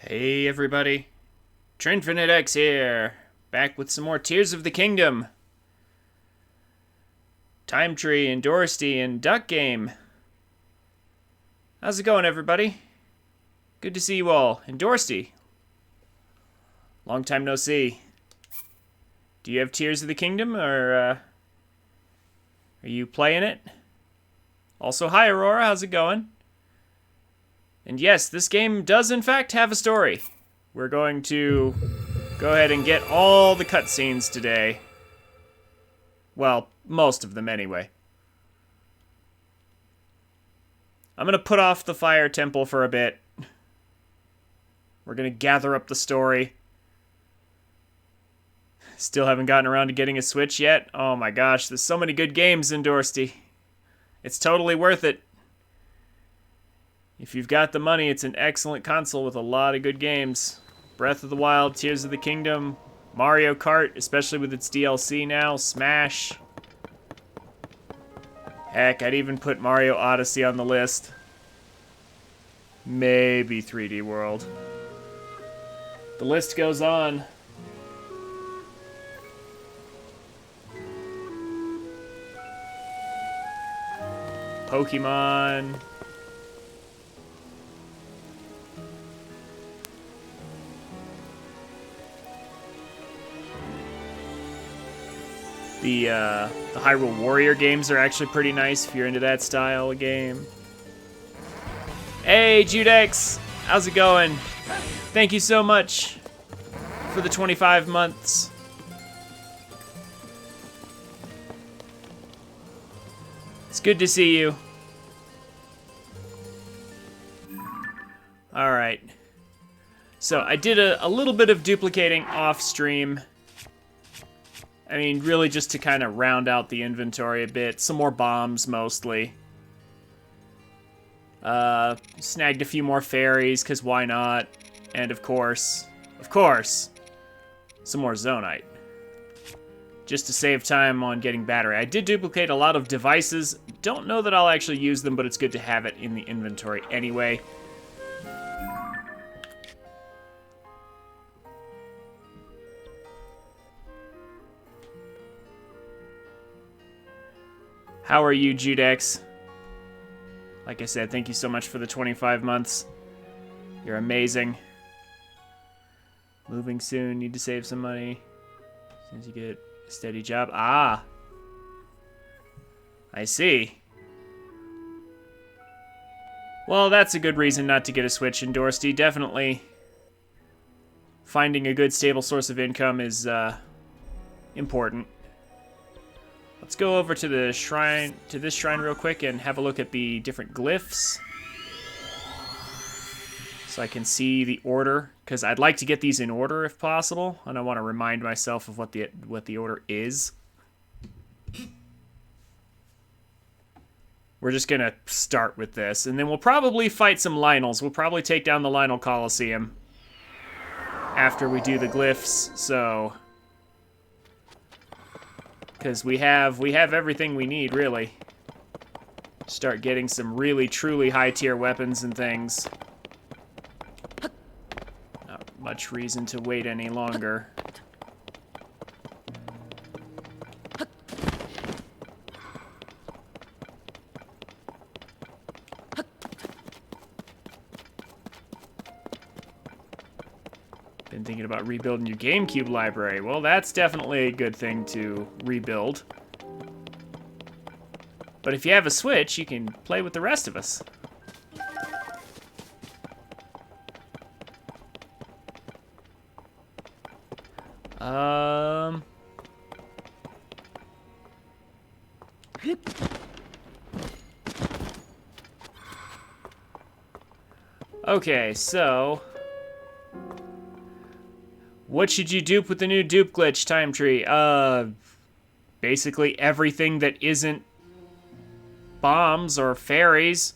Hey everybody, TrinfiniteX here, back with some more Tears of the Kingdom. Time Tree and Dorsey and Duck Game. How's it going, everybody? Good to see you all. And Dorsey, long time no see. Do you have Tears of the Kingdom, or are you playing it? Also, hi Aurora, how's it going? And yes, this game does in fact have a story. We're going to go ahead and get all the cutscenes today. Well, most of them anyway. I'm going to put off the fire temple for a bit. We're going to gather up the story. Still haven't gotten around to getting a Switch yet. Oh my gosh, there's so many good games in Dorsey. It's totally worth it. If you've got the money, it's an excellent console with a lot of good games. Breath of the Wild, Tears of the Kingdom, Mario Kart, especially with its DLC now, Smash. Heck, I'd even put Mario Odyssey on the list. Maybe 3D World. The list goes on. Pokemon. The Hyrule Warrior games are actually pretty nice if you're into that style of game. Hey, Judex! How's it going? Thank you so much for the 25 months. It's good to see you. Alright. So, I did a little bit of duplicating off stream. I mean, really just to kind of round out the inventory a bit. Some more bombs, mostly. Snagged a few more fairies, because why not? And of course, some more Zonite. Just to save time on getting battery. I did duplicate a lot of devices. Don't know that I'll actually use them, but it's good to have it in the inventory anyway. How are you, Judex? Like I said, thank you so much for the 25 months. You're amazing. Moving soon, need to save some money. As soon as you get a steady job. Ah! I see. Well, that's a good reason not to get a Switch in Dorsey. Definitely finding a good stable source of income is important. Let's go over to the shrine, to this shrine real quick and have a look at the different glyphs. So I can see the order, because I'd like to get these in order if possible, and I want to remind myself of what the order is. We're just gonna start with this, and then we'll probably fight some Lionels. We'll probably take down the Lionel Coliseum after we do the glyphs, so... Because we have everything we need, really. Start getting some really, truly high-tier weapons and things. Not much reason to wait any longer. Been thinking about rebuilding your GameCube library. Well, that's definitely a good thing to rebuild. But if you have a Switch, you can play with the rest of us. Okay, so... What should you dupe with the new dupe glitch, Time Tree? Basically everything that isn't bombs or fairies.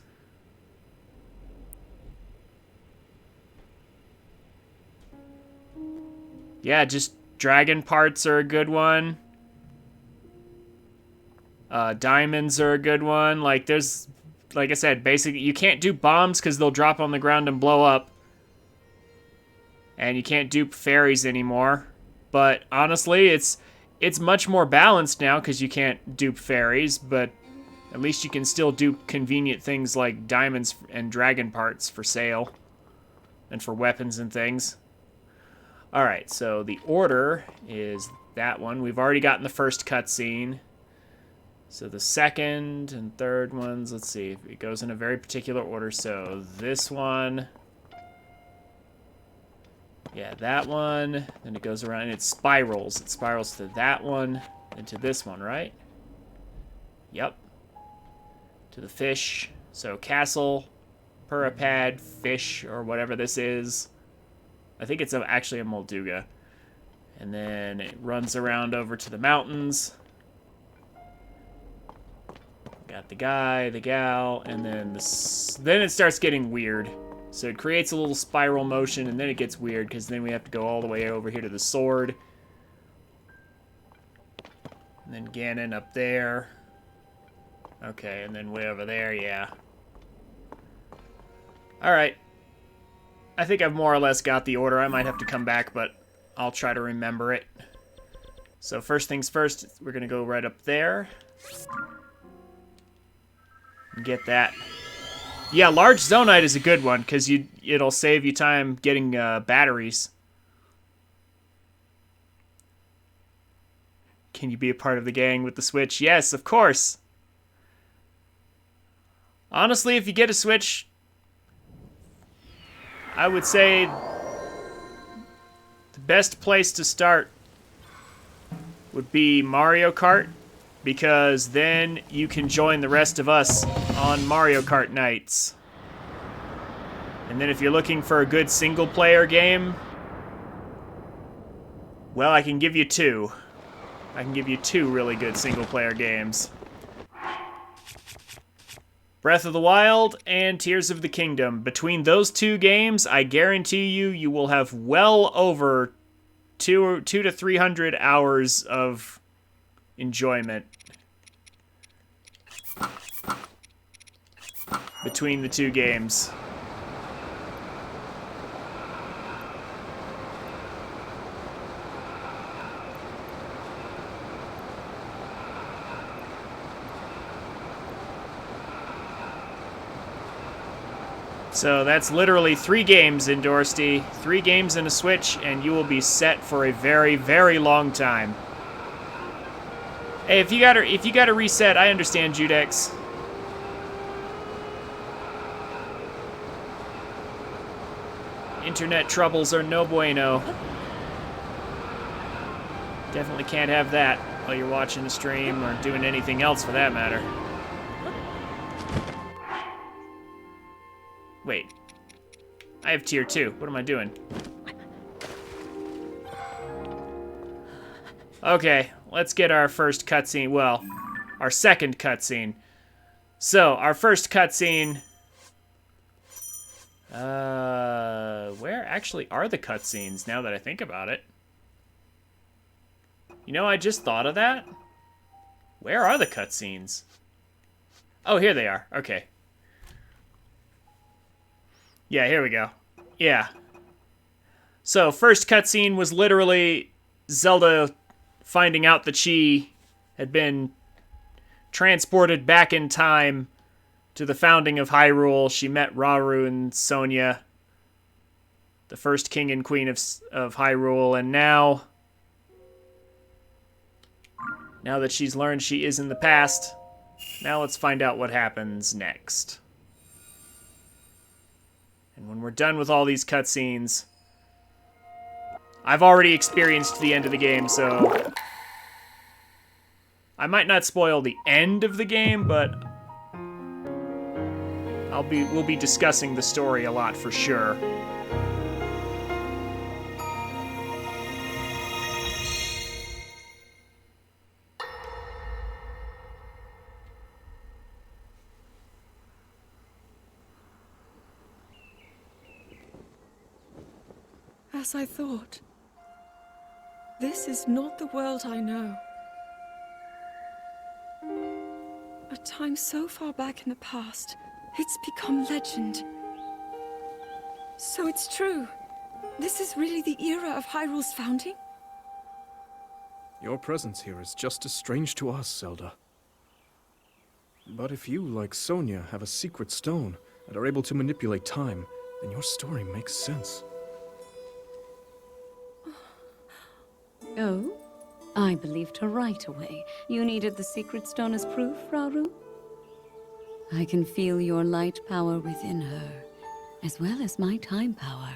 Yeah, just dragon parts are a good one. Diamonds are a good one. Like, there's, like I said, basically, you can't do bombs because they'll drop on the ground and blow up. And you can't dupe fairies anymore. But honestly, it's much more balanced now because you can't dupe fairies, but at least you can still dupe convenient things like diamonds and dragon parts for sale. And for weapons and things. Alright, so the order is that one. We've already gotten the first cutscene. So the second and third ones, let's see. It goes in a very particular order. So this one. Yeah, that one. Then it goes around and it spirals. It spirals to that one and to this one, right? Yep. To the fish. So castle, Purapad, fish, or whatever this is. I think it's actually a Molduga. And then it runs around over to the mountains. Got the guy, the gal, and then then it starts getting weird. So it creates a little spiral motion, and then it gets weird, because then we have to go all the way over here to the sword. And then Ganon up there. Okay, and then way over there, yeah. Alright. I think I've more or less got the order. I might have to come back, but I'll try to remember it. So first things first, we're going to go right up there. And get that. Yeah, large Zonite is a good one, because it'll save you time getting batteries. Can you be a part of the gang with the Switch? Yes, of course. Honestly, if you get a Switch, I would say the best place to start would be Mario Kart, because then you can join the rest of us on Mario Kart nights. And then if you're looking for a good single-player game, well, I can give you two. I can give you two really good single-player games. Breath of the Wild and Tears of the Kingdom. Between those two games, I guarantee you will have well over 200 to 300 hours of enjoyment between the two games. So that's literally 3 games in Dorsty, 3 games in a Switch, and you will be set for a very, very long time. Hey, if you gotta reset, I understand, Judex. Internet troubles are no bueno. Definitely can't have that while you're watching the stream or doing anything else for that matter. Wait. I have tier 2. What am I doing? Okay, let's get our first cutscene. Well, our second cutscene. So, our first cutscene... where actually are the cutscenes, now that I think about it? You know, I just thought of that. Where are the cutscenes? Oh, here they are. Okay. Yeah, here we go. Yeah. So, first cutscene was literally Zelda finding out that she had been transported back in time to the founding of Hyrule. She met Rauru and Sonia, the first king and queen of Hyrule, and now that she's learned she is in the past, now let's find out what happens next. And when we're done with all these cutscenes, I've already experienced the end of the game, so I might not spoil the end of the game, but we'll be discussing the story a lot for sure. As I thought. This is not the world I know. A time so far back in the past, it's become legend. So it's true. This is really the era of Hyrule's founding? Your presence here is just as strange to us, Zelda. But if you, like Sonia, have a secret stone and are able to manipulate time, then your story makes sense. Oh? I believed her right away. You needed the secret stone as proof, Rauru? I can feel your light power within her, as well as my time power.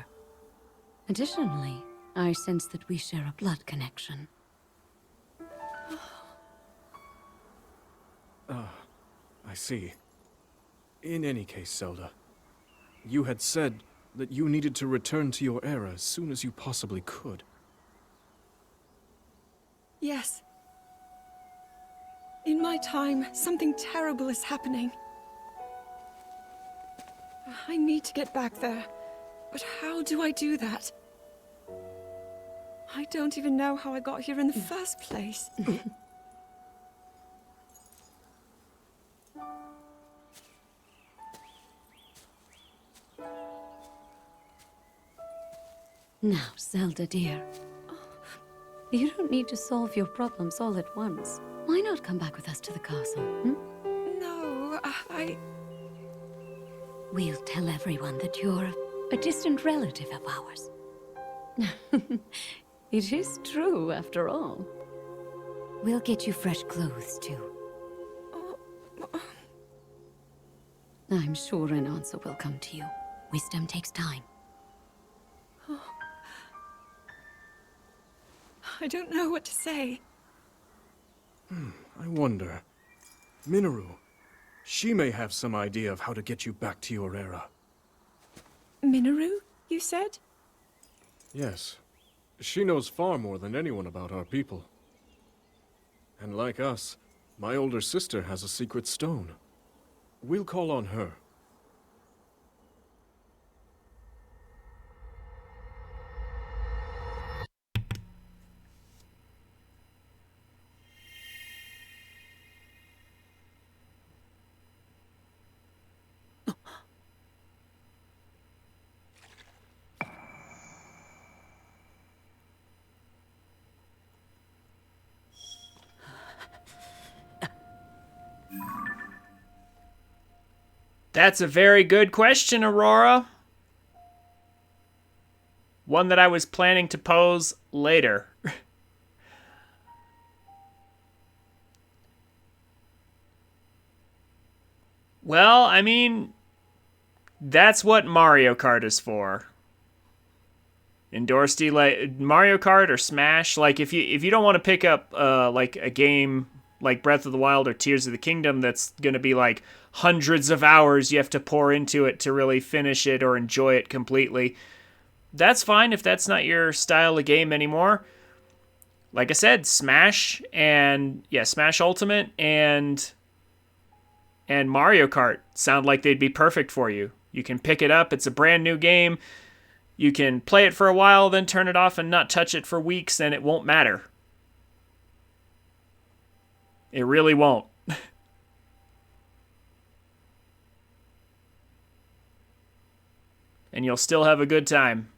Additionally, I sense that we share a blood connection. I see. In any case, Zelda, you had said that you needed to return to your era as soon as you possibly could. Yes. In my time, something terrible is happening. I need to get back there. But how do I do that? I don't even know how I got here in the first place. Now, Zelda dear, you don't need to solve your problems all at once. Why not come back with us to the castle, No, We'll tell everyone that you're a distant relative of ours. It is true, after all. We'll get you fresh clothes, too. I'm sure an answer will come to you. Wisdom takes time. I don't know what to say. I wonder. Minoru, she may have some idea of how to get you back to your era. Minoru, you said? Yes. She knows far more than anyone about our people. And like us, my older sister has a secret stone. We'll call on her. That's a very good question, Aurora. One that I was planning to pose later. Well, I mean, that's what Mario Kart is for. Endorsed like Mario Kart or Smash. Like if you don't want to pick up like a game like Breath of the Wild or Tears of the Kingdom that's gonna be like hundreds of hours you have to pour into it to really finish it or enjoy it completely. That's fine if that's not your style of game anymore. Like I said, Smash and Smash Ultimate and Mario Kart sound like they'd be perfect for you. You can pick it up, it's a brand new game. You can play it for a while, then turn it off and not touch it for weeks, and it won't matter. It really won't. And you'll still have a good time.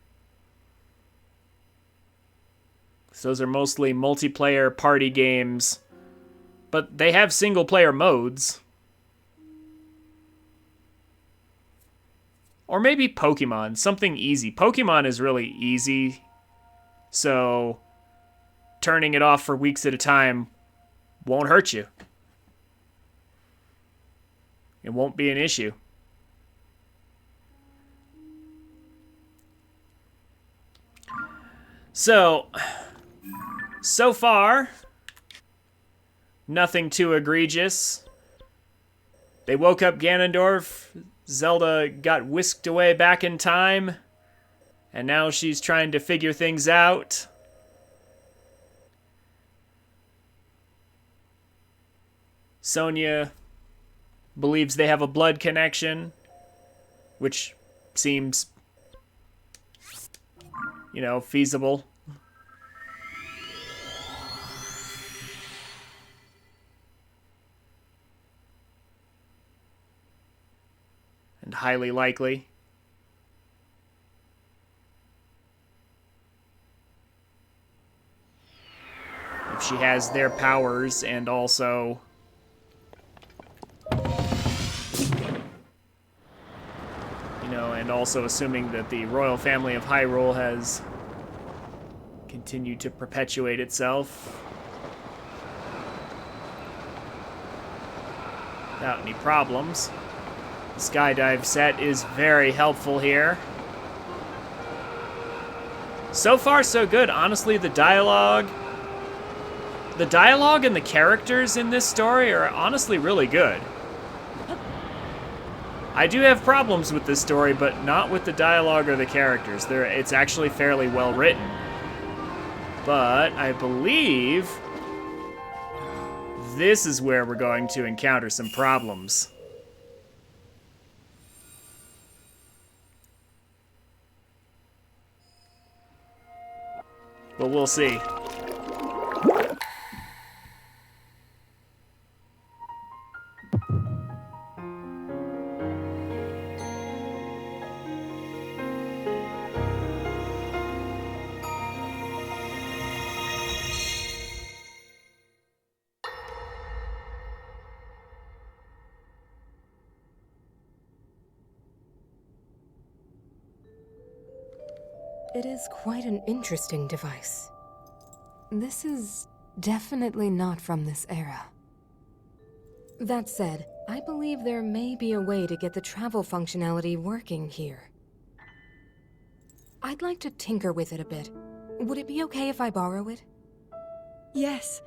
So those are mostly multiplayer party games, but they have single player modes. Or maybe Pokemon, something easy. Pokemon is really easy, so turning it off for weeks at a time won't hurt you. It won't be an issue. So far, nothing too egregious. They woke up Ganondorf. Zelda got whisked away back in time. And now she's trying to figure things out. Sonia believes they have a blood connection, which seems, feasible. And highly likely. if she has their powers and also... and also assuming that the royal family of Hyrule has continued to perpetuate itself without any problems. The skydive set is very helpful here. So far, so good. Honestly, the dialogue and the characters in this story are honestly really good. I do have problems with this story, but not with the dialogue or the characters. It's actually fairly well written. But I believe this is where we're going to encounter some problems. But we'll see. It is quite an interesting device. This is definitely not from this era. That said, I believe there may be a way to get the travel functionality working here. I'd like to tinker with it a bit. Would it be okay if I borrow it? Yes,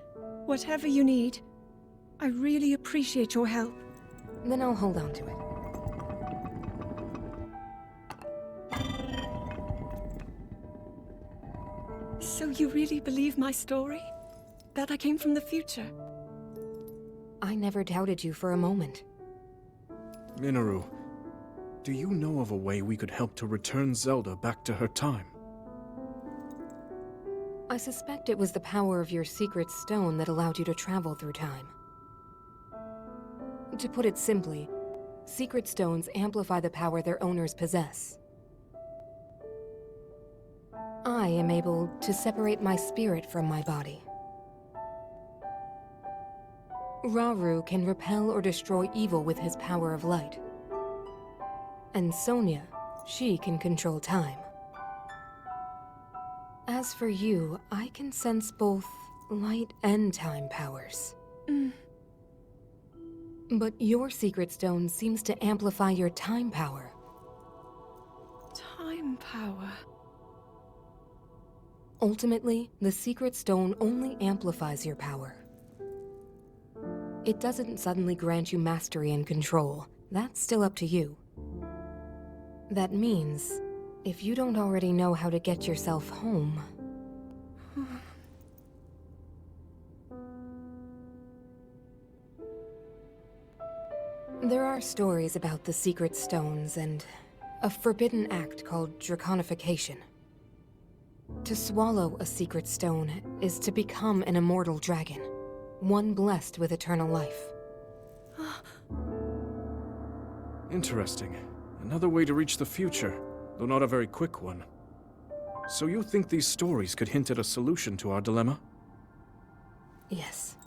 whatever you need. I really appreciate your help. Then I'll hold on to it. So you really believe my story? That I came from the future? I never doubted you for a moment. Minoru, do you know of a way we could help to return Zelda back to her time? I suspect it was the power of your secret stone that allowed you to travel through time. To put it simply, secret stones amplify the power their owners possess. I am able to separate my spirit from my body. Rauru can repel or destroy evil with his power of light. And Sonia, she can control time. As for you, I can sense both light and time powers. But your secret stone seems to amplify your time power. Time power. Ultimately, the secret stone only amplifies your power. It doesn't suddenly grant you mastery and control. That's still up to you. That means, if you don't already know how to get yourself home... There are stories about the secret stones and a forbidden act called draconification. To swallow a secret stone is to become an immortal dragon, one blessed with eternal life. Interesting. Another way to reach the future, though not a very quick one. So you think these stories could hint at a solution to our dilemma? Yes.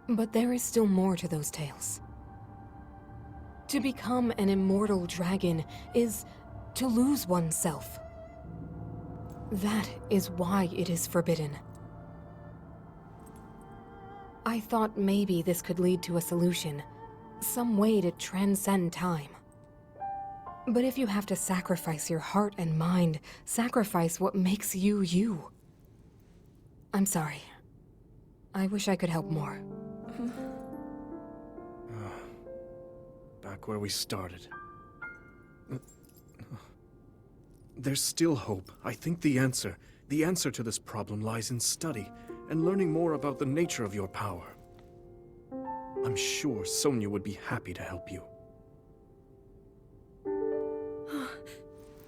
But there is still more to those tales. To become an immortal dragon is to lose oneself. That is why it is forbidden. I thought maybe this could lead to a solution, some way to transcend time. But if you have to sacrifice your heart and mind, sacrifice what makes you you. I'm sorry. I wish I could help more. Back where we started. There's still hope. I think the answer to this problem lies in study and learning more about the nature of your power. I'm sure Sonia would be happy to help you.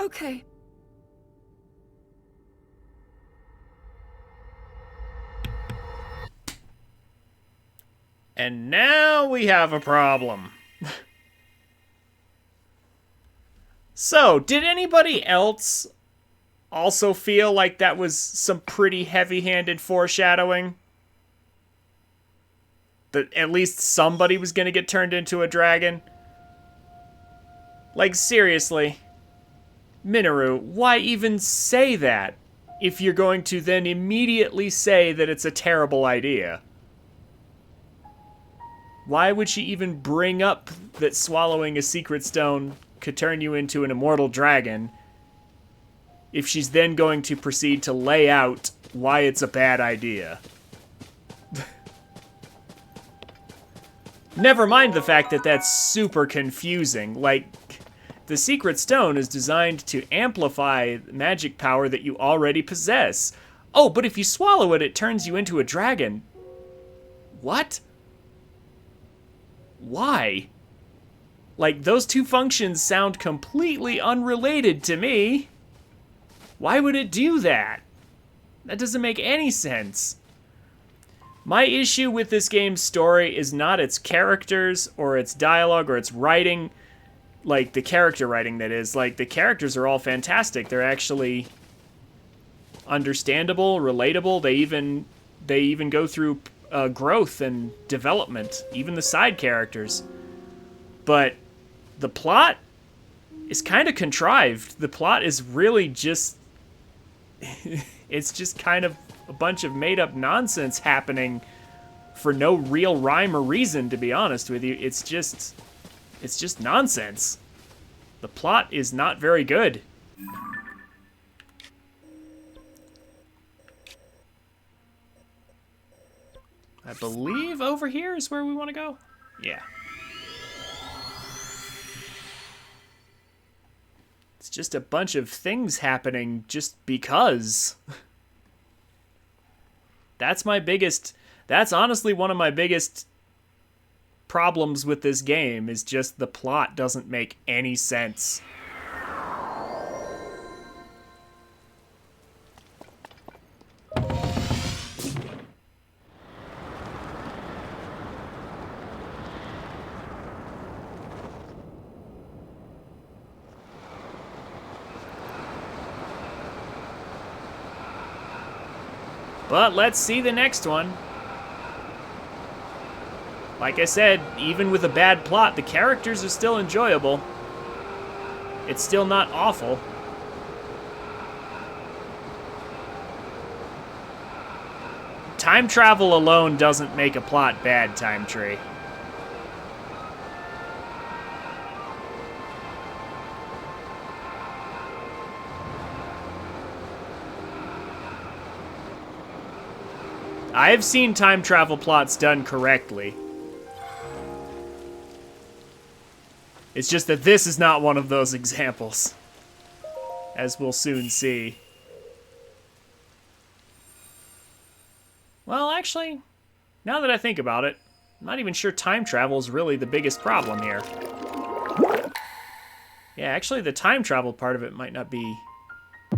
Okay. And now we have a problem. So, did anybody else also feel like that was some pretty heavy-handed foreshadowing. That at least somebody was going to get turned into a dragon. Like, seriously. Minoru, why even say that if you're going to then immediately say that it's a terrible idea? Why would she even bring up that swallowing a secret stone could turn you into an immortal dragon if she's then going to proceed to lay out why it's a bad idea? Never mind the fact that that's super confusing. Like, the secret stone is designed to amplify magic power that you already possess. Oh, but if you swallow it, it turns you into a dragon. What? Why? Like, those two functions sound completely unrelated to me. Why would it do that? That doesn't make any sense. My issue with this game's story is not its characters or its dialogue or its writing. Like, the character writing, that is. Like, the characters are all fantastic. They're actually understandable, relatable. They even go through growth and development. Even the side characters. But the plot is kind of contrived. The plot is really just... it's just kind of a bunch of made-up nonsense happening for no real rhyme or reason, to be honest with you. It's just nonsense. The plot is not very good. I believe over here is where we want to go. Yeah. It's just a bunch of things happening just because. That's honestly one of my biggest problems with this game, is just the plot doesn't make any sense. But let's see the next one. Like I said, even with a bad plot, the characters are still enjoyable. It's still not awful. Time travel alone doesn't make a plot bad, Time Tree. I've seen time travel plots done correctly. It's just that this is not one of those examples, as we'll soon see. Well, actually, now that I think about it, I'm not even sure time travel is really the biggest problem here. Yeah, actually, the time travel part of it might not be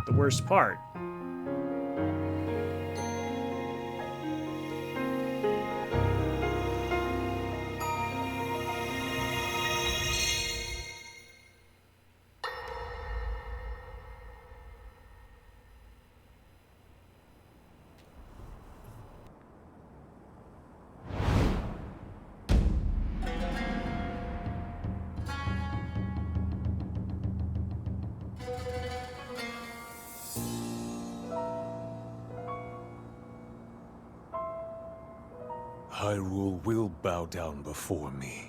the worst part. Hyrule will bow down before me.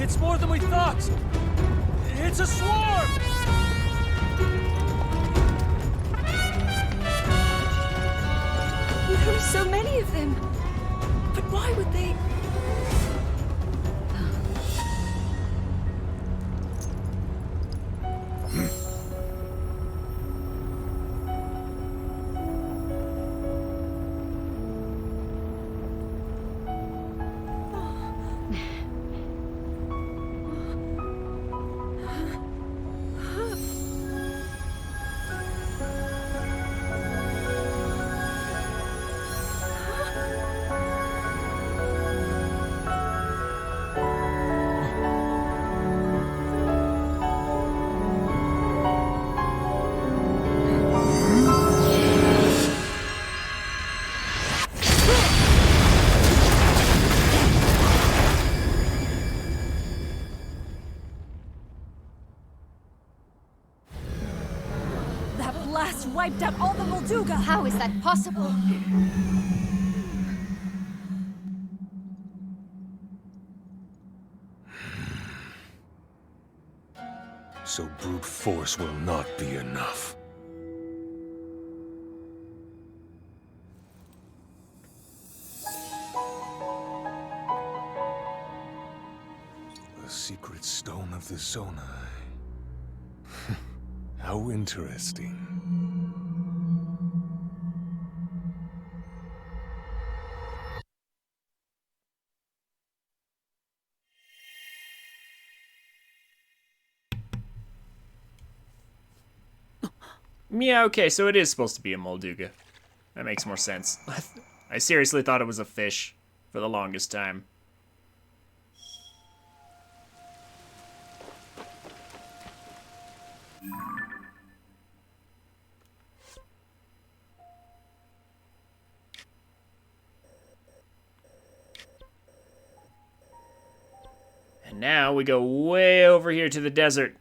It's more than we thought! It's a swarm! There are so many of them. But why would they... How is that possible? So brute force will not be enough. The secret stone of the Zonai. How interesting. Yeah, okay, so it is supposed to be a Molduga. That makes more sense. I seriously thought it was a fish for the longest time. And now we go way over here to the desert.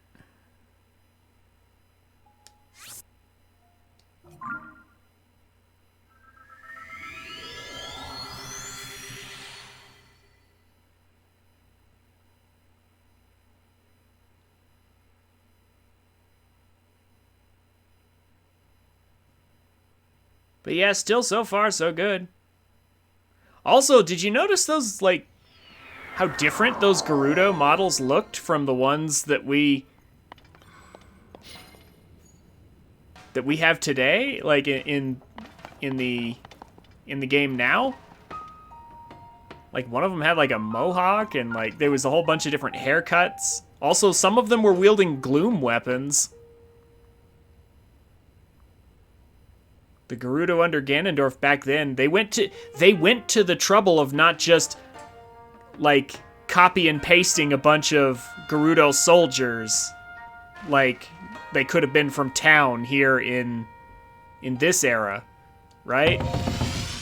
But yeah, still so far so good. Also, did you notice those, like, how different those Gerudo models looked from the ones that we have today, like in the game now? Like, one of them had like a mohawk, and like there was a whole bunch of different haircuts. Also, some of them were wielding gloom weapons. The Gerudo under Ganondorf back then, they went to the trouble of not just like copy and pasting a bunch of Gerudo soldiers like they could have been from town here in this era, right?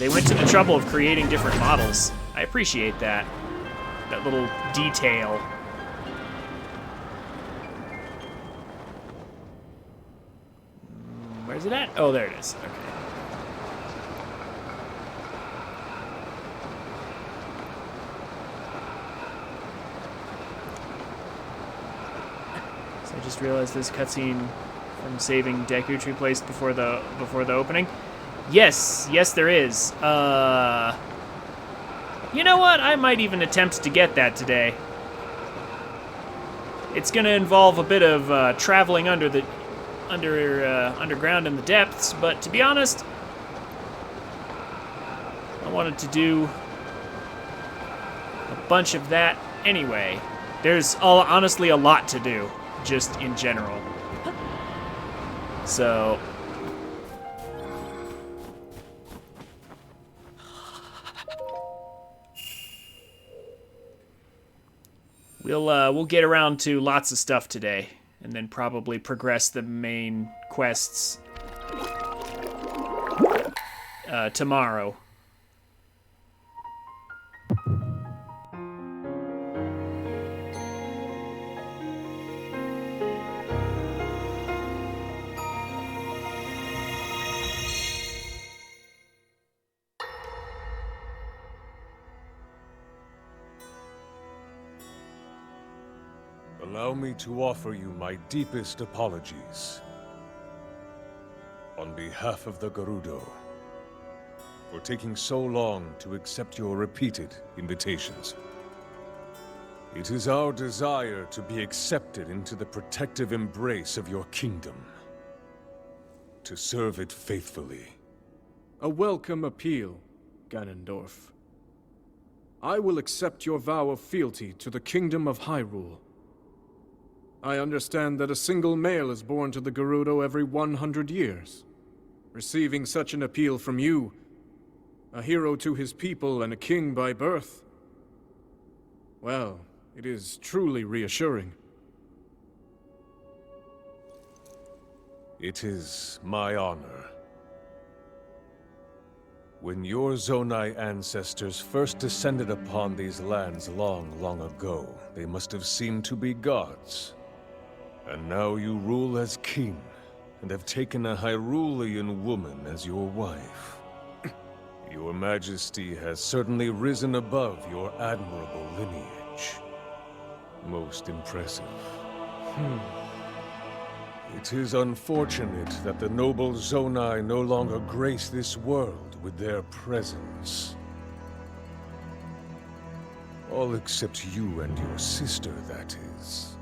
They went to the trouble of creating different models. I appreciate that little detail. Where's it at? Oh, there it is. Okay. I just realized this cutscene from saving Deku tree placed before the opening. Yes, there is. You know what? I might even attempt to get that today. It's gonna involve a bit of traveling underground in the depths, but to be honest, I wanted to do a bunch of that anyway. There's honestly a lot to do, just in general. So we'll get around to lots of stuff today, and then probably progress the main quests tomorrow. Allow me to offer you my deepest apologies. On behalf of the Gerudo, for taking so long to accept your repeated invitations. It is our desire to be accepted into the protective embrace of your kingdom. To serve it faithfully. A welcome appeal, Ganondorf. I will accept your vow of fealty to the Kingdom of Hyrule. I understand that a single male is born to the Gerudo every 100 years. Receiving such an appeal from you, a hero to his people and a king by birth, well, it is truly reassuring. It is my honor. When your Zonai ancestors first descended upon these lands long, long ago, they must have seemed to be gods. And now you rule as king, and have taken a Hyrulean woman as your wife. Your Majesty has certainly risen above your admirable lineage. Most impressive. It is unfortunate that the noble Zonai no longer grace this world with their presence. All except you and your sister, that is.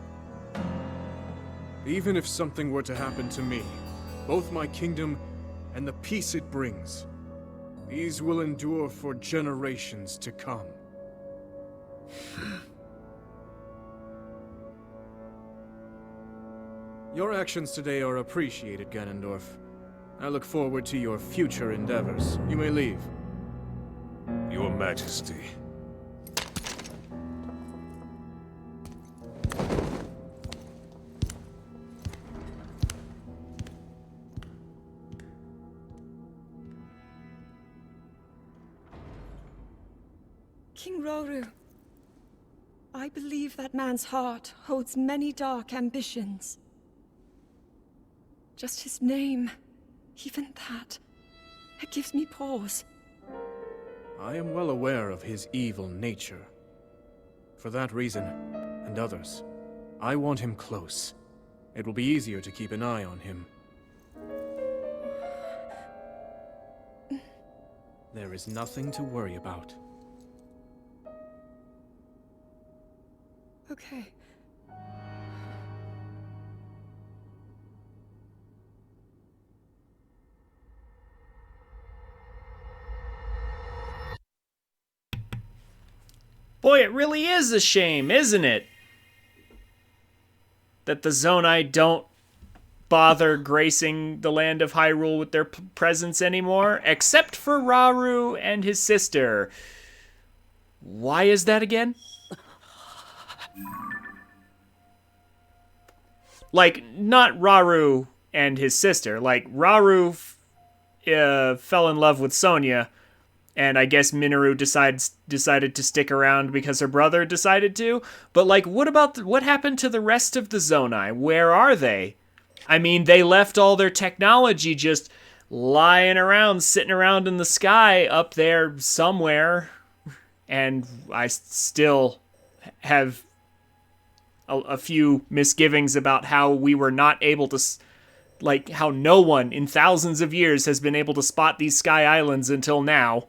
Even if something were to happen to me, both my kingdom and the peace it brings, these will endure for generations to come. Your actions today are appreciated, Ganondorf. I look forward to your future endeavors. You may leave. Your Majesty. King Roru, I believe that man's heart holds many dark ambitions. Just his name, even that, it gives me pause. I am well aware of his evil nature. For that reason, and others, I want him close. It will be easier to keep an eye on him. There is nothing to worry about. Okay. Boy, it really is a shame, isn't it? That the Zonai don't bother gracing the land of Hyrule with their presence anymore, except for Rauru and his sister. Why is that again? Like, not Rauru and his sister. Like, Rauru fell in love with Sonia, and I guess Minoru decided to stick around because her brother decided to. But, like, what happened to the rest of the Zonai? Where are they? I mean, they left all their technology just lying around, sitting around in the sky up there somewhere. And I still have a few misgivings about how we were not able to, like, how no one in thousands of years has been able to spot these sky islands until now.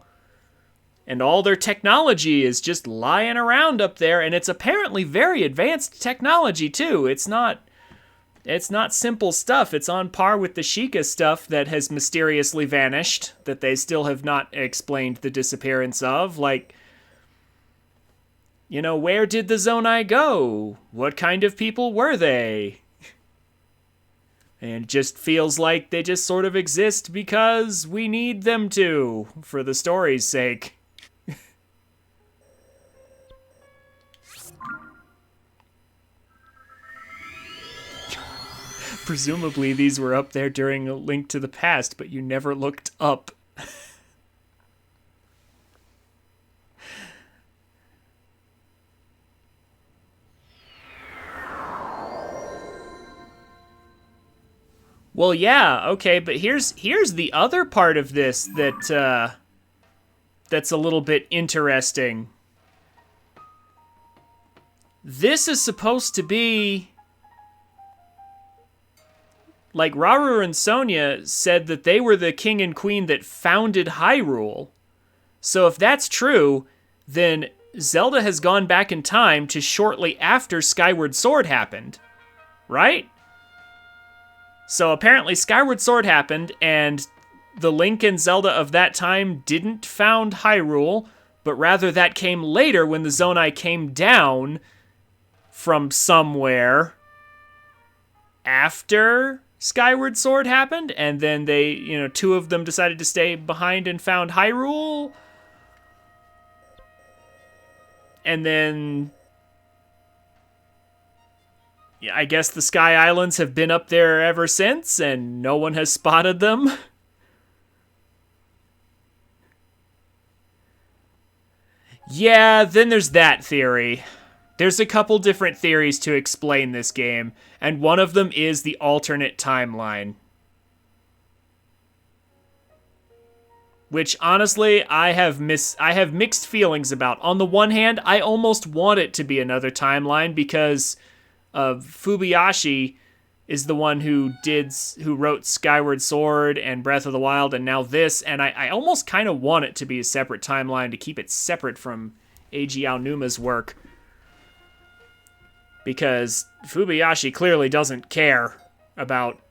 And all their technology is just lying around up there, and it's apparently very advanced technology too. It's not simple stuff. It's on par with the Sheikah stuff that has mysteriously vanished, that they still have not explained the disappearance of. Like, you know, where did the Zonai go? What kind of people were they? And it just feels like they just sort of exist because we need them to, for the story's sake. Presumably these were up there during A Link to the Past, but you never looked up. Well, yeah, okay, but here's the other part of this that that's a little bit interesting. This is supposed to be, like, Rauru and Sonia said that they were the king and queen that founded Hyrule. So if that's true, then Zelda has gone back in time to shortly after Skyward Sword happened, right? So apparently Skyward Sword happened, and the Link and Zelda of that time didn't found Hyrule, but rather that came later when the Zonai came down from somewhere after Skyward Sword happened, and then they, you know, two of them decided to stay behind and found Hyrule. And then, yeah, I guess the Sky Islands have been up there ever since, and no one has spotted them. Yeah, then there's that theory. There's a couple different theories to explain this game, and one of them is the alternate timeline. which honestly I have mixed feelings about. On the one hand, I almost want it to be another timeline because Fubayashi is the one who wrote Skyward Sword and Breath of the Wild and now this, and I almost kind of want it to be a separate timeline to keep it separate from Eiji Aonuma's work, because Fubayashi clearly doesn't care about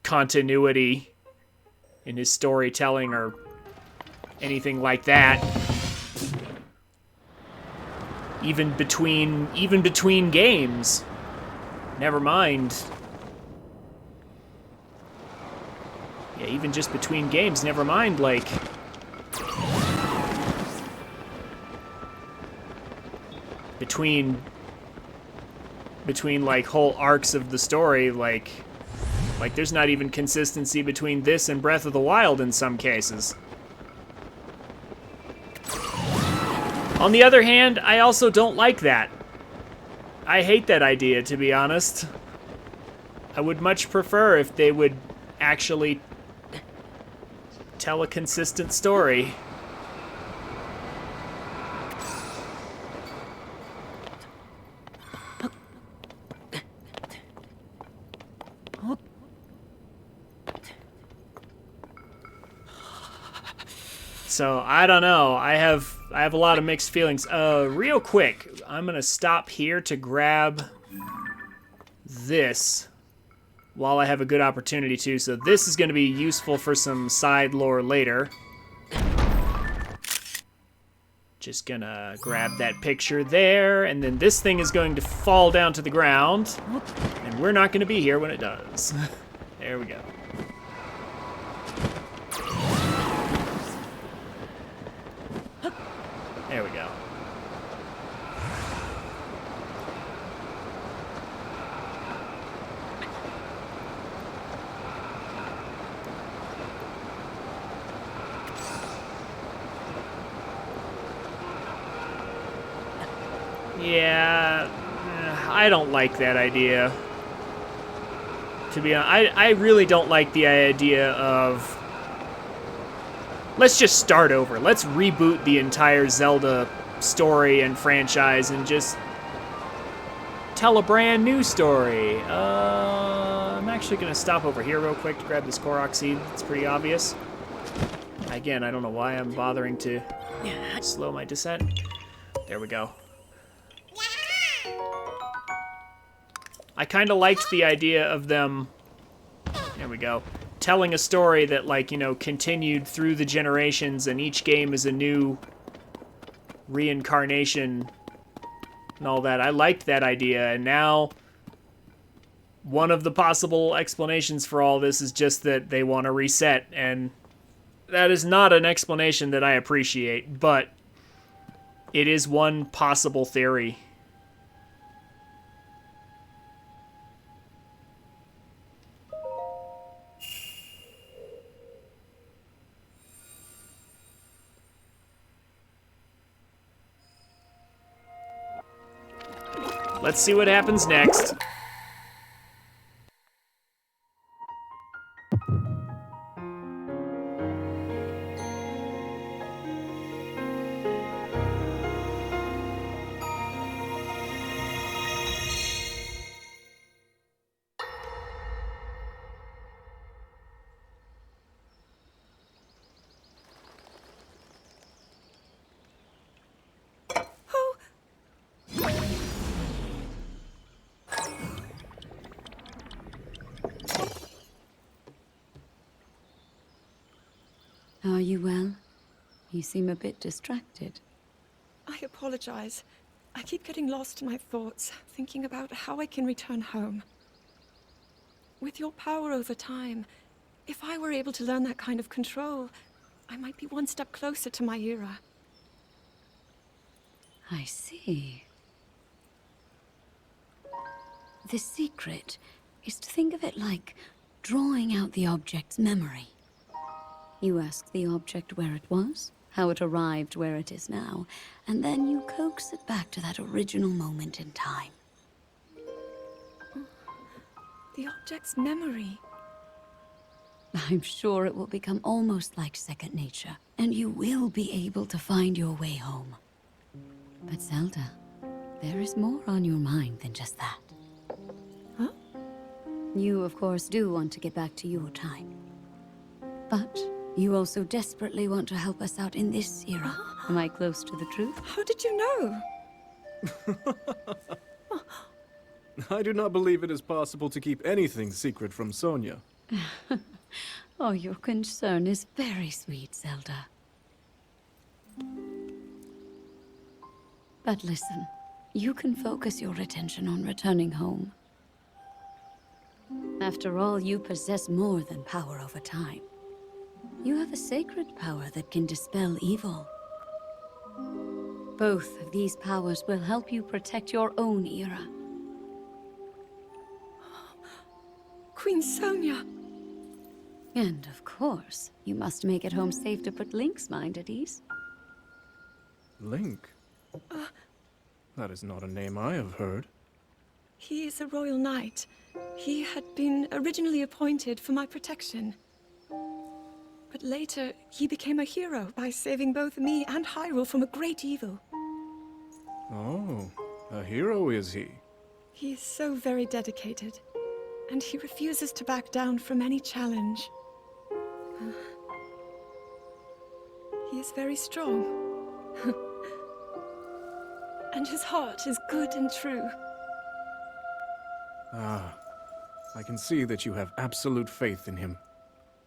continuity in his storytelling or anything like that. Even between games. Never mind. Yeah, even just between games, never mind, like... Between like, whole arcs of the story, like there's not even consistency between this and Breath of the Wild in some cases. On the other hand, I also don't like that. I hate that idea, to be honest. I would much prefer if they would actually tell a consistent story. So, I don't know. I have a lot of mixed feelings. Real quick, I'm gonna stop here to grab this while I have a good opportunity to. So this is gonna be useful for some side lore later. Just gonna grab that picture there, and then this thing is going to fall down to the ground, and we're not gonna be here when it does. There we go. There we go. Yeah, I don't like that idea. To be honest, I really don't like the idea of... Let's just start over. Let's reboot the entire Zelda story and franchise and just tell a brand new story. I'm actually going to stop over here real quick to grab this Korok seed. It's pretty obvious. Again, I don't know why I'm bothering to slow my descent. There we go. I kind of liked the idea of them... There we go. Telling a story that, like, you know, continued through the generations, and each game is a new reincarnation and all that. I liked that idea, and now one of the possible explanations for all this is just that they want to reset, and that is not an explanation that I appreciate, but it is one possible theory. Let's see what happens next. Are you well? You seem a bit distracted. I apologize. I keep getting lost in my thoughts, thinking about how I can return home. With your power over time, if I were able to learn that kind of control, I might be one step closer to my era. I see. The secret is to think of it like drawing out the object's memory. You ask the object where it was, how it arrived where it is now, and then you coax it back to that original moment in time. The object's memory. I'm sure it will become almost like second nature, and you will be able to find your way home. But Zelda, there is more on your mind than just that. Huh? You, of course, do want to get back to your time. But you also desperately want to help us out in this era. Am I close to the truth? How did you know? I do not believe it is possible to keep anything secret from Sonia. Oh, your concern is very sweet, Zelda. But listen, you can focus your attention on returning home. After all, you possess more than power over time. You have a sacred power that can dispel evil. Both of these powers will help you protect your own era. Queen Sonia! And of course, you must make it home safe to put Link's mind at ease. Link? That is not a name I have heard. He is a royal knight. He had been originally appointed for my protection. But later, he became a hero by saving both me and Hyrule from a great evil. Oh, a hero is he? He is so very dedicated, and he refuses to back down from any challenge. He is very strong. And his heart is good and true. Ah, I can see that you have absolute faith in him.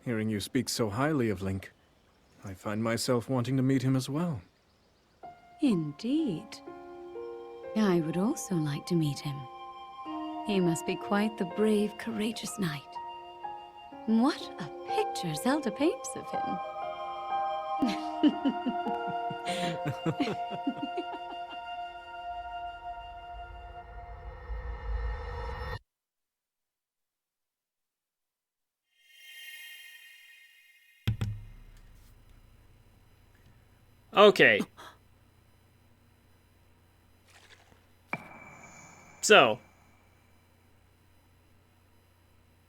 Hearing you speak so highly of Link, I find myself wanting to meet him as well. Indeed. I would also like to meet him. He must be quite the brave, courageous knight. What a picture Zelda paints of him. Okay. So,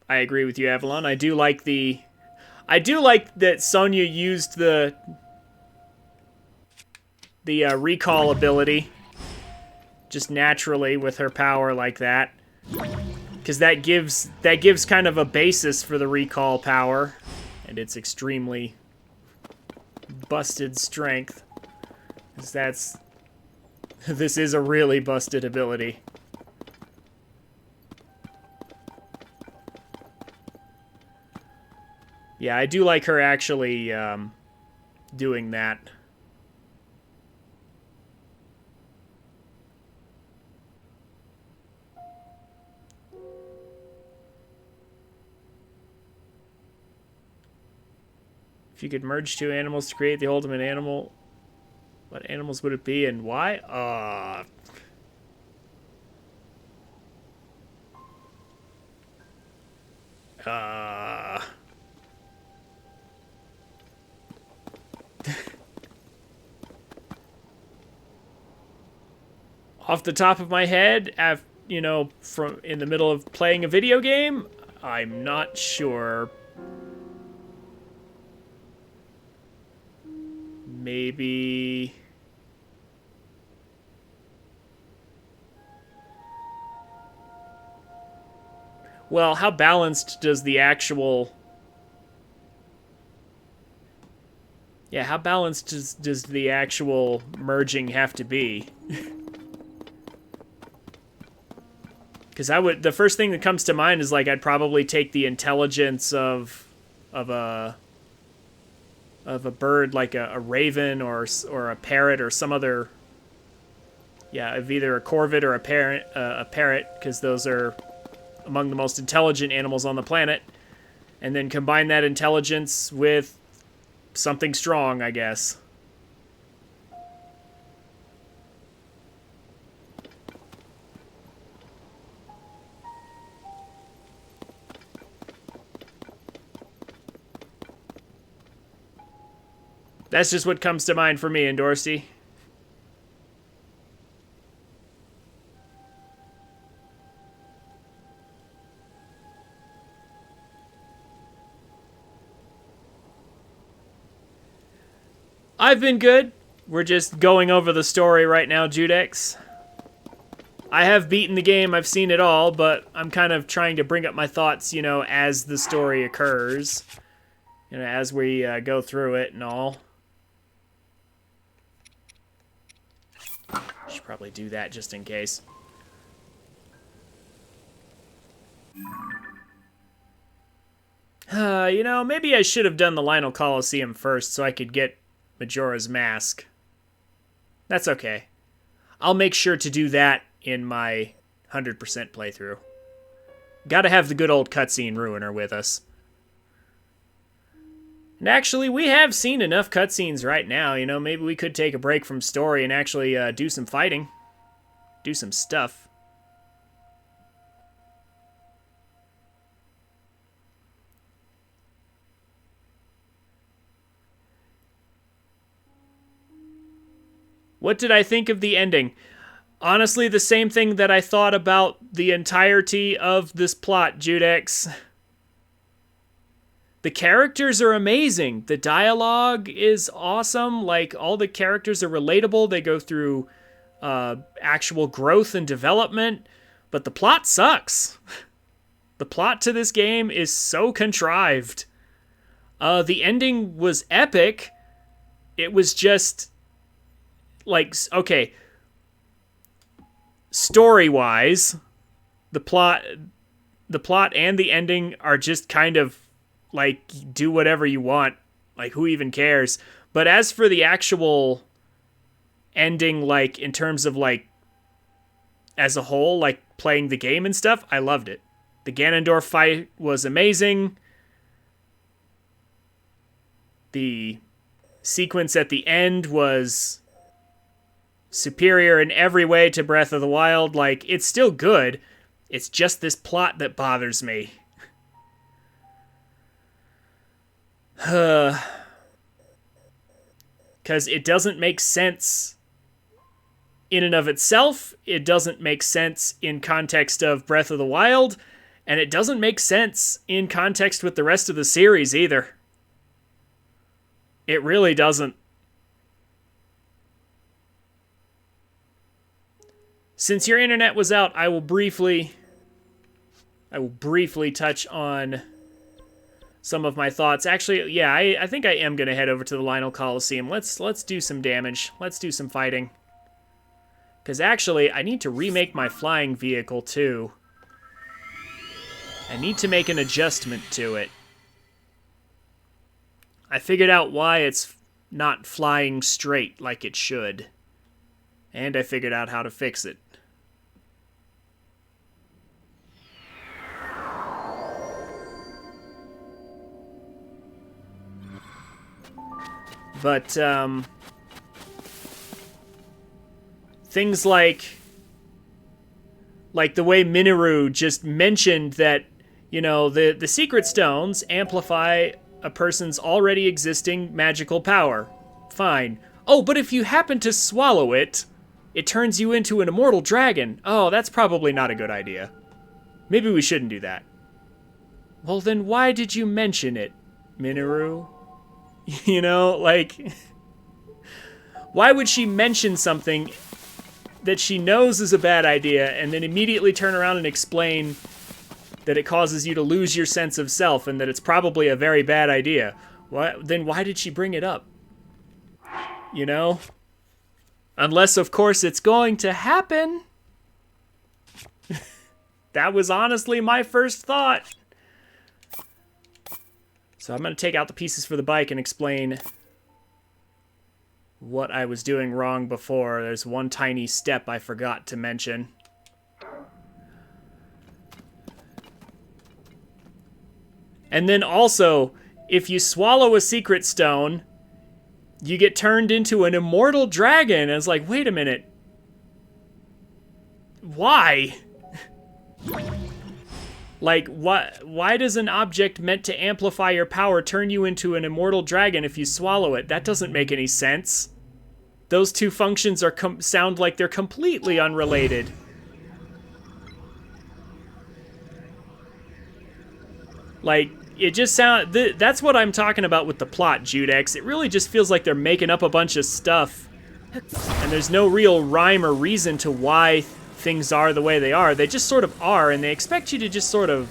I agree with you, Avalon. I do like that Sonya used the recall ability just naturally with her power like that, because that gives kind of a basis for the recall power, and its extremely busted strength. 'Cause this is a really busted ability. Yeah, I do like her actually doing that. If you could merge two animals to create the ultimate animal, what animals would it be and why? Off the top of my head, from in the middle of playing a video game, I'm not sure. Maybe... Well, how balanced does the actual... Yeah, how balanced does the actual merging have to be? Because the first thing that comes to mind is, like, I'd probably take the intelligence of a bird, like a raven or a parrot or some other, of either a corvid or a parrot, because those are among the most intelligent animals on the planet, and then combine that intelligence with something strong, I guess. That's just what comes to mind for me, Endorsey. I've been good. We're just going over the story right now, Judex. I have beaten the game, I've seen it all, but I'm kind of trying to bring up my thoughts, you know, as the story occurs. You know, as we go through it and all. Should probably do that just in case. You know, maybe I should have done the Lionel Coliseum first so I could get Majora's Mask. That's okay. I'll make sure to do that in my 100% playthrough. Gotta have the good old cutscene ruiner with us. And actually, we have seen enough cutscenes right now, you know, maybe we could take a break from story and actually do some fighting. Do some stuff. What did I think of the ending? Honestly, the same thing that I thought about the entirety of this plot, Judex. The characters are amazing. The dialogue is awesome. Like, all the characters are relatable. They go through actual growth and development. But the plot sucks. The plot to this game is so contrived. The ending was epic. It was just... like, okay, story-wise, the plot and the ending are just kind of like, do whatever you want. Like, who even cares? But as for the actual ending, like, in terms of, like, as a whole, like, playing the game and stuff, I loved it. The Ganondorf fight was amazing. The sequence at the end was superior in every way to Breath of the Wild. Like, it's still good. It's just this plot that bothers me. Because it doesn't make sense in and of itself. It doesn't make sense in context of Breath of the Wild. And it doesn't make sense in context with the rest of the series either. It really doesn't. Since your internet was out, I will briefly touch on some of my thoughts. Actually, yeah, I think I am going to head over to the Lionel Coliseum. Let's do some damage. Let's do some fighting. Because actually, I need to remake my flying vehicle too. I need to make an adjustment to it. I figured out why it's not flying straight like it should. And I figured out how to fix it. But, things like the way Minoru just mentioned that, you know, the secret stones amplify a person's already existing magical power. Fine. Oh, but if you happen to swallow it, it turns you into an immortal dragon. Oh, that's probably not a good idea. Maybe we shouldn't do that. Well, then why did you mention it, Minoru? You know, like, why would she mention something that she knows is a bad idea and then immediately turn around and explain that it causes you to lose your sense of self and that it's probably a very bad idea? Then why did she bring it up? You know? Unless, of course, it's going to happen. That was honestly my first thought. So I'm going to take out the pieces for the bike and explain what I was doing wrong before. There's one tiny step I forgot to mention. And then also, if you swallow a secret stone, you get turned into an immortal dragon. And it's like, wait a minute. Why? Like, why does an object meant to amplify your power turn you into an immortal dragon if you swallow it? That doesn't make any sense. Those two functions are sound like they're completely unrelated. Like, it just that's what I'm talking about with the plot, Judex. It really just feels like they're making up a bunch of stuff, and there's no real rhyme or reason to why things are the way they are. They just sort of are, and they expect you to just sort of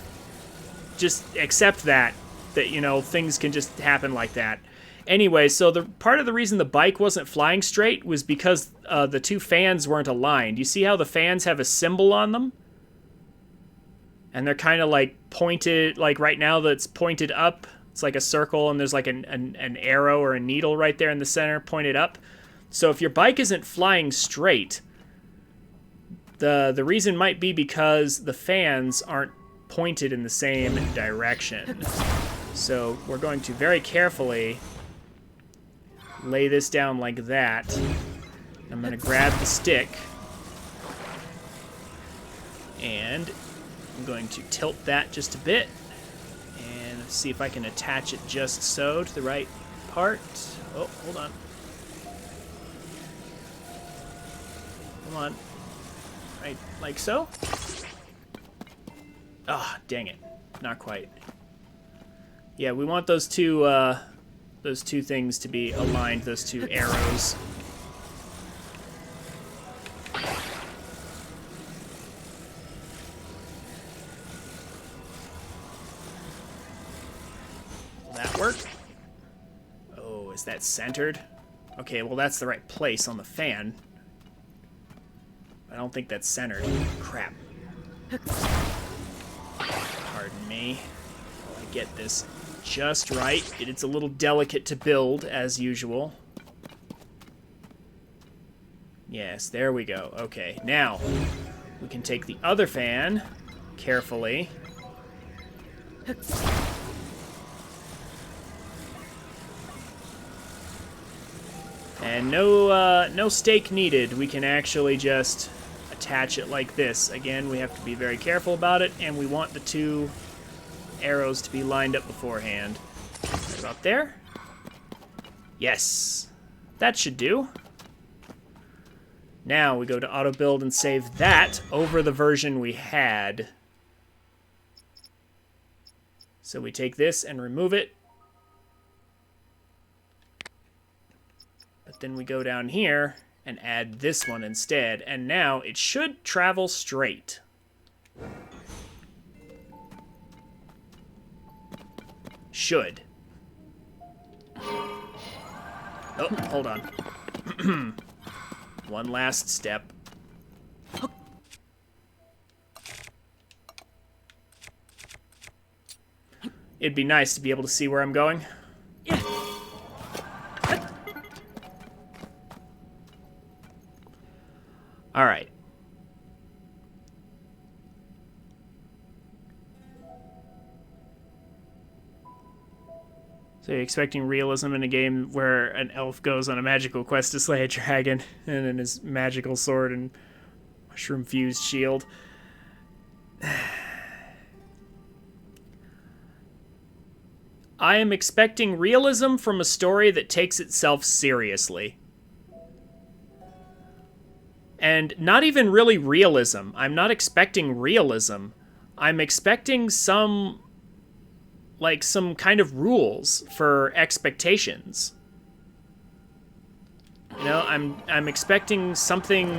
just accept that, you know, things can just happen like that. Anyway, so the part of the reason the bike wasn't flying straight was because the two fans weren't aligned. You see how the fans have a symbol on them? And they're kind of like pointed, like right now that's pointed up. It's like a circle, and there's like an arrow or a needle right there in the center pointed up. So if your bike isn't flying straight, the reason might be because the fans aren't pointed in the same direction. So we're going to very carefully lay this down like that. I'm going to grab the stick, and I'm going to tilt that just a bit and see if I can attach it just so to the right part. Oh, hold on. Come on. Right, like so. Ah, dang it. Not quite. Yeah, we want those two things to be aligned, those two arrows. Will that work? Oh, is that centered? Okay, well that's the right place on the fan. I don't think that's centered. Crap. Pardon me. I get this just right. It's a little delicate to build, as usual. Yes, there we go. Okay, now we can take the other fan carefully. And no stake needed. We can actually just attach it like this. Again, we have to be very careful about it, and we want the two arrows to be lined up beforehand. Right about there. Yes. That should do. Now we go to auto build and save that over the version we had. So we take this and remove it. But then we go down here and add this one instead. And now it should travel straight. Should. Oh, hold on. One last step. It'd be nice to be able to see where I'm going. All right. So you're expecting realism in a game where an elf goes on a magical quest to slay a dragon, and in his magical sword and mushroom-fused shield. I am expecting realism from a story that takes itself seriously. And not even really realism. I'm not expecting realism. I'm expecting some kind of rules for expectations. You know, I'm expecting something.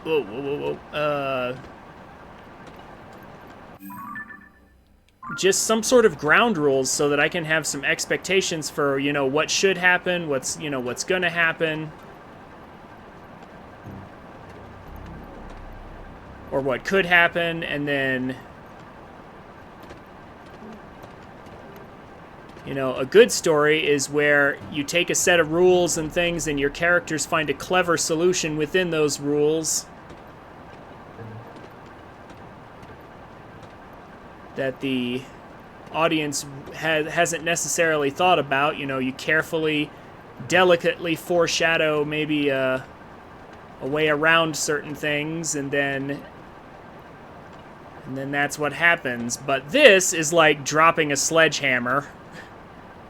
Whoa. Just some sort of ground rules so that I can have some expectations for, you know, what should happen, what's gonna happen. Or what could happen, and then, you know, a good story is where you take a set of rules and things and your characters find a clever solution within those rules that the audience hasn't necessarily thought about. You know, you carefully, delicately foreshadow maybe a way around certain things, and then that's what happens. But this is like dropping a sledgehammer,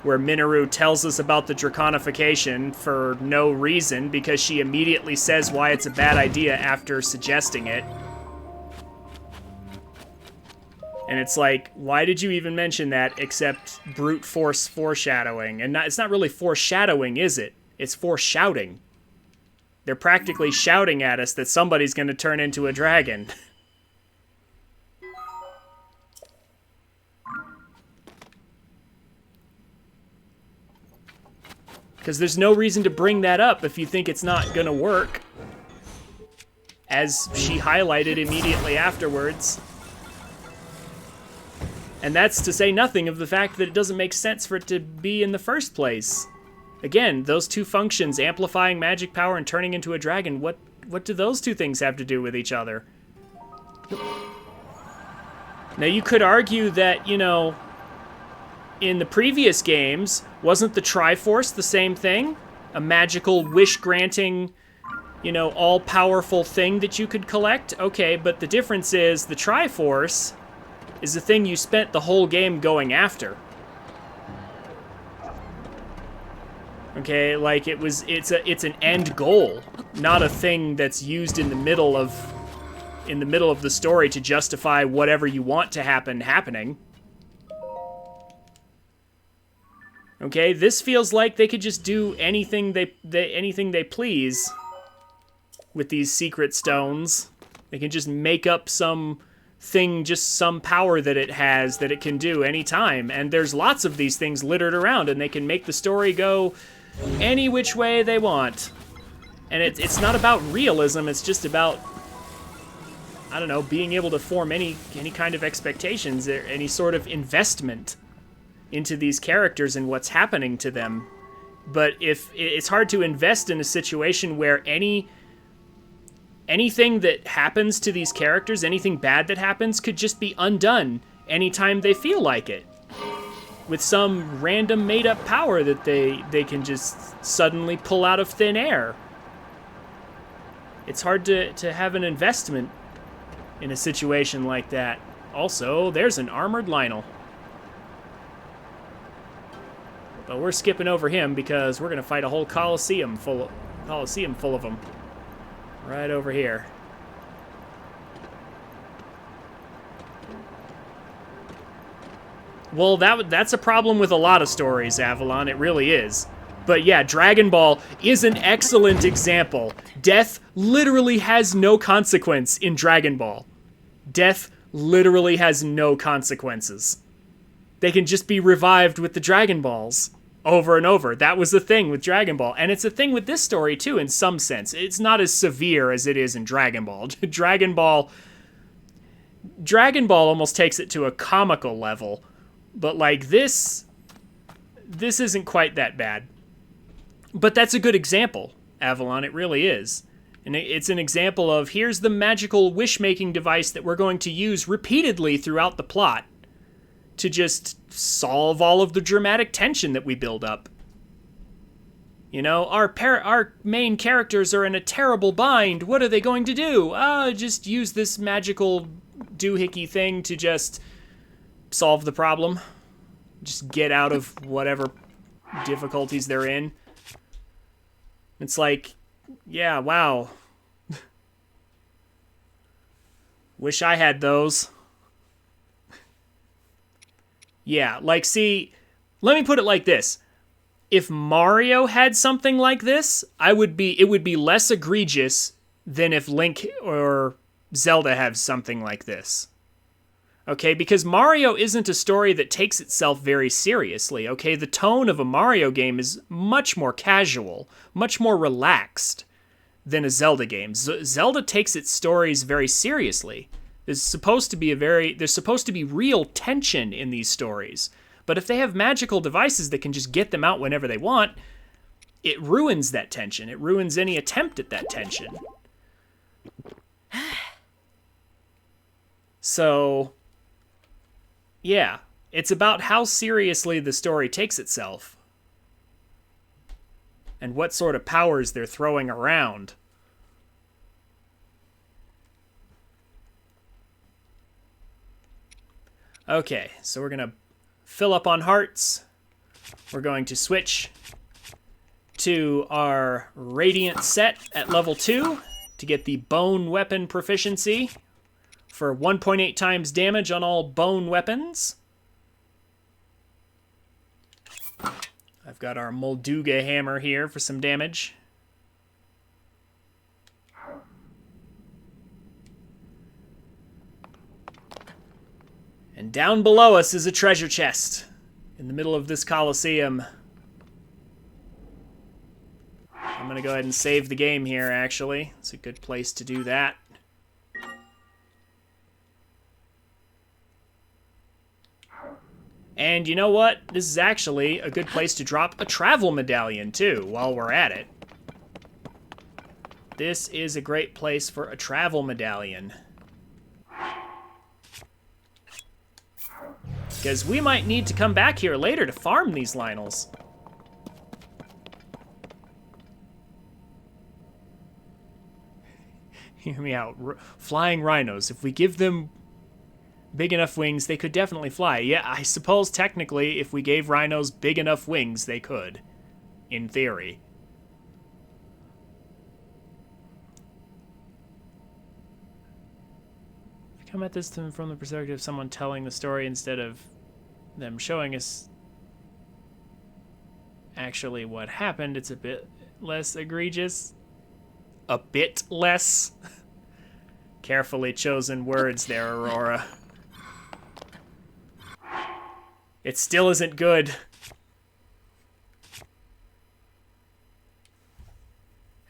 where Minoru tells us about the draconification for no reason, because she immediately says why it's a bad idea after suggesting it. And it's like, why did you even mention that except brute force foreshadowing? And it's not really foreshadowing, is it? It's foreshouting. They're practically shouting at us that somebody's going to turn into a dragon. Because there's no reason to bring that up if you think it's not going to work. As she highlighted immediately afterwards. And that's to say nothing of the fact that it doesn't make sense for it to be in the first place. Again, those two functions, amplifying magic power and turning into a dragon, what do those two things have to do with each other? Now, you could argue that, you know, in the previous games, wasn't the Triforce the same thing? A magical, wish-granting, you know, all-powerful thing that you could collect? Okay, but the difference is the Triforce is the thing you spent the whole game going after. Okay, like it's an end goal, not a thing that's used in the middle of the story to justify whatever you want to happen happening. Okay, this feels like they could just do anything they please with these secret stones. They can just make up some thing, just some power that it has that it can do anytime. And there's lots of these things littered around, and they can make the story go any which way they want. And it's not about realism, it's just about, I don't know, being able to form any kind of expectations, or any sort of investment into these characters and what's happening to them. But if it's hard to invest in a situation where anything that happens to these characters, anything bad that happens, could just be undone anytime they feel like it. With some random made-up power that they can just suddenly pull out of thin air. It's hard to have an investment in a situation like that. Also, there's an armored Lionel. But we're skipping over him because we're going to fight a whole Coliseum full of them. Right over here. Well, that's a problem with a lot of stories, Avalon. It really is. But yeah, Dragon Ball is an excellent example. Death literally has no consequence in Dragon Ball. Death literally has no consequences. They can just be revived with the Dragon Balls over and over. That was the thing with Dragon Ball. And it's a thing with this story, too, in some sense. It's not as severe as it is in Dragon Ball. Dragon Ball almost takes it to a comical level. But, like, this isn't quite that bad. But that's a good example, Avalon. It really is. And it's an example of, here's the magical wish-making device that we're going to use repeatedly throughout the plot to just solve all of the dramatic tension that we build up. You know, our main characters are in a terrible bind. What are they going to do? Just use this magical doohickey thing to just solve the problem. Just get out of whatever difficulties they're in. It's like, yeah, wow. Wish I had those. Yeah, like, see, let me put it like this. If Mario had something like this, it would be less egregious than if Link or Zelda have something like this. Okay, because Mario isn't a story that takes itself very seriously, okay? The tone of a Mario game is much more casual, much more relaxed than a Zelda game. Zelda takes its stories very seriously. There's supposed to be real tension in these stories. But if they have magical devices that can just get them out whenever they want, it ruins that tension. It ruins any attempt at that tension. So, yeah, it's about how seriously the story takes itself. And what sort of powers they're throwing around. Okay, so we're going to fill up on hearts. We're going to switch to our Radiant set at level 2 to get the bone weapon proficiency. for 1.8 times damage on all bone weapons. I've got our Molduga hammer here for some damage. And down below us is a treasure chest in the middle of this Colosseum. I'm going to go ahead and save the game here, actually. It's a good place to do that. And you know what? This is actually a good place to drop a travel medallion, too, while we're at it. This is a great place for a travel medallion. Because we might need to come back here later to farm these Lynels. Hear me out. Flying rhinos. If we give them big enough wings, they could definitely fly. Yeah, I suppose technically if we gave rhinos big enough wings, they could. In theory. I come at this from the perspective of someone telling the story instead of them showing us actually what happened. It's a bit less egregious. A bit less. Carefully chosen words there, Aurora. It still isn't good.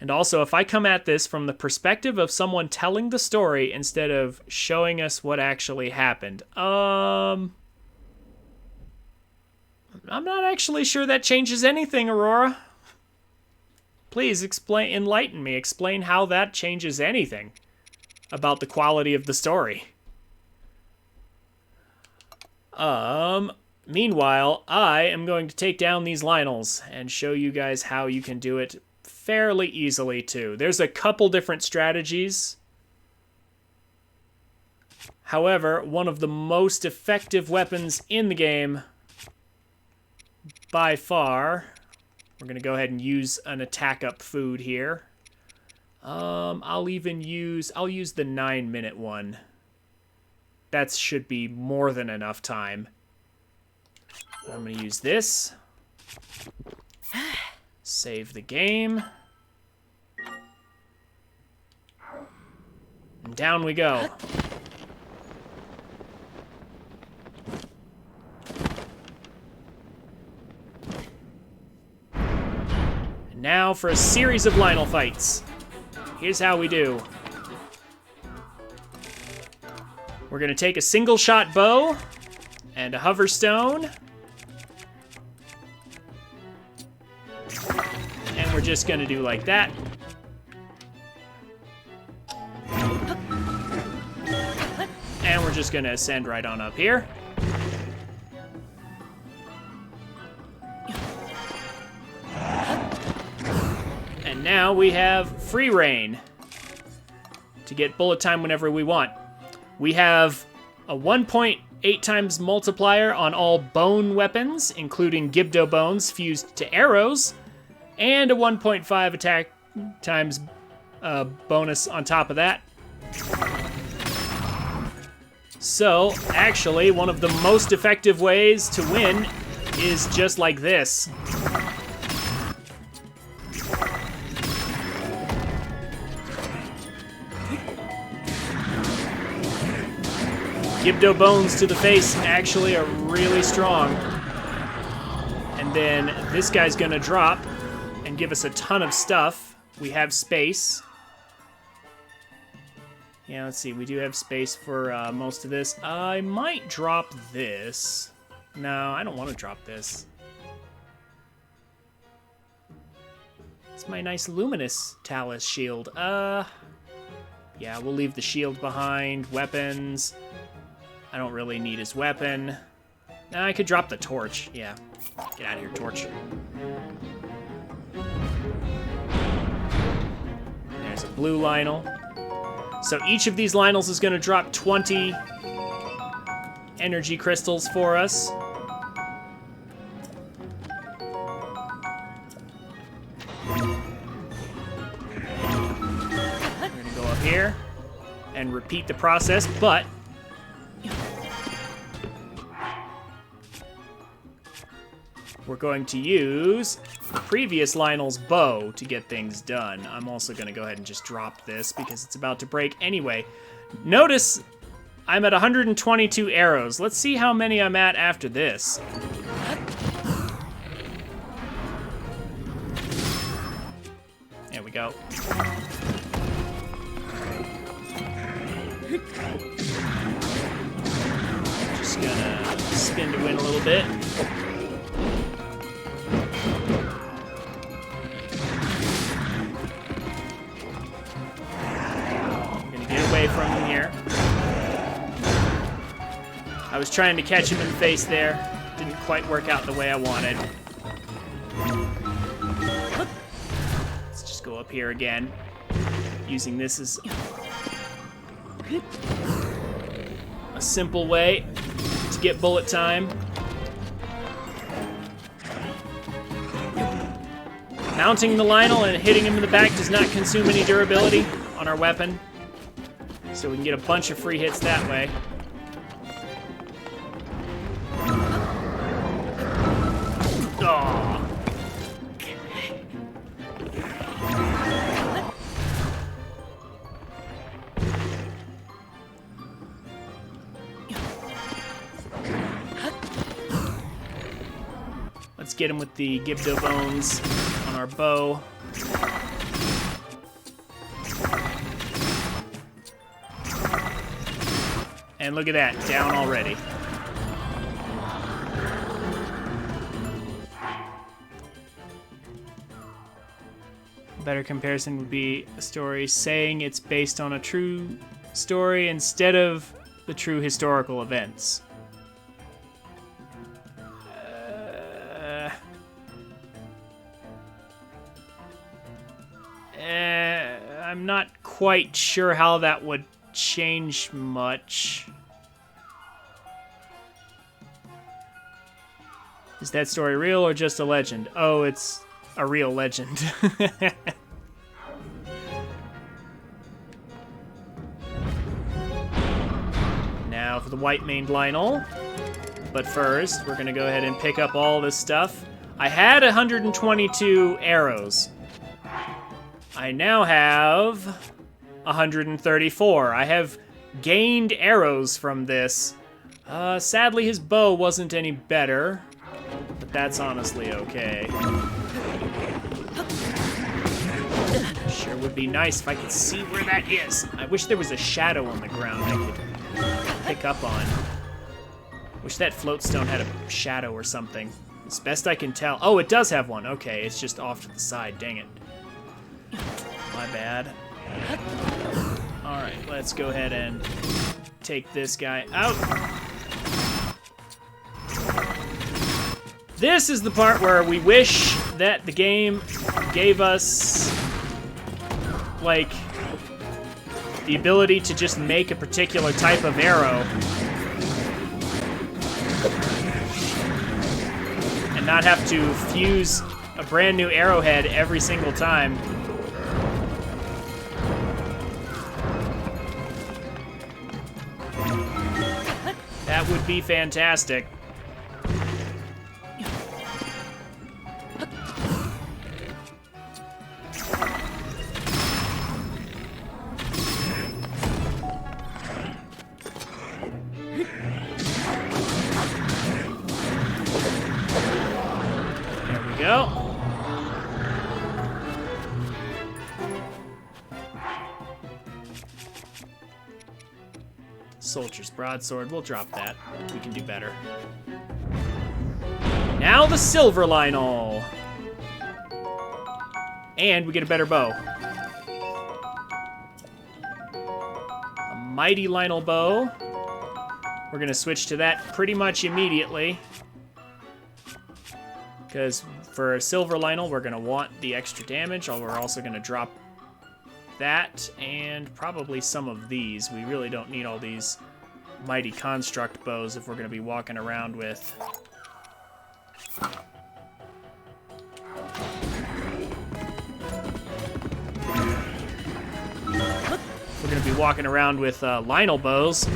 And also, if I come at this from the perspective of someone telling the story instead of showing us what actually happened, I'm not actually sure that changes anything, Aurora. Please enlighten me. Explain how that changes anything about the quality of the story. Meanwhile, I am going to take down these Lynels and show you guys how you can do it fairly easily, too. There's a couple different strategies. However, one of the most effective weapons in the game, by far, we're going to go ahead and use an attack up food here. I'll use the 9-minute one. That should be more than enough time. I'm going to use this. Save the game. And down we go. And now for a series of Lynel fights. Here's how we do. We're going to take a single shot bow and a hover stone. And we're just going to do like that. And we're just going to ascend right on up here. And now we have free reign to get bullet time whenever we want. We have a 1.8 times multiplier on all bone weapons, including Gibdo bones fused to arrows, and a 1.5 attack times bonus on top of that. So, actually, one of the most effective ways to win is just like this. Gibdo bones to the face actually are really strong. And then this guy's gonna drop and give us a ton of stuff. We have space. Yeah, let's see, we do have space for most of this. I might drop this. No, I don't want to drop this. It's my nice luminous Talus shield. Yeah, we'll leave the shield behind. Weapons. I don't really need his weapon. Nah, I could drop the torch. Yeah, get out of here, torch. There's a blue Lynel. So each of these Lynels is going to drop 20 energy crystals for us. We're going to go up here. and repeat the process, but we're going to use the previous Lionel's bow to get things done. I'm also going to go ahead and just drop this because it's about to break anyway. Notice I'm at 122 arrows. Let's see how many I'm at after this. There we go. Just gonna spin to win a little bit. I'm gonna get away from him here. I was trying to catch him in the face there. Didn't quite work out the way I wanted. Let's just go up here again. Using this as a simple way to get bullet time. Mounting the Lionel and hitting him in the back does not consume any durability on our weapon. So we can get a bunch of free hits that way. Aww. Let's get him with the Gibdo bones on our bow. And look at that, down already. A better comparison would be a story saying it's based on a true story instead of the true historical events. I'm not quite sure how that would change much. Is that story real or just a legend? Oh, it's a real legend. Now for the white-maned Lionel. But first, we're gonna go ahead and pick up all this stuff. I had 122 arrows. I now have 134. I have gained arrows from this. Sadly, his bow wasn't any better, but that's honestly okay. Sure would be nice if I could see where that is. I wish there was a shadow on the ground I could pick up on. Wish that floatstone had a shadow or something. As best I can tell. Oh, it does have one. Okay, it's just off to the side. Dang it. My bad. Alright, let's go ahead and take this guy out. This is the part where we wish that the game gave us, like, the ability to just make a particular type of arrow. And not have to fuse a brand new arrowhead every single time. That would be fantastic. There we go. Soldier's broadsword, we'll drop that. We can do better. Now the silver Lionel. And we get a better bow. A mighty Lionel bow. We're gonna switch to that pretty much immediately. Because for a silver Lionel, we're gonna want the extra damage. We're also gonna drop that and probably some of these. We really don't need all these mighty construct bows if we're going to be walking around with. For we're going to be walking around with Lionel bows.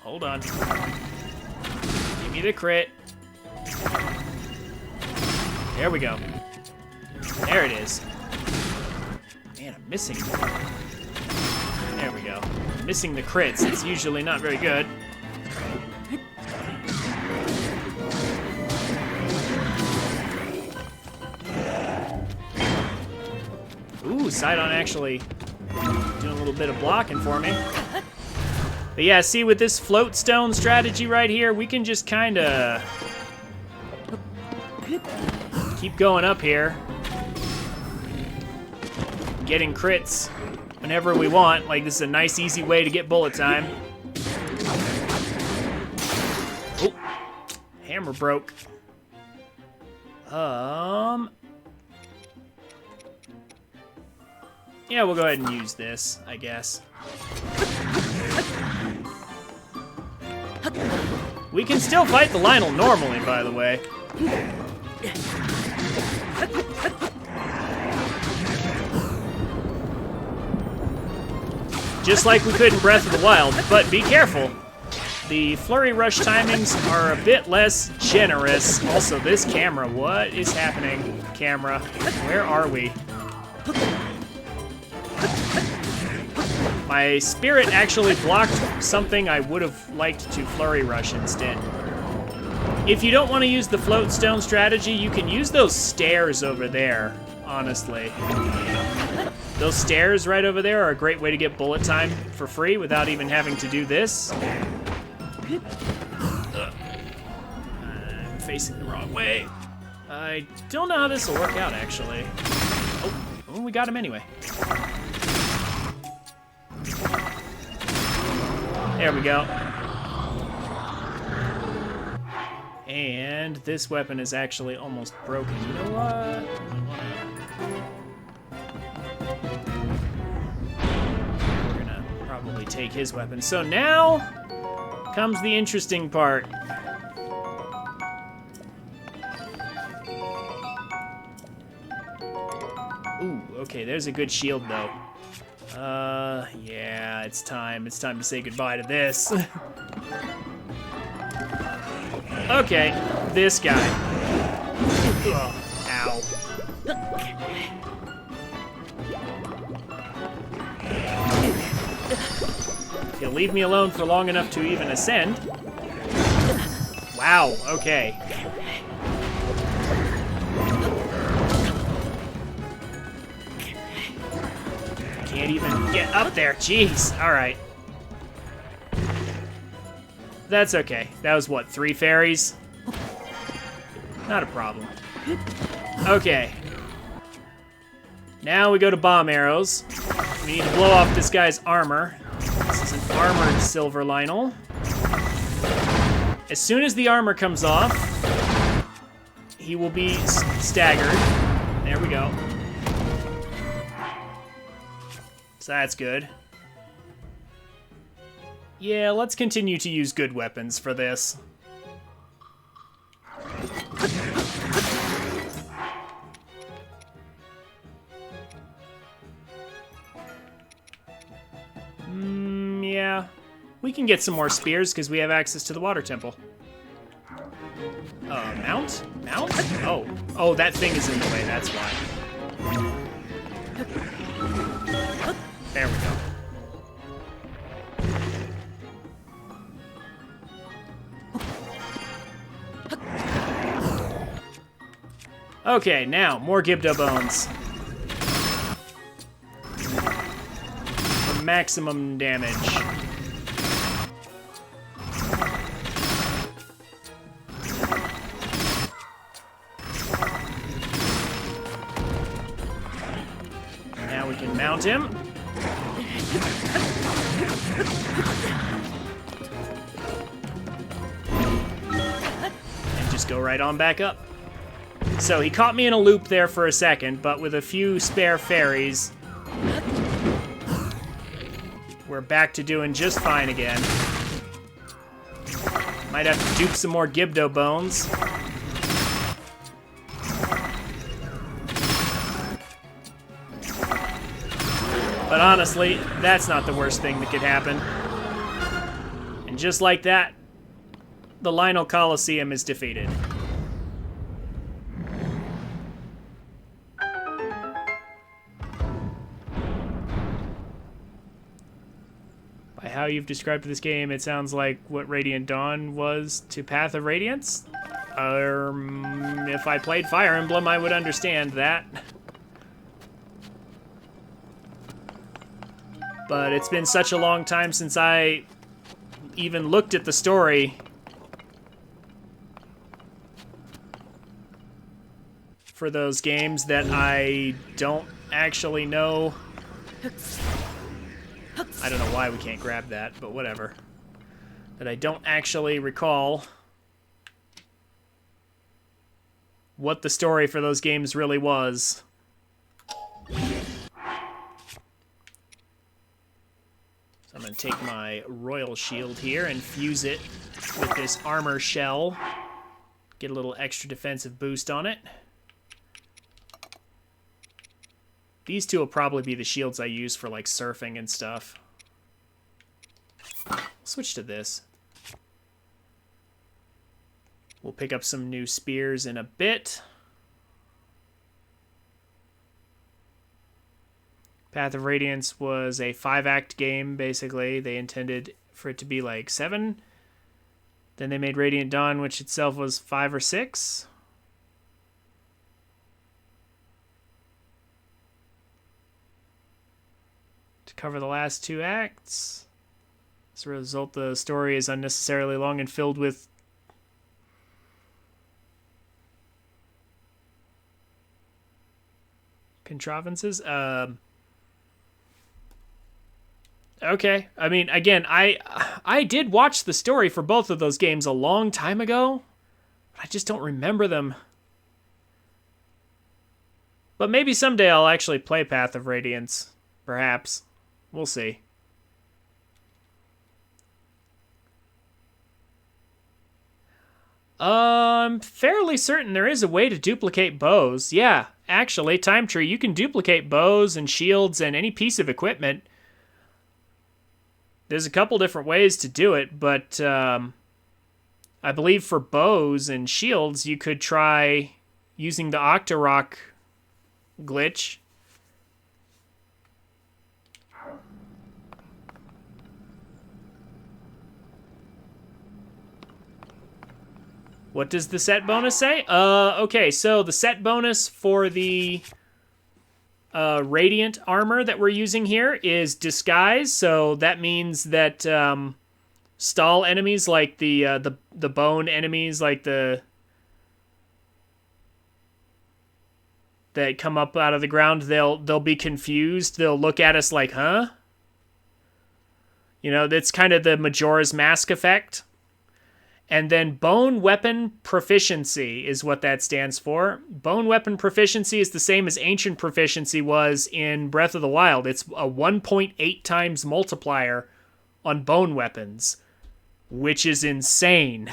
Hold on. Give me the crit. There we go. There it is. Man, I'm missing. There we go. I'm missing the crits. It's usually not very good. Ooh, Sidon actually doing a little bit of blocking for me. But yeah, see, with this float stone strategy right here, we can just kind of keep going up here. Getting crits whenever we want. Like, this is a nice, easy way to get bullet time. Oh, hammer broke. Yeah, we'll go ahead and use this, I guess. We can still fight the Lionel normally, by the way. Just like we could in Breath of the Wild, but be careful. The flurry rush timings are a bit less generous. Also, this camera, what is happening? Camera, where are we? My spirit actually blocked something I would have liked to flurry rush instead. If you don't want to use the float stone strategy, you can use those stairs over there, honestly. Those stairs right over there are a great way to get bullet time for free without even having to do this. I'm facing the wrong way. I don't know how this will work out, actually. Oh, we got him anyway. There we go. And this weapon is actually almost broken. You know what? We're gonna probably take his weapon. So now comes the interesting part. Ooh, okay, there's a good shield though. Yeah, it's time. It's time to say goodbye to this. Okay, this guy. Ugh, ow. If you'll leave me alone for long enough to even ascend. Wow, okay. Can't even get up there, jeez. All right. That's okay. That was what, 3 fairies? Not a problem. Okay. Now we go to bomb arrows. We need to blow off this guy's armor. This is an armored silver Lionel. As soon as the armor comes off, he will be staggered. There we go. So that's good. Yeah, let's continue to use good weapons for this. Yeah. We can get some more spears because we have access to the water temple. Mount? Mount? Oh. Oh, that thing is in the way, that's why. There we go. Okay, now, more Gibdo bones. For maximum damage. Now we can mount him. And just go right on back up. So he caught me in a loop there for a second, but with a few spare fairies, we're back to doing just fine again. Might have to dupe some more Gibdo bones. But honestly, that's not the worst thing that could happen. And just like that, the Lionel Coliseum is defeated. By how you've described this game, it sounds like what Radiant Dawn was to Path of Radiance. If I played Fire Emblem, I would understand that. But it's been such a long time since I even looked at the story for those games that I don't actually know. I don't know why we can't grab that, but whatever. That I don't actually recall what the story for those games really was. So I'm going to take my Royal Shield here and fuse it with this armor shell. Get a little extra defensive boost on it. These two will probably be the shields I use for like surfing and stuff. Switch to this. We'll pick up some new spears in a bit. Path of Radiance was a 5-act game, basically. They intended for it to be like 7. Then they made Radiant Dawn, which itself was 5 or 6. To cover the last 2 acts. As a result, the story is unnecessarily long and filled with contrivances. Okay. I mean, again, I did watch the story for both of those games a long time ago, but I just don't remember them. But maybe someday I'll actually play Path of Radiance. Perhaps. We'll see. I'm fairly certain there is a way to duplicate bows. Yeah, actually, Time Tree, you can duplicate bows and shields and any piece of equipment. There's a couple different ways to do it, but I believe for bows and shields, you could try using the Octorok glitch. What does the set bonus say? Okay, so the set bonus for the Radiant armor that we're using here is Disguise, so that means that stall enemies, like the bone enemies, like that come up out of the ground, they'll be confused. They'll look at us like, huh? You know, that's kind of the Majora's Mask effect. And then Bone Weapon Proficiency is what that stands for. Bone Weapon Proficiency is the same as Ancient Proficiency was in Breath of the Wild. It's a 1.8 times multiplier on bone weapons, which is insane.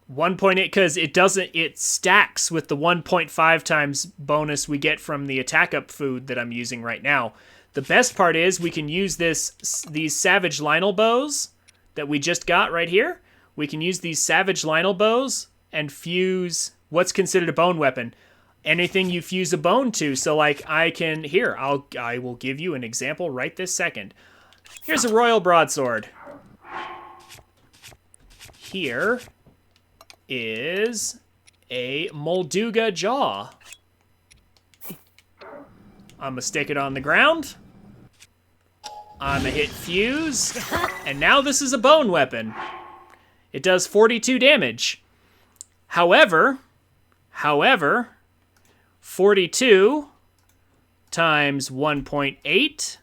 Because it stacks with the 1.5 times bonus we get from the attack up food that I'm using right now. The best part is we can use these Savage Lionel bows that we just got right here. We can use these Savage Lionel bows and fuse what's considered a bone weapon. Anything you fuse a bone to. So like I will give you an example right this second. Here's a Royal Broadsword. Here is a Molduga Jaw. I'm gonna stick it on the ground. I'm gonna hit fuse. And now this is a bone weapon. It does 42 damage. However, 42 times 1.8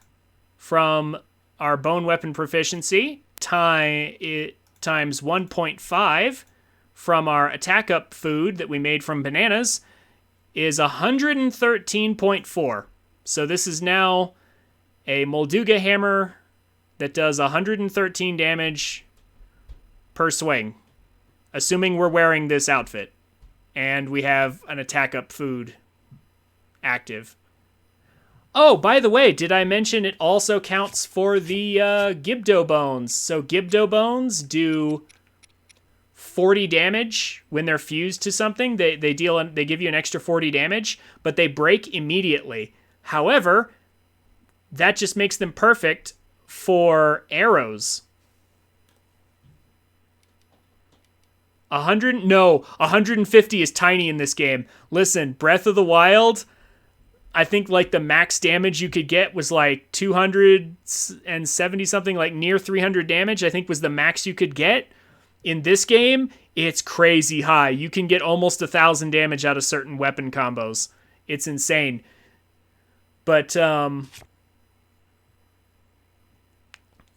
from our bone weapon proficiency times 1.5 from our attack up food that we made from bananas is 113.4. So this is now a Molduga hammer that does 113 damage per swing, assuming we're wearing this outfit. And we have an attack up food active. Oh, by the way, did I mention it also counts for the Gibdo bones? So Gibdo bones do 40 damage when they're fused to something. They give you an extra 40 damage, but they break immediately. However, that just makes them perfect for arrows. 150 is tiny in this game. Listen, Breath of the Wild, I think like the max damage you could get was like 270 something, like near 300 damage, I think was the max you could get. In this game, it's crazy high. You can get almost 1,000 damage out of certain weapon combos. It's insane. But,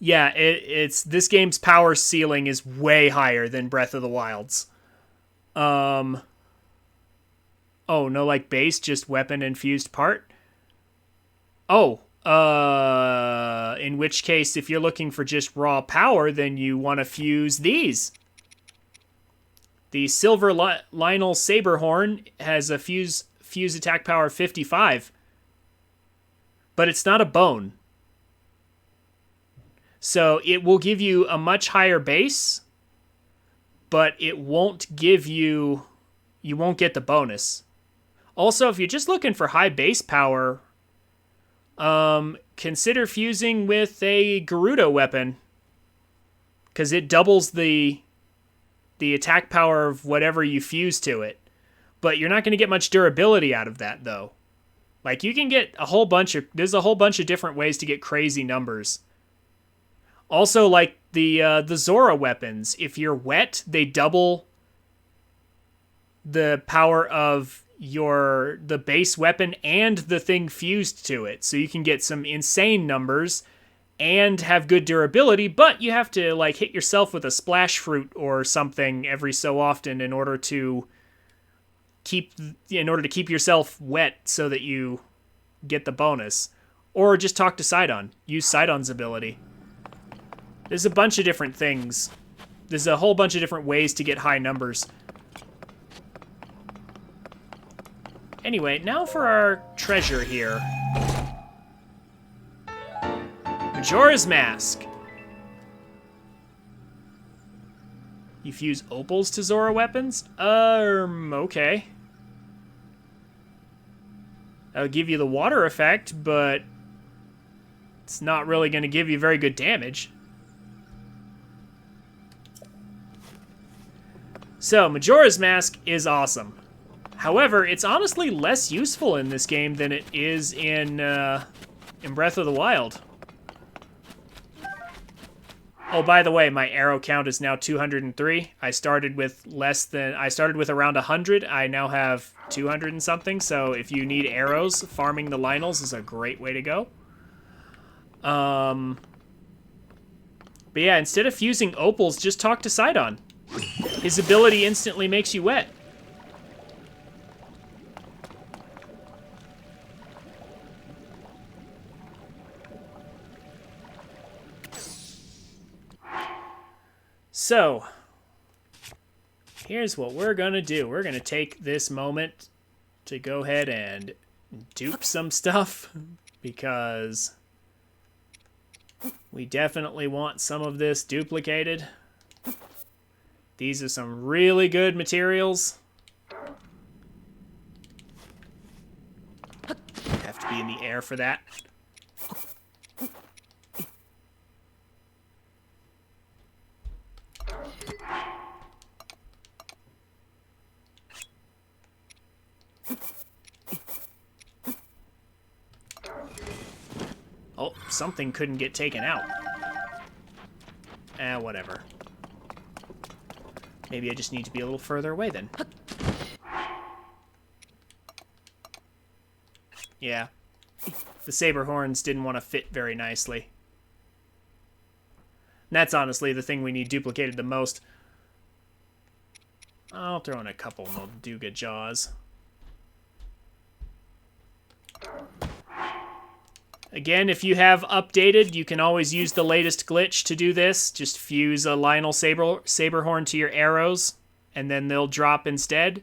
yeah, it's this game's power ceiling is way higher than Breath of the Wild's. Oh, no, like base, just weapon infused part? Oh, in which case, if you're looking for just raw power, then you want to fuse these. The Silver Lionel Saberhorn has a fuse attack power of 55. But it's not a bone. So it will give you a much higher base, but it won't give you... You won't get the bonus. Also, if you're just looking for high base power, consider fusing with a Gerudo weapon, because it doubles the attack power of whatever you fuse to it. But you're not going to get much durability out of that, though. Like, you can get there's a whole bunch of different ways to get crazy numbers. Also, like the Zora weapons, if you're wet, they double the power of the base weapon and the thing fused to it. So you can get some insane numbers and have good durability, but you have to like hit yourself with a splash fruit or something every so often in order to keep yourself wet so that you get the bonus. Or just talk to Sidon. Use Sidon's ability. There's a bunch of different things. There's a whole bunch of different ways to get high numbers. Anyway, now for our treasure here. Majora's Mask. You fuse opals to Zora weapons? Okay. That'll give you the water effect, but it's not really going to give you very good damage. So, Majora's Mask is awesome. However, it's honestly less useful in this game than it is in Breath of the Wild. Oh, by the way, my arrow count is now 203. I started with around 100. I now have 200 and something. So if you need arrows, farming the Lionels is a great way to go. But yeah, instead of fusing opals, just talk to Sidon. His ability instantly makes you wet. So, here's what we're going to do. We're going to take this moment to go ahead and dupe some stuff, because we definitely want some of this duplicated. These are some really good materials. Have to be in the air for that. Oh, something couldn't get taken out. Whatever. Maybe I just need to be a little further away then. Yeah. The saber horns didn't want to fit very nicely. And that's honestly the thing we need duplicated the most. I'll throw in a couple Molduga jaws. Again, if you have updated, you can always use the latest glitch to do this. Just fuse a Lionel Saberhorn to your arrows, and then they'll drop instead.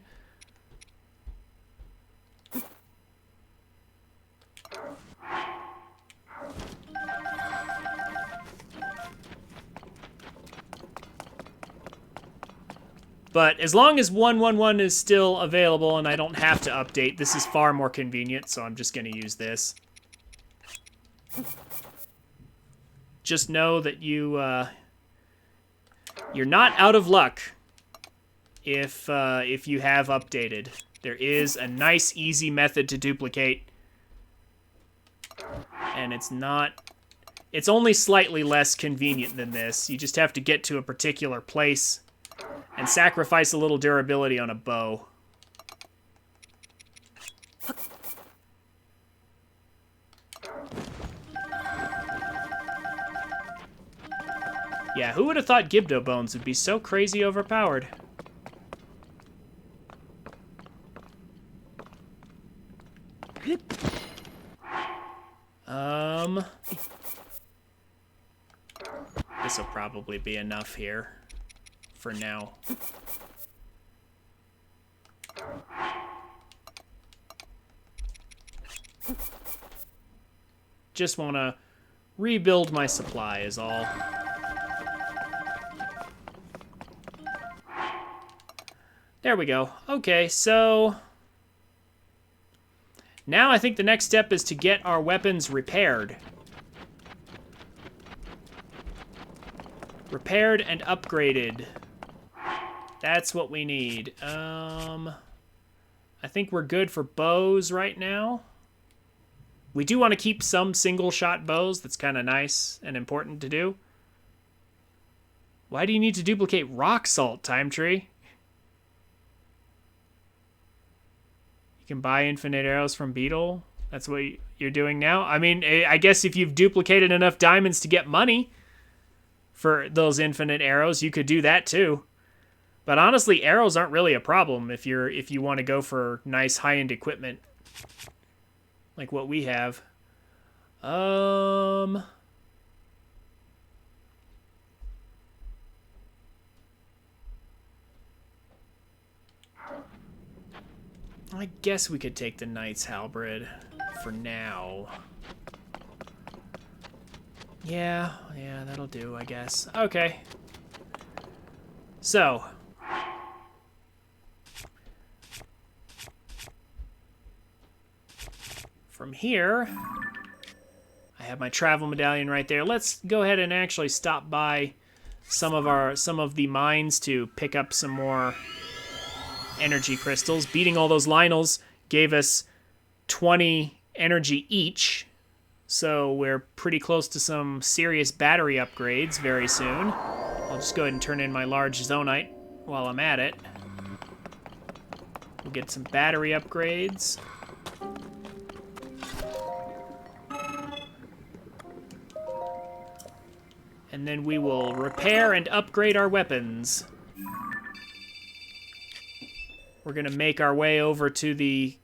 But as long as 111 is still available and I don't have to update, this is far more convenient, so I'm just going to use this. Just know that you're not out of luck if you have updated. There is a nice, easy method to duplicate, and it's only slightly less convenient than this. You just have to get to a particular place and sacrifice a little durability on a bow. Yeah, who would have thought Gibdo bones would be so crazy overpowered? This'll probably be enough here for now. Just want to rebuild my supply is all. There we go. Okay, so now I think the next step is to get our weapons repaired. Repaired and upgraded. That's what we need. I think we're good for bows right now. We do want to keep some single-shot bows. That's kind of nice and important to do. Why do you need to duplicate rock salt, Time Tree? You can buy infinite arrows from Beetle. That's what you're doing now? I mean, I guess if you've duplicated enough diamonds to get money for those infinite arrows, you could do that too. But honestly, arrows aren't really a problem if you want to go for nice high-end equipment like what we have. I guess we could take the Knight's Halberd for now. Yeah, that'll do, I guess. Okay. So, from here, I have my travel medallion right there. Let's go ahead and actually stop by some of the mines to pick up some more energy crystals. Beating all those Lionels gave us 20 energy each. So we're pretty close to some serious battery upgrades very soon. I'll just go ahead and turn in my large Zonite while I'm at it. We'll get some battery upgrades. And then we will repair and upgrade our weapons. We're gonna make our way over to the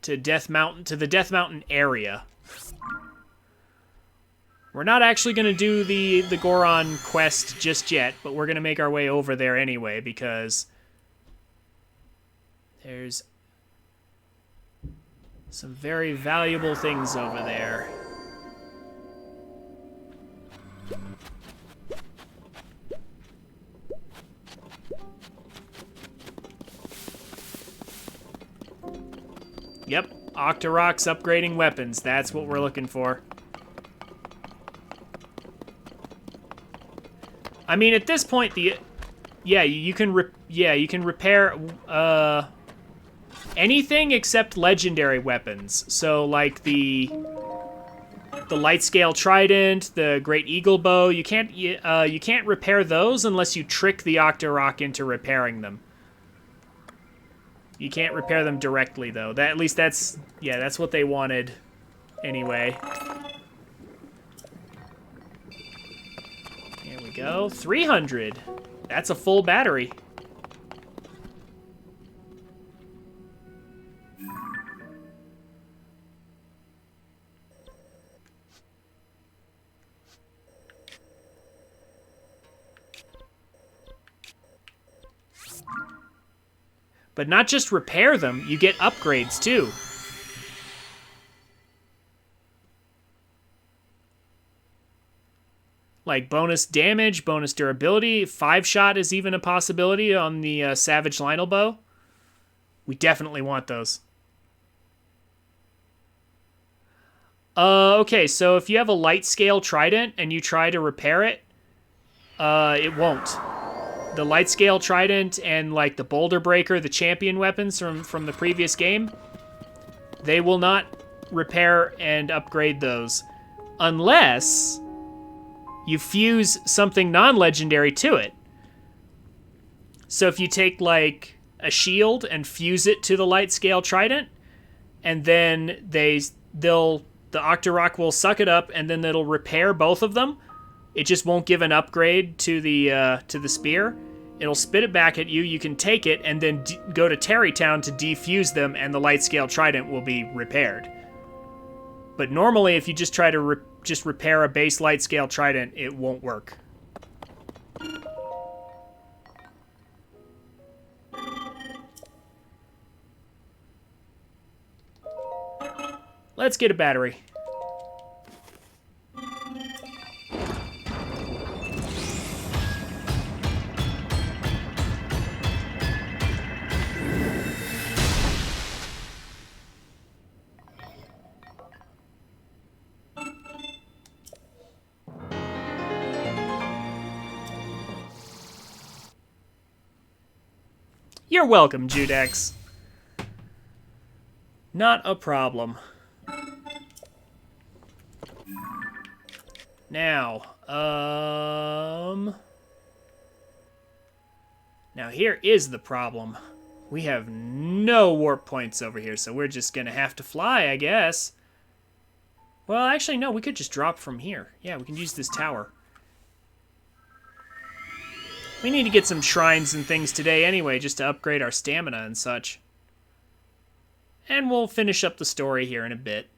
Death Mountain area. We're not actually going to do the Goron quest just yet, but we're going to make our way over there anyway, because there's some very valuable things over there. Yep, Octorok's upgrading weapons. That's what we're looking for. I mean, at this point, you can repair anything except legendary weapons. So, like the light scale trident, the great eagle bow, you can't repair those unless you trick the Octorok into repairing them. You can't repair them directly, though. At least that's what they wanted anyway. Here we go. 300. That's a full battery. But not just repair them, you get upgrades too. like bonus damage, bonus durability. 5-shot is even a possibility on the Savage Lionel bow. We definitely want those. Okay, so if you have a light scale trident and you try to repair it, it won't. The light scale trident and like the boulder breaker, the champion weapons from the previous game, they will not repair and upgrade those unless you fuse something non-legendary to it. So if you take like a shield and fuse it to the light scale trident, and then the Octorok will suck it up, and then it'll repair both of them. It just won't give an upgrade to the spear. It'll spit it back at you. You can take it and then go to Terrytown to defuse them, and the light scale trident will be repaired. But normally, if you just try to just repair a base light scale trident, it won't work. Let's get a battery. You're welcome, Judex. Not a problem. Now, now here is the problem. We have no warp points over here, so we're just gonna have to fly, I guess. Well, actually, no, we could just drop from here. Yeah, we can use this tower. We need to get some shrines and things today anyway, just to upgrade our stamina and such. And we'll finish up the story here in a bit.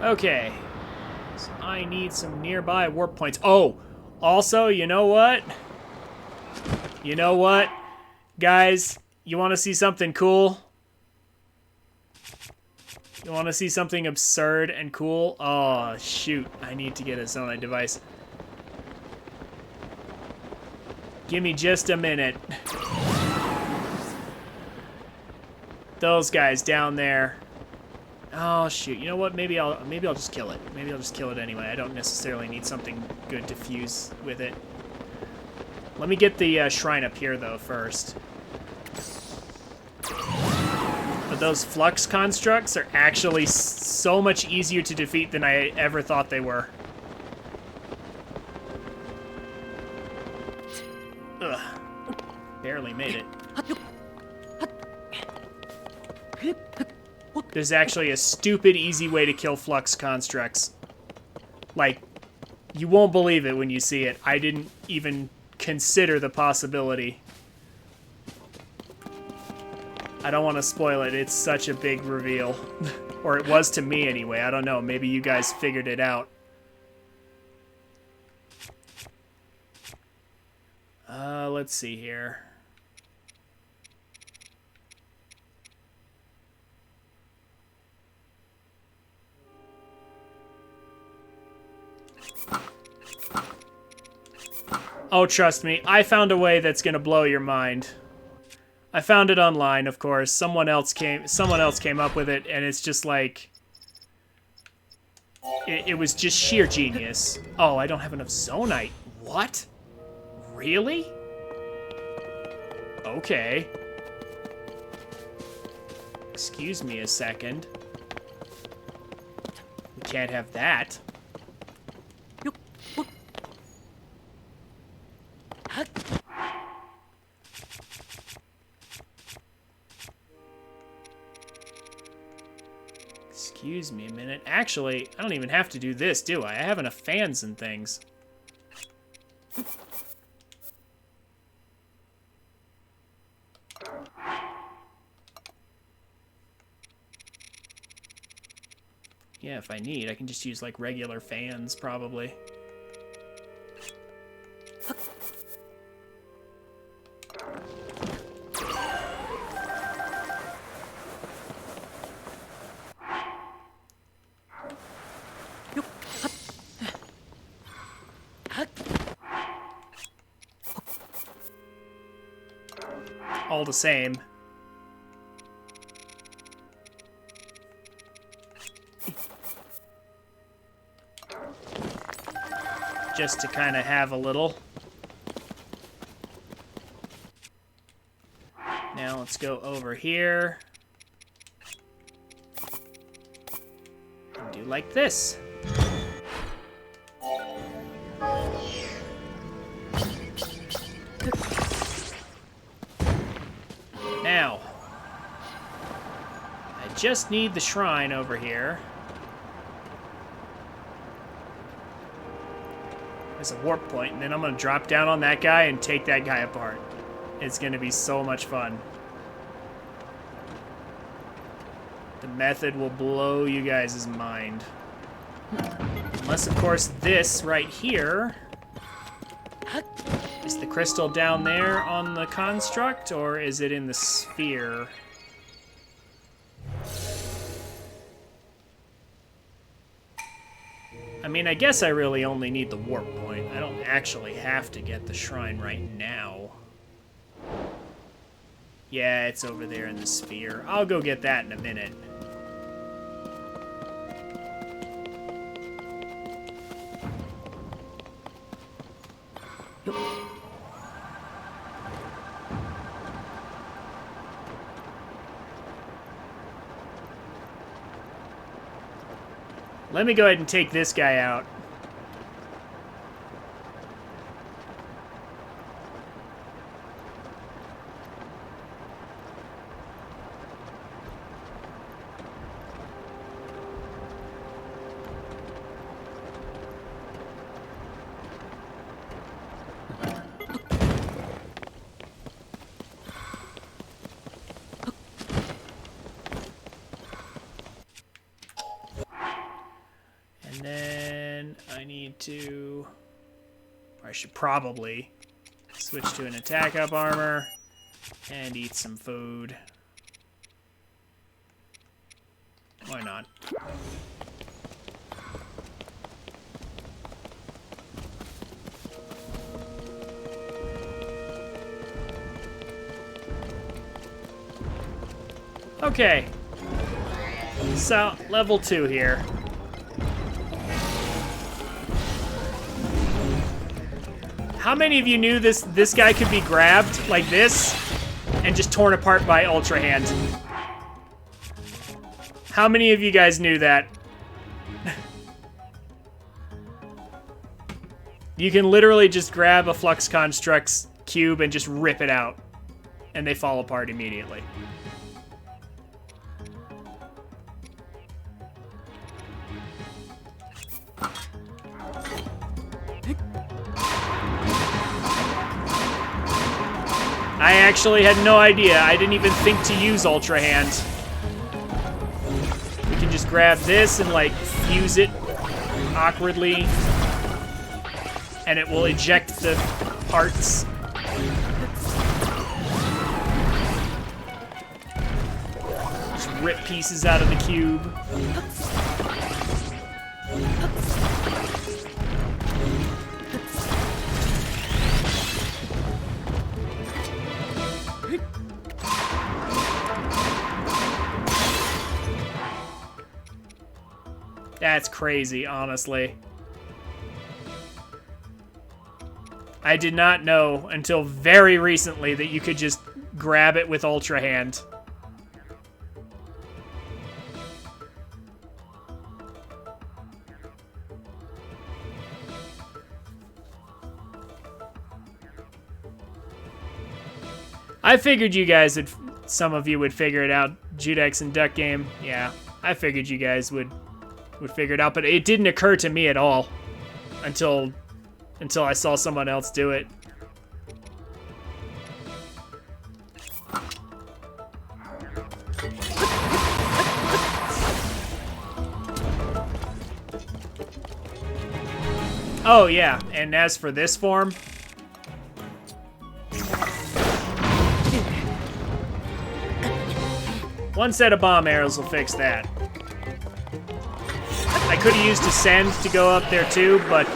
Okay, so I need some nearby warp points. Oh, also, you know what? You know what? Guys, you want to see something cool? You want to see something absurd and cool? Oh, shoot. I need to get a Zonite device. Give me just a minute. Those guys down there. Oh shoot! You know what? Maybe I'll just kill it. Maybe I'll just kill it anyway. I don't necessarily need something good to fuse with it. Let me get the shrine up here though first. But those flux constructs are actually so much easier to defeat than I ever thought they were. Ugh. Barely made it. There's actually a stupid easy way to kill flux constructs. Like, you won't believe it when you see it. I didn't even consider the possibility. I don't want to spoil it. It's such a big reveal. Or it was to me anyway. I don't know. Maybe you guys figured it out. Let's see here. Oh, trust me, I found a way that's gonna blow your mind. I found it online, of course. Someone else came up with it, and it's just like it was just sheer genius. Oh, I don't have enough Zonite. What? Really? Okay. Excuse me a second. We can't have that. Excuse me a minute. Actually, I don't even have to do this, do I? I have enough fans and things. Yeah, if I need, I can just use like regular fans probably. All the same. Just to kind of have a little. Now let's go over here. And do like this. Now, I just need the shrine over here. There's a warp point, and then I'm gonna drop down on that guy and take that guy apart. It's gonna be so much fun. The method will blow you guys' mind. Unless, of course, this right here is the crystal down there on the construct, or is it in the sphere? I mean, I guess I really only need the warp point. I don't actually have to get the shrine right now. Yeah, it's over there in the sphere. I'll go get that in a minute. Let me go ahead and take this guy out. And then I need to, or I should probably switch to an attack up armor and eat some food. Why not? Okay. So, level 2 here. How many of you knew this guy could be grabbed like this and just torn apart by Ultra Hand? How many of you guys knew that? You can literally just grab a Flux Construct's cube and just rip it out, and they fall apart immediately. I actually had no idea. I didn't even think to use Ultra Hand. We can just grab this and, like, fuse it awkwardly, and it will eject the parts. Just rip pieces out of the cube. That's crazy, honestly. I did not know until very recently that you could just grab it with Ultra Hand. I figured you guys would, some of you would figure it out. Judex and Duck Game, yeah. I figured you guys would figure it out, but it didn't occur to me at all until I saw someone else do it. Oh, yeah, and as for this form... one set of bomb arrows will fix that. I could have used Descend to go up there too, but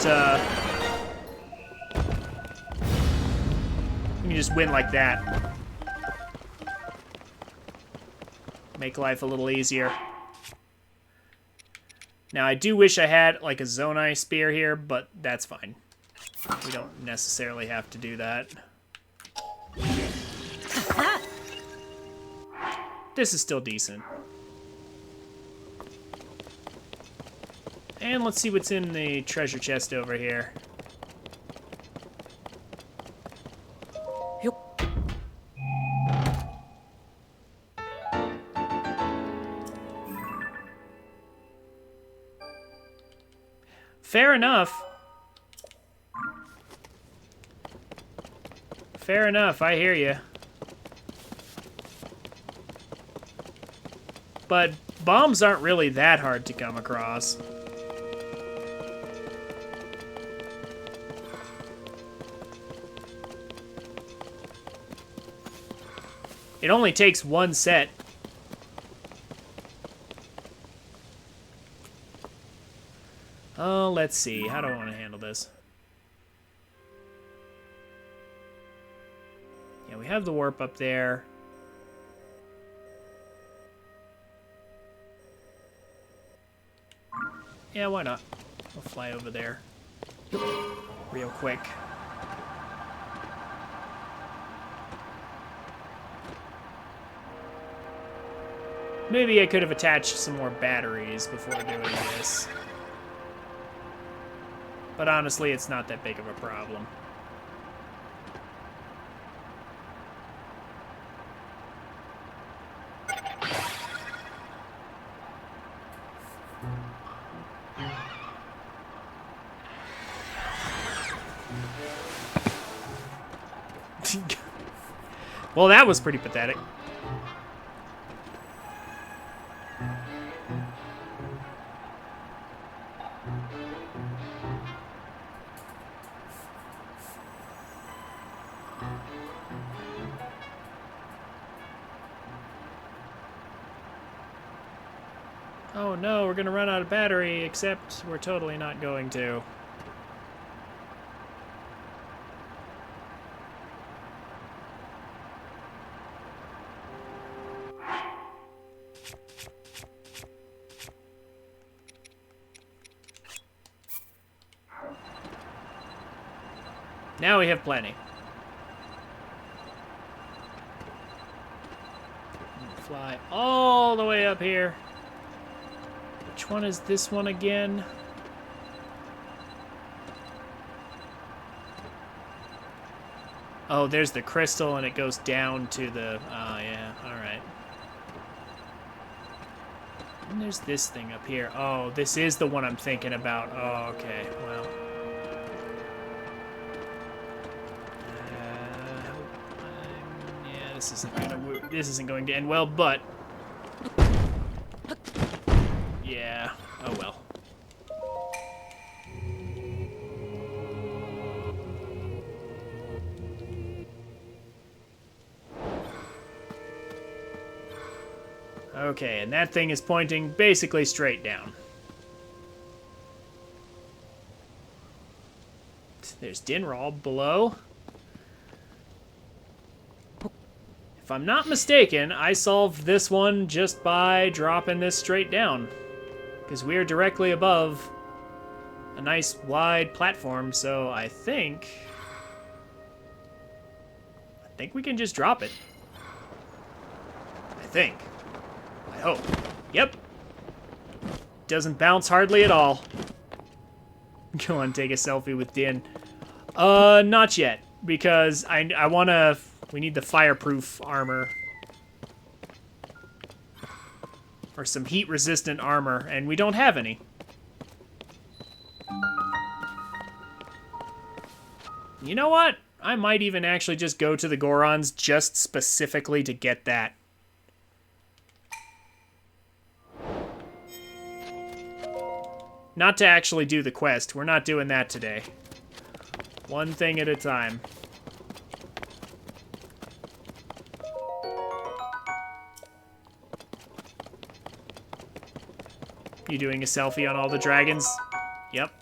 you can just win like that. Make life a little easier. Now, I do wish I had, like, a Zonai Spear here, but that's fine. We don't necessarily have to do that. This is still decent. And let's see what's in the treasure chest over here. Fair enough. Fair enough, I hear you. But bombs aren't really that hard to come across. It only takes one set. Oh, let's see. How do I want to handle this? Yeah, we have the warp up there. Yeah, why not? We'll fly over there real quick. Maybe I could have attached some more batteries before doing this. But honestly, it's not that big of a problem. Well, that was pretty pathetic. Oh no, we're gonna run out of battery, except we're totally not going to. Now we have plenty. Fly all the way up here. Which one is this one again? Oh, there's the crystal, and it goes down to the... Oh, yeah, alright. And there's this thing up here. Oh, this is the one I'm thinking about. Oh, okay, well... yeah, this isn't going to end well, but... yeah, oh well. Okay, and that thing is pointing basically straight down. There's Dinral below. If I'm not mistaken, I solved this one just by dropping this straight down. Because we are directly above a nice wide platform, so I think we can just drop it. I think. I hope. Yep. Doesn't bounce hardly at all. Go on, take a selfie with Din. Not yet, because I wanna... we need the fireproof armor. Or some heat-resistant armor, and we don't have any. You know what? I might even actually just go to the Gorons just specifically to get that. Not to actually do the quest. We're not doing that today. One thing at a time. You doing a selfie on all the dragons? Yep.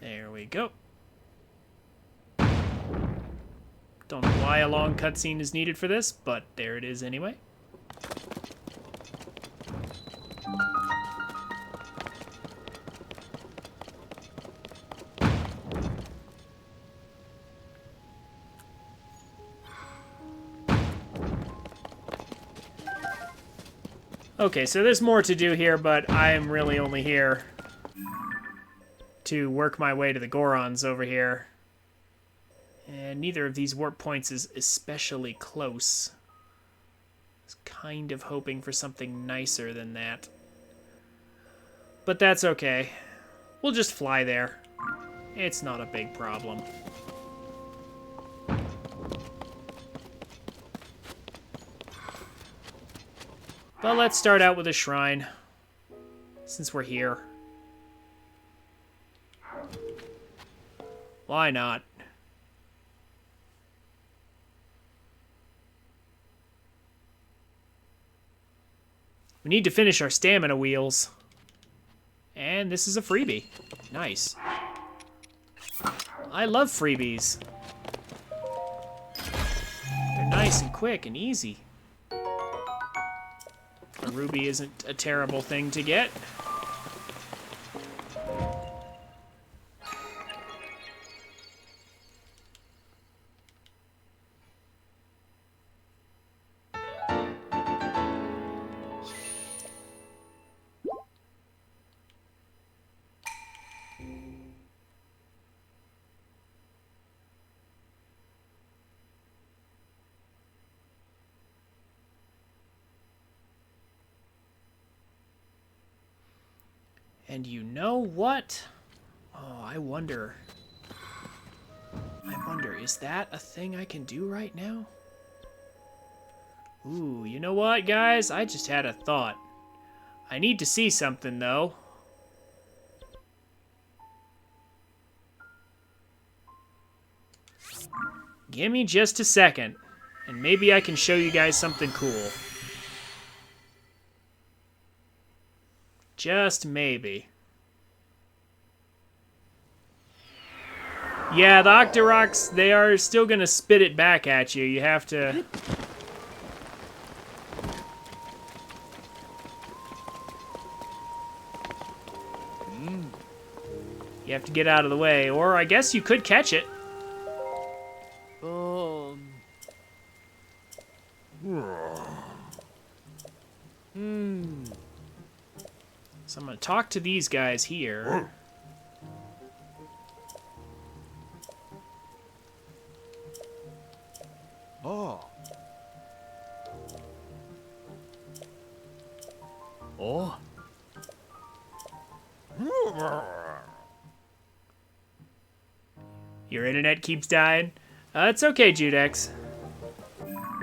There we go. Don't know why a long cutscene is needed for this, but there it is anyway. Okay, so there's more to do here, but I am really only here to work my way to the Gorons over here. And neither of these warp points is especially close. I was kind of hoping for something nicer than that. But that's okay. We'll just fly there. It's not a big problem. But let's start out with a shrine, since we're here. Why not? We need to finish our stamina wheels. And this is a freebie. Nice. I love freebies. They're nice and quick and easy. A ruby isn't a terrible thing to get. And you know what? Oh, I wonder, is that a thing I can do right now? Ooh, you know what, guys? I just had a thought. I need to see something, though. Give me just a second, and maybe I can show you guys something cool. Just maybe. Yeah, the Octoroks, they are still gonna spit it back at you. You have to... You have to get out of the way, or I guess you could catch it. So I'm gonna talk to these guys here. Oh. Oh. Your internet keeps dying? It's okay, Judex.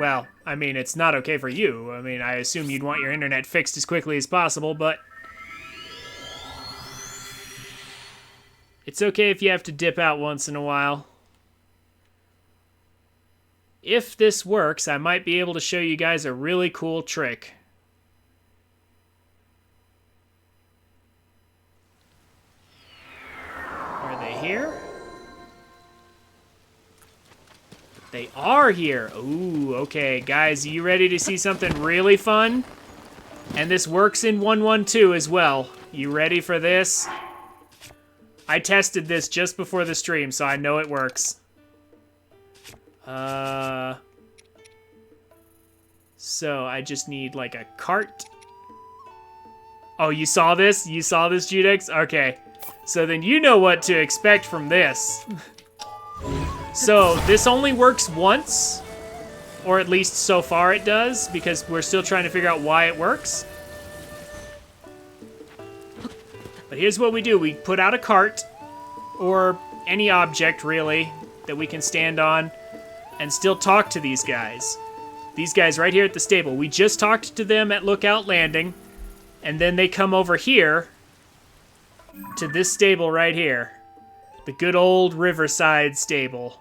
Well, I mean, it's not okay for you. I mean, I assume you'd want your internet fixed as quickly as possible, but... It's okay if you have to dip out once in a while. If this works, I might be able to show you guys a really cool trick. Are they here? They are here. Ooh, okay. Guys, are you ready to see something really fun? And this works in 1.1.2 as well. You ready for this? I tested this just before the stream, so I know it works. So I just need like a cart. Oh, you saw this? You saw this, Judex? Okay. So then you know what to expect from this. So this only works once, or at least so far it does, because we're still trying to figure out why it works. But here's what we do. We put out a cart, or any object, really, that we can stand on, and still talk to these guys. These guys right here at the stable. We just talked to them at Lookout Landing, and then they come over here to this stable right here. The good old Riverside stable.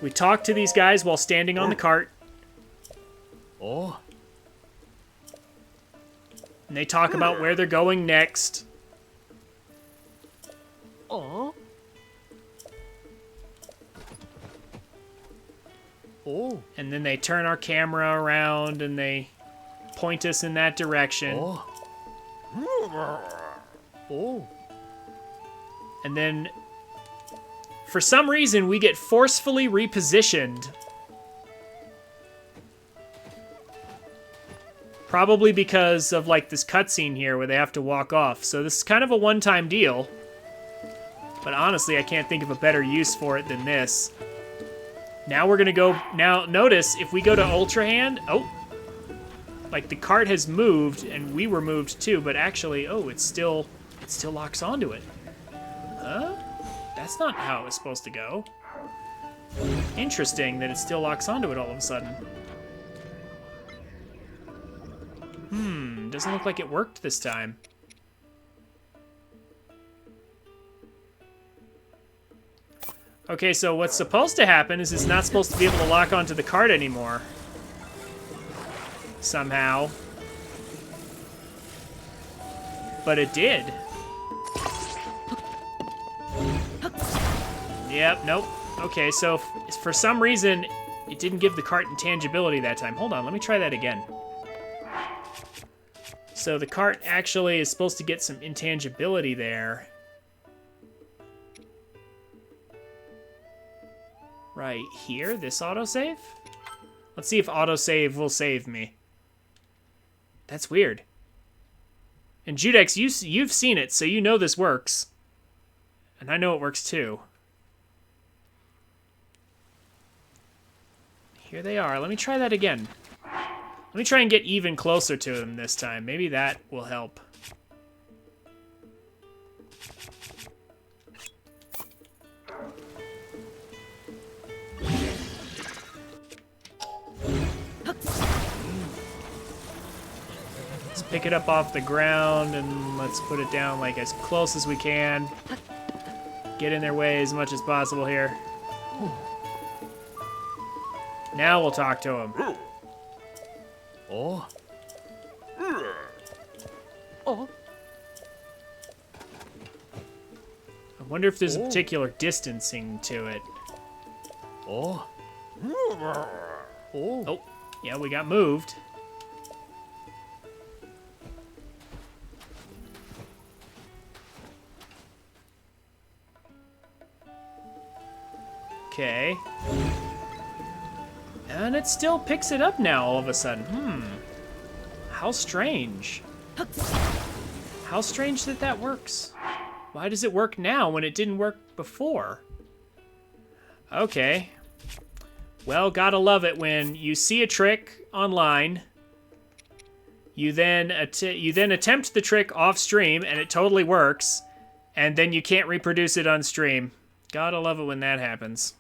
We talk to these guys while standing on the cart. Oh. And they talk about where they're going next. Oh. Oh. And then they turn our camera around and they point us in that direction. Oh. Oh. And then, for some reason, we get forcefully repositioned. Probably because of, like, this cutscene here where they have to walk off. So this is kind of a one-time deal. But honestly, I can't think of a better use for it than this. Now we're gonna go, now notice, if we go to Ultra Hand, oh. Like, the cart has moved, and we were moved too, but actually, oh, it still locks onto it. Huh? That's not how it was supposed to go. Interesting that it still locks onto it all of a sudden. Doesn't look like it worked this time. Okay, so what's supposed to happen is it's not supposed to be able to lock onto the cart anymore. Somehow. But it did. Yep, nope. Okay, so for some reason, it didn't give the cart intangibility that time. Hold on, let me try that again. So the cart actually is supposed to get some intangibility there. Right here, this autosave? Let's see if autosave will save me. That's weird. And Judex, you've seen it, so you know this works. And I know it works too. Here they are. Let me try that again. Let me try and get even closer to them this time. Maybe that will help. Let's pick it up off the ground and let's put it down like as close as we can. Get in their way as much as possible here. Now we'll talk to them. Oh. Oh. I wonder if there's a particular distancing to it. Oh. Oh. Oh, yeah, we got moved. Okay. And it still picks it up now all of a sudden. How strange. How strange that that works. Why does it work now when it didn't work before? Okay. Well, gotta love it when you see a trick online, you then attempt the trick off stream and it totally works, and then you can't reproduce it on stream. Gotta love it when that happens.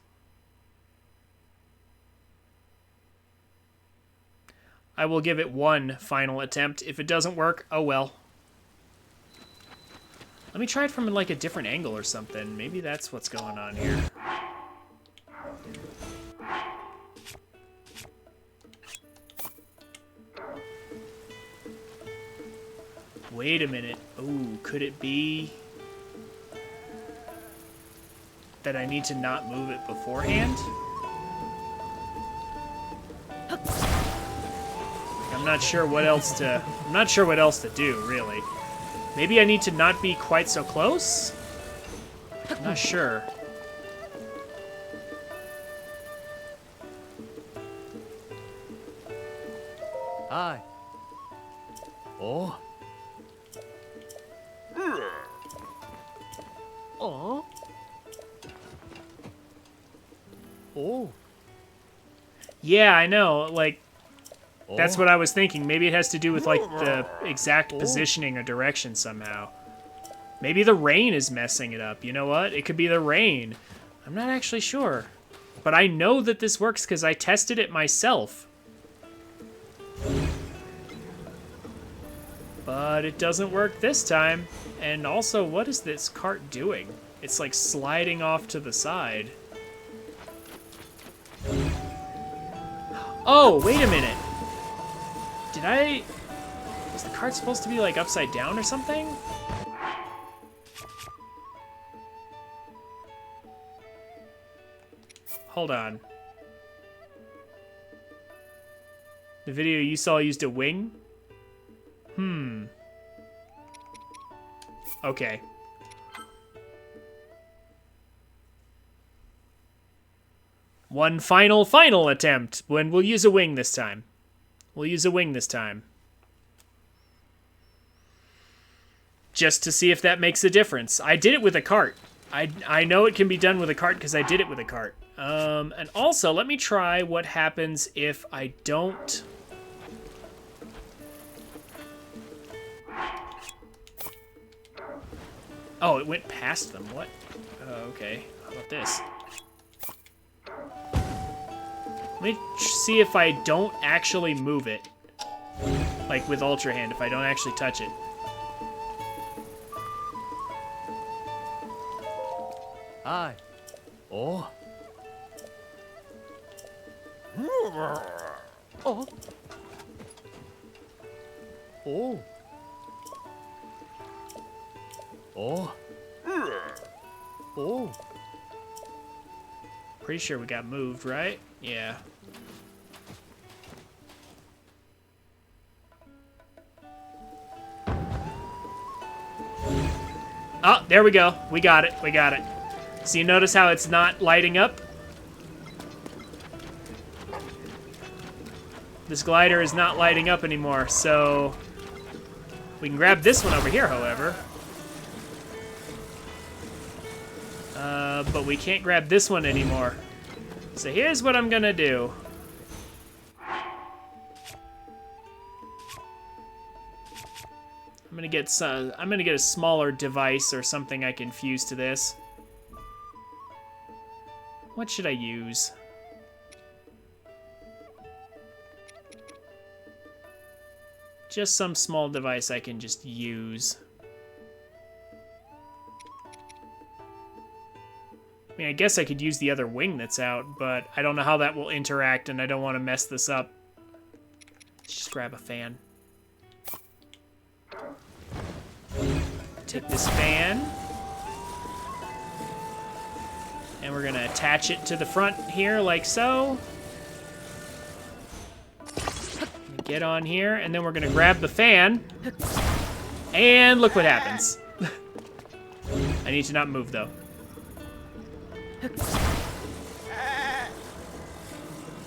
I will give it one final attempt. If it doesn't work, oh well. Let me try it from like a different angle or something. Maybe that's what's going on here. Wait a minute. Ooh, could it be that I need to not move it beforehand? I'm not sure what else to do, really. Maybe I need to not be quite so close? I'm not sure. Hi. Oh. Oh. Oh. Yeah, I know. Like, That's what I was thinking. Maybe it has to do with, like, the exact positioning or direction somehow. Maybe the rain is messing it up. You know what? It could be the rain. I'm not actually sure. But I know that this works because I tested it myself. But it doesn't work this time. And also, what is this cart doing? It's like sliding off to the side. Oh, wait a minute. Was the cart supposed to be like upside down or something? Hold on. The video you saw used a wing? Okay. One final attempt. When we'll use a wing this time. We'll use a wing this time. Just to see if that makes a difference. I did it with a cart. I know it can be done with a cart because I did it with a cart. And also, let me try what happens if I don't... Oh, it went past them. What? Oh, okay. How about this? Let me see if I don't actually move it. Like with Ultra Hand, if I don't actually touch it. Aye. Oh. Oh. Oh. Oh. Oh. Pretty sure we got moved, right? Yeah. Oh, there we go. We got it. We got it. So you notice how it's not lighting up? This glider is not lighting up anymore, so we can grab this one over here, however. But we can't grab this one anymore. So here's what I'm gonna do. I'm gonna get a smaller device or something I can fuse to this. What should I use? Just some small device I can just use. I mean, I guess I could use the other wing that's out, but I don't know how that will interact, and I don't want to mess this up. Let's just grab a fan. Take this fan. And we're gonna attach it to the front here, like so. Get on here, and then we're gonna grab the fan. And look what happens. I need to not move, though.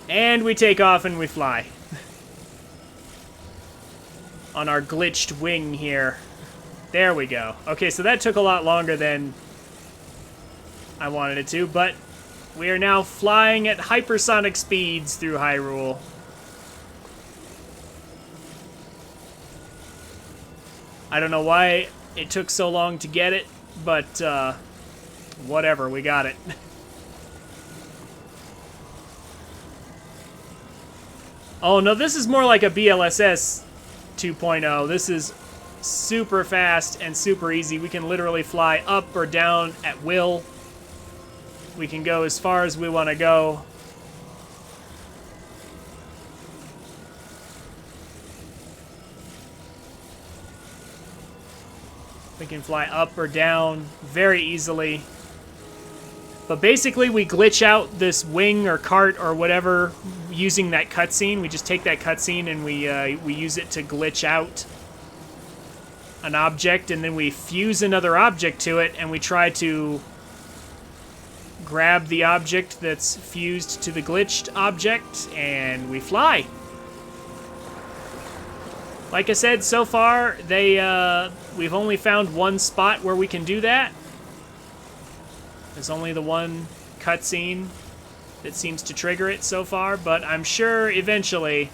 And we take off and we fly. On our glitched wing here. There we go. Okay, so that took a lot longer than I wanted it to, but we are now flying at hypersonic speeds through Hyrule. I don't know why it took so long to get it, but whatever, we got it. Oh no, this is more like a BLSS 2.0. This is super fast and super easy. We can literally fly up or down at will. We can go as far as we want to go. We can fly up or down very easily. But basically, we glitch out this wing or cart or whatever using that cutscene. We just take that cutscene and we use it to glitch out an object, and then we fuse another object to it, and we try to grab the object that's fused to the glitched object, and we fly. Like I said, so far, we've only found one spot where we can do that. There's only the one cutscene that seems to trigger it so far, but I'm sure eventually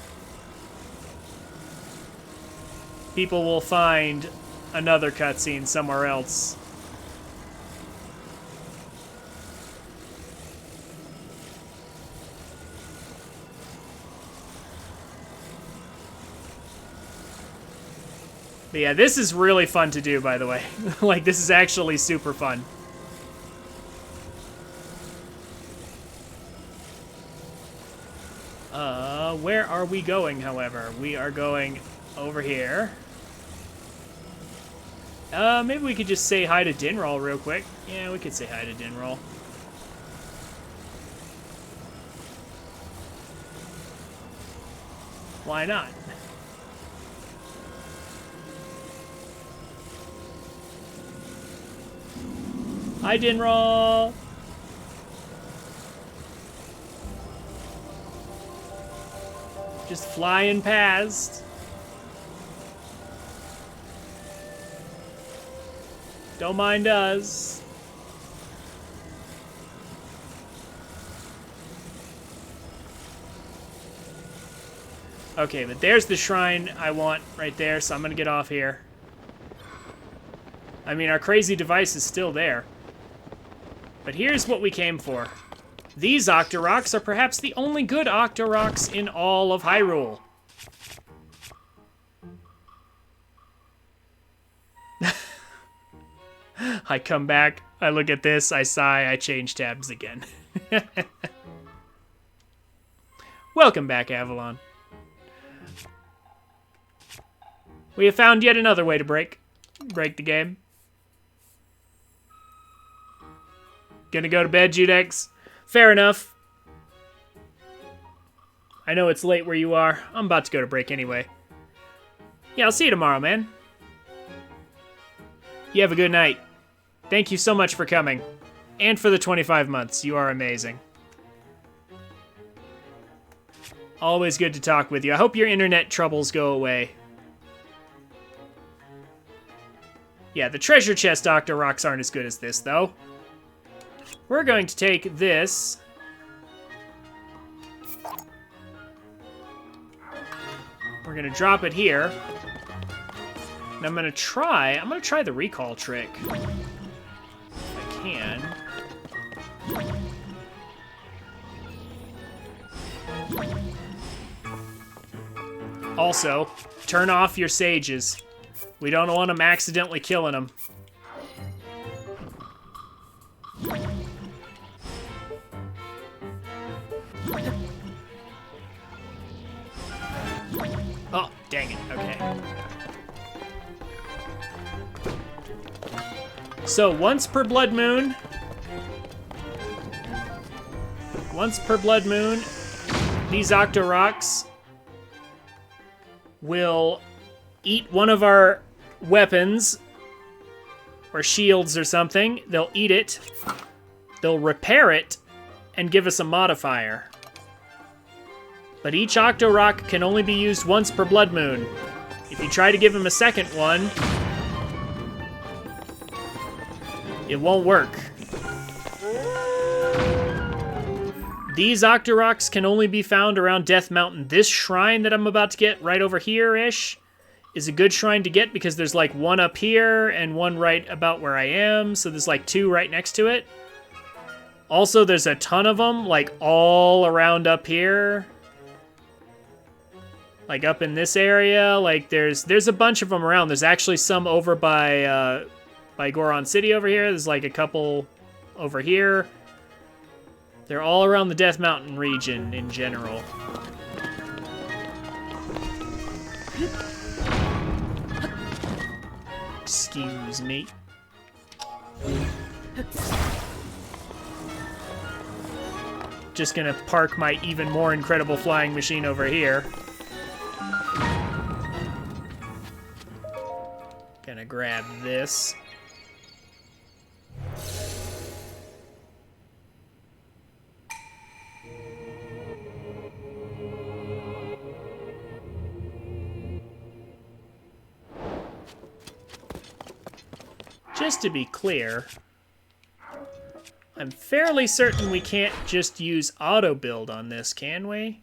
people will find another cutscene somewhere else. But yeah, this is really fun to do, by the way. Like, this is actually super fun. Where are we going, however? We are going over here. Maybe we could just say hi to Dinroll real quick. Yeah, we could say hi to Dinroll. Why not? Hi, Dinroll! Just flying past. Don't mind us. Okay, but there's the shrine I want right there, so I'm gonna get off here. I mean, our crazy device is still there. But here's what we came for. These Octoroks are perhaps the only good Octoroks in all of Hyrule. I come back, I look at this, I sigh, I change tabs again. Welcome back, Avalon. We have found yet another way to break the game. Gonna go to bed, Judex? Fair enough. I know it's late where you are. I'm about to go to break anyway. Yeah, I'll see you tomorrow, man. You have a good night. Thank you so much for coming. And for the 25 months. You are amazing. Always good to talk with you. I hope your internet troubles go away. Yeah, the treasure chest Octoroks aren't as good as this, though. We're going to take this. We're going to drop it here. And I'm going to try the recall trick. If I can. Also, turn off your sages. We don't want them accidentally killing them. Oh, dang it. Okay. So, once per blood moon, these Octoroks will eat one of our weapons or shields or something. They'll eat it, they'll repair it, and give us a modifier. But each Octorok can only be used once per blood moon. If you try to give him a second one, it won't work. These Octoroks can only be found around Death Mountain. This shrine that I'm about to get right over here-ish is a good shrine to get because there's like one up here and one right about where I am. So there's like two right next to it. Also, there's a ton of them like all around up here. Like up in this area, like there's a bunch of them around. There's actually some over by Goron City over here. There's like a couple over here. They're all around the Death Mountain region in general. Excuse me. Just gonna park my even more incredible flying machine over here. Gonna grab this. Just to be clear, I'm fairly certain we can't just use auto build on this, can we?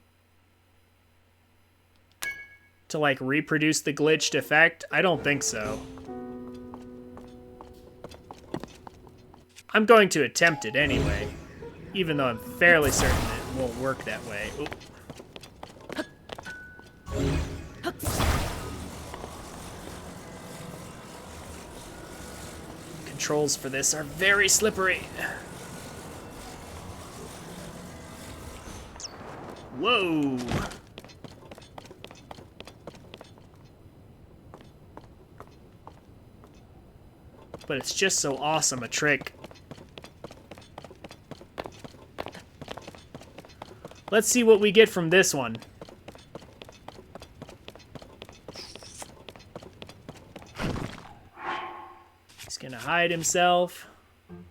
to like reproduce the glitched effect? I don't think so. I'm going to attempt it anyway, even though I'm fairly certain it won't work that way. Oop. Controls for this are very slippery. Whoa! But it's just so awesome a trick. Let's see what we get from this one. He's gonna hide himself. I'm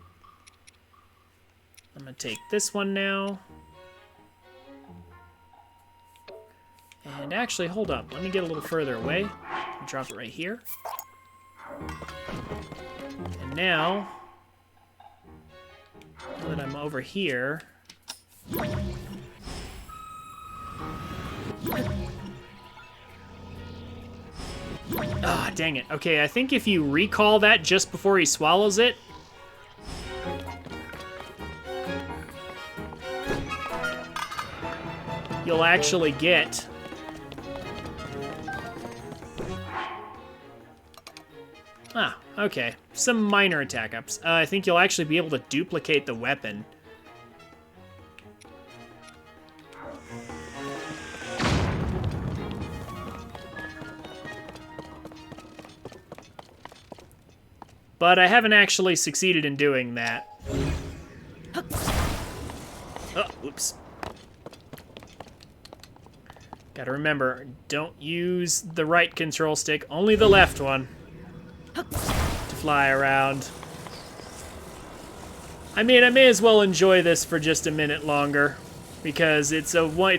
gonna take this one now. And actually, hold up. Let me get a little further away. Drop it right here. And now that I'm over here, ah, dang it. Okay, I think if you recall that just before he swallows it, you'll actually get okay. Some minor attack ups. I think you'll actually be able to duplicate the weapon. But I haven't actually succeeded in doing that. Oh, whoops. Gotta remember, don't use the right control stick, only the left one. To fly around. I mean, I may as well enjoy this for just a minute longer, because it's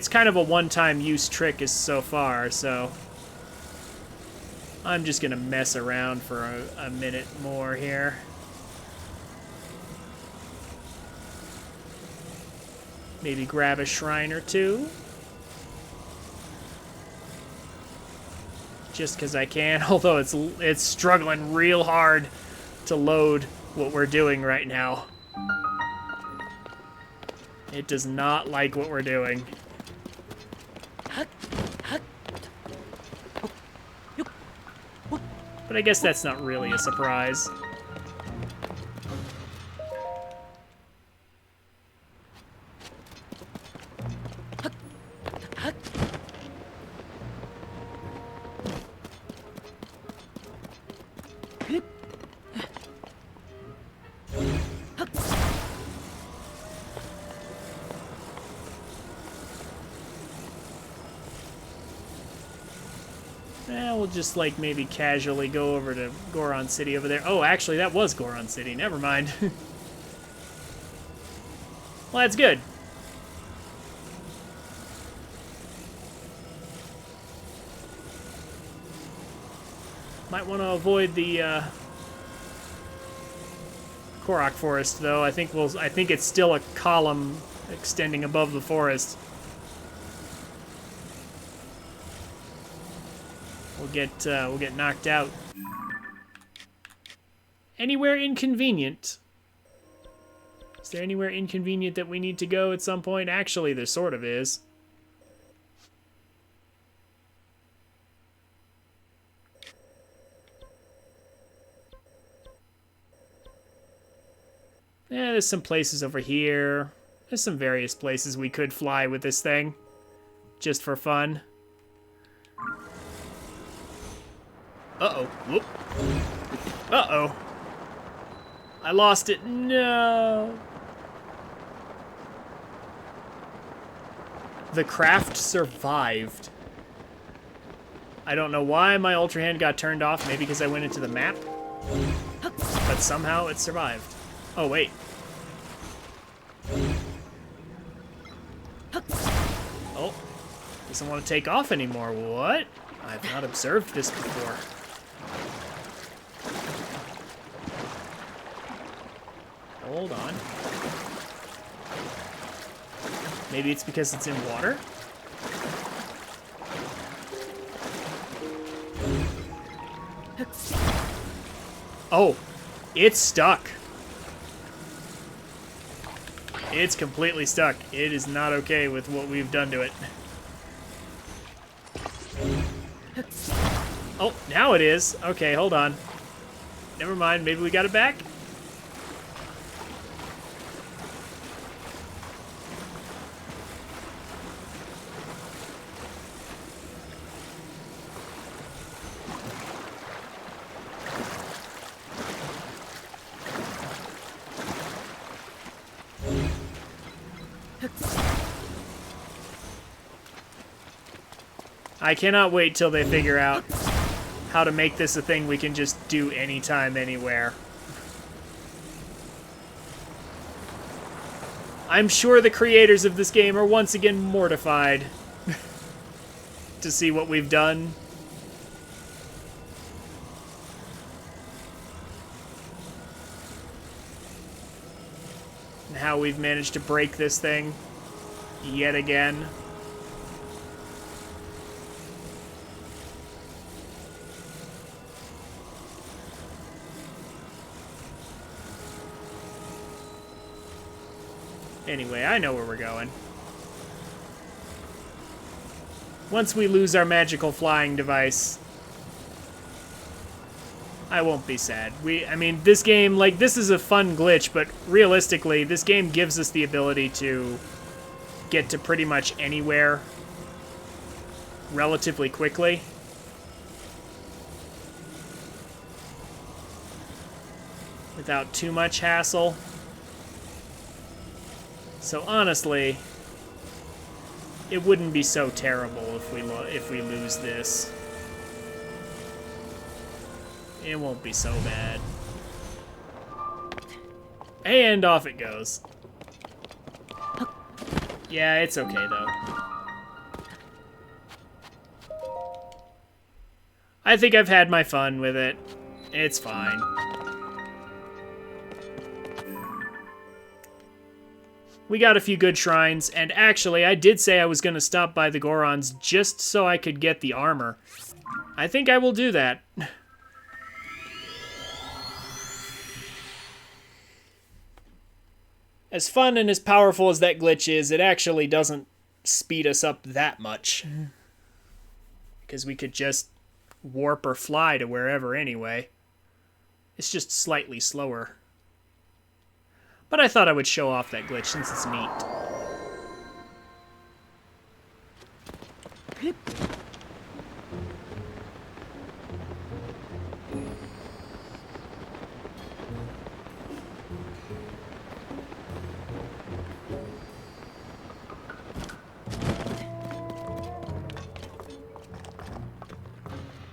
kind of a one-time use trick so far, so I'm just gonna mess around for a minute more here. Maybe grab a shrine or two. Just because I can, although it's struggling real hard to load what we're doing right now. It does not like what we're doing. But I guess that's not really a surprise. We'll just, like, maybe casually go over to Goron City over there. Oh, actually, that was Goron City. Never mind. Well, that's good. Might want to avoid the, Korok Forest, though. I think it's still a column extending above the forest. We'll get knocked out. Anywhere inconvenient? Is there anywhere inconvenient that we need to go at some point? Actually, there sort of is. Yeah, there's some places over here. There's some various places we could fly with this thing. Just for fun. Uh-oh. Whoop. Uh-oh. I lost it. No. The craft survived. I don't know why my Ultra Hand got turned off. Maybe because I went into the map. But somehow it survived. Oh, wait. Oh. Doesn't want to take off anymore. What? I've not observed this before. Hold on. Maybe it's because it's in water? Oh, it's stuck. It's completely stuck. It is not okay with what we've done to it. Oh, now it is. Okay, hold on. Never mind, maybe we got it back? I cannot wait till they figure out how to make this a thing we can just do anytime, anywhere. I'm sure the creators of this game are once again mortified to see what we've done. And how we've managed to break this thing yet again. Anyway, I know where we're going. Once we lose our magical flying device, I won't be sad. I mean, this game, like, this is a fun glitch, but realistically, this game gives us the ability to get to pretty much anywhere relatively quickly. Without too much hassle. So honestly, it wouldn't be so terrible if we lose this. It won't be so bad. And off it goes. Yeah, it's okay though. I think I've had my fun with it. It's fine. We got a few good shrines, and actually, I did say I was going to stop by the Gorons just so I could get the armor. I think I will do that. As fun and as powerful as that glitch is, it actually doesn't speed us up that much. Because we could just warp or fly to wherever anyway. It's just slightly slower. But I thought I would show off that glitch since it's neat.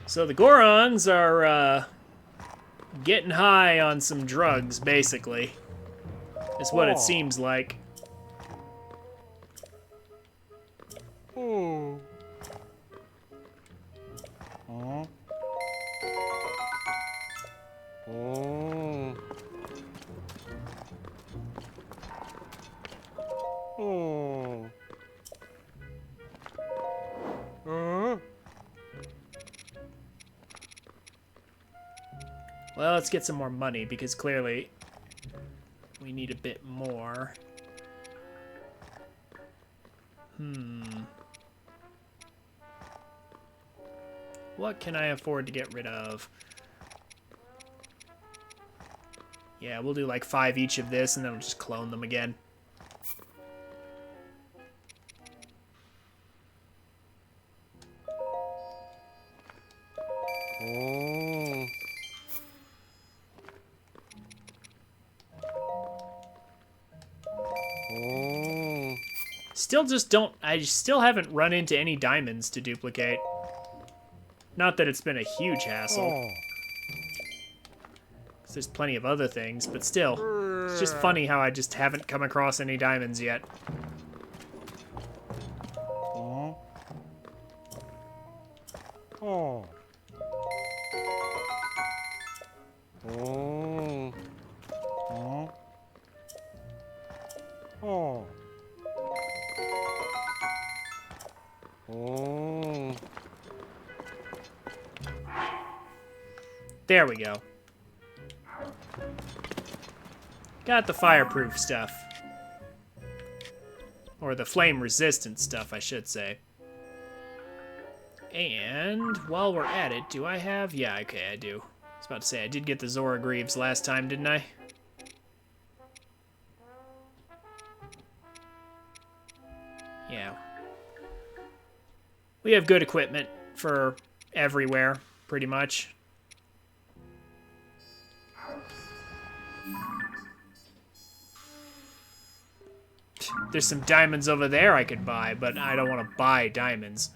So the Gorons are getting high on some drugs, basically. Is what it seems like. Well, let's get some more money, because clearly we need a bit more. What can I afford to get rid of? Yeah, we'll do like 5 each of this, and then we'll just clone them again. I still haven't run into any diamonds to duplicate. Not that it's been a huge hassle. 'Cause there's plenty of other things, but still. It's just funny how I just haven't come across any diamonds yet. There we go. Got the fireproof stuff. Or the flame-resistant stuff, I should say. And while we're at it, do I have... Yeah, okay, I do. I was about to say, I did get the Zora Greaves last time, didn't I? Yeah. We have good equipment for everywhere, pretty much. There's some diamonds over there I could buy, but I don't want to buy diamonds.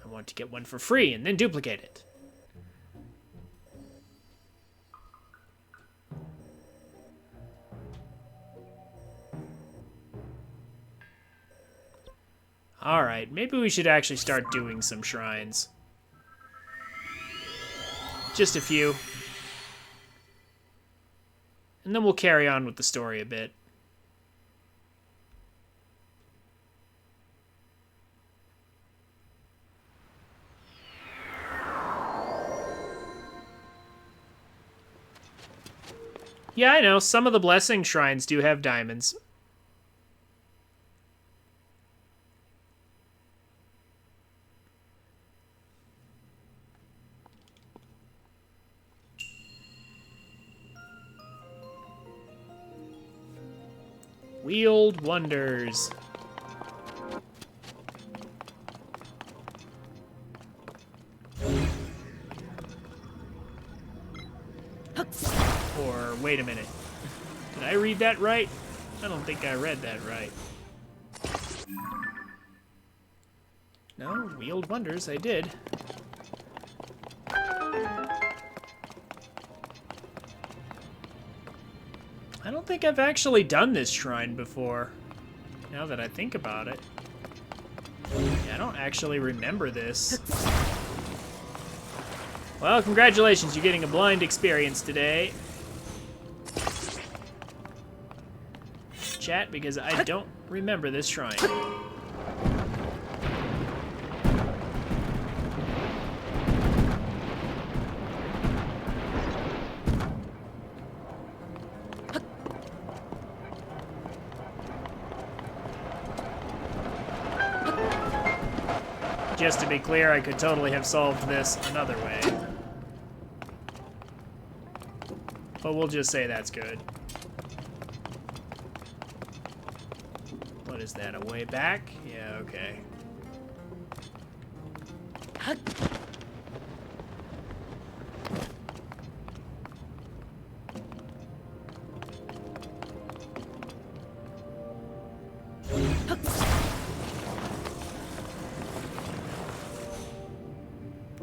I want to get one for free and then duplicate it. Alright, maybe we should actually start doing some shrines. Just a few. And then we'll carry on with the story a bit. Yeah, I know, some of the blessing shrines do have diamonds. Wheeled Wonders. Or, wait a minute. Did I read that right? I don't think I read that right. No, Wheeled Wonders, I did. I don't think I've actually done this shrine before, now that I think about it. Yeah, I don't actually remember this. Well, congratulations, you're getting a blind experience today. Chat, because I don't remember this shrine. Just to be clear, I could totally have solved this another way. But we'll just say that's good. What is that, a way back? Yeah, okay.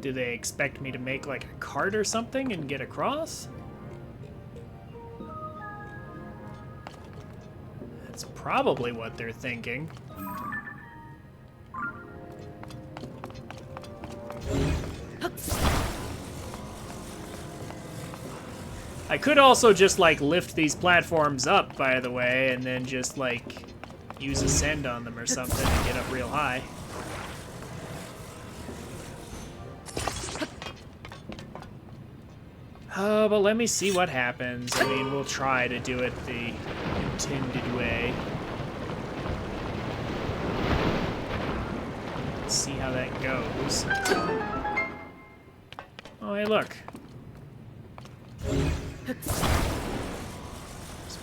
Do they expect me to make like a cart or something and get across? That's probably what they're thinking. I could also just like lift these platforms up, by the way, and then just like use Ascend on them or something and get up real high. Oh, but let me see what happens. I mean, we'll try to do it the intended way. Let's see how that goes. Oh, hey, look. It's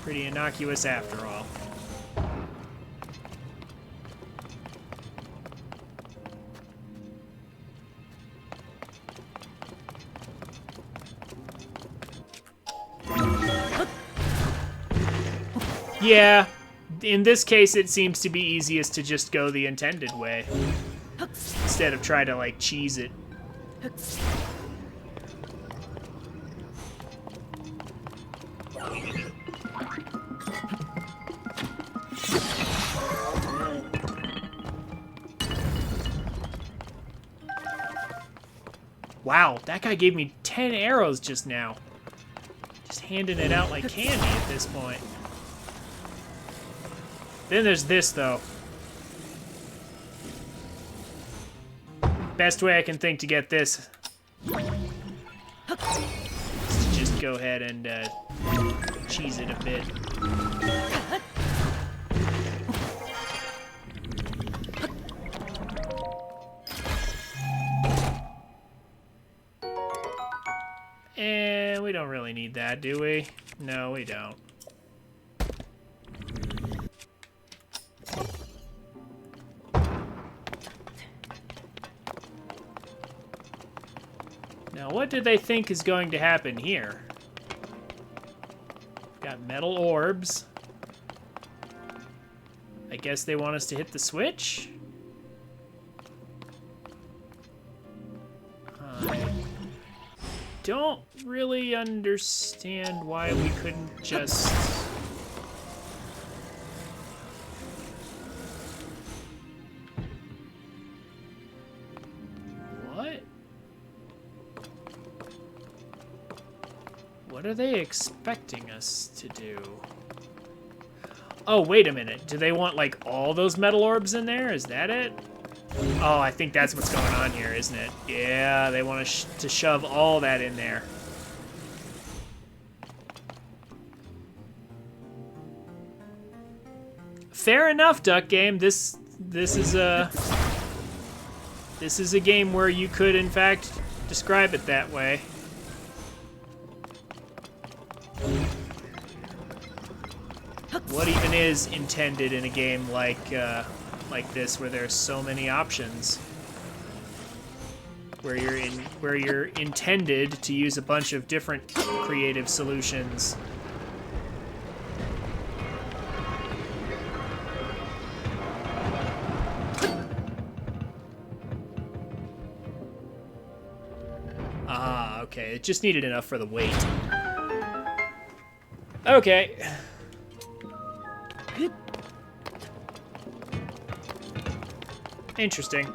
pretty innocuous after all. Yeah, in this case, it seems to be easiest to just go the intended way, instead of try to, like, cheese it. Wow, that guy gave me 10 arrows just now. Just handing it out like candy at this point. Then there's this, though. Best way I can think to get this Let's just go ahead and cheese it a bit. And we don't really need that, do we? No, we don't. Now, what do they think is going to happen here? Got metal orbs. I guess they want us to hit the switch? I don't really understand why we couldn't just... What? What are they expecting us to do? Oh, wait a minute. Do they want, like, all those metal orbs in there? Is that it? Oh, I think that's what's going on here, isn't it? Yeah, they want to shove all that in there. Fair enough, Duck Game. This is a game where you could, in fact, describe it that way. What even is intended in a game like this, where there's so many options, where you're intended to use a bunch of different creative solutions? Ah, okay. It just needed enough for the weight. Okay. Interesting.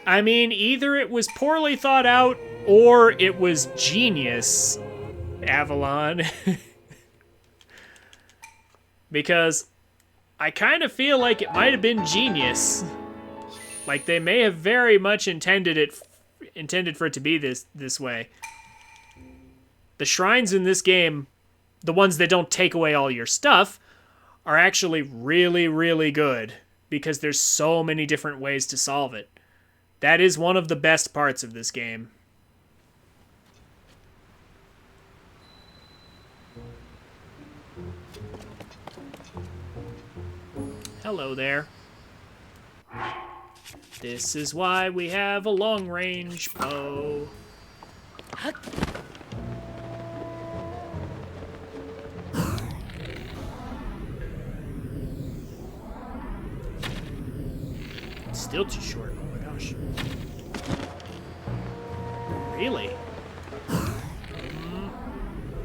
I mean, either it was poorly thought out or it was genius, Avalon. Because I kind of feel like it might have been genius. Like, they may have very much intended for it to be this way. The shrines in this game, the ones that don't take away all your stuff, are actually really, really good, because there's so many different ways to solve it. That is one of the best parts of this game. Hello there. This is why we have a long-range bow. It's still too short. Oh my gosh. Really?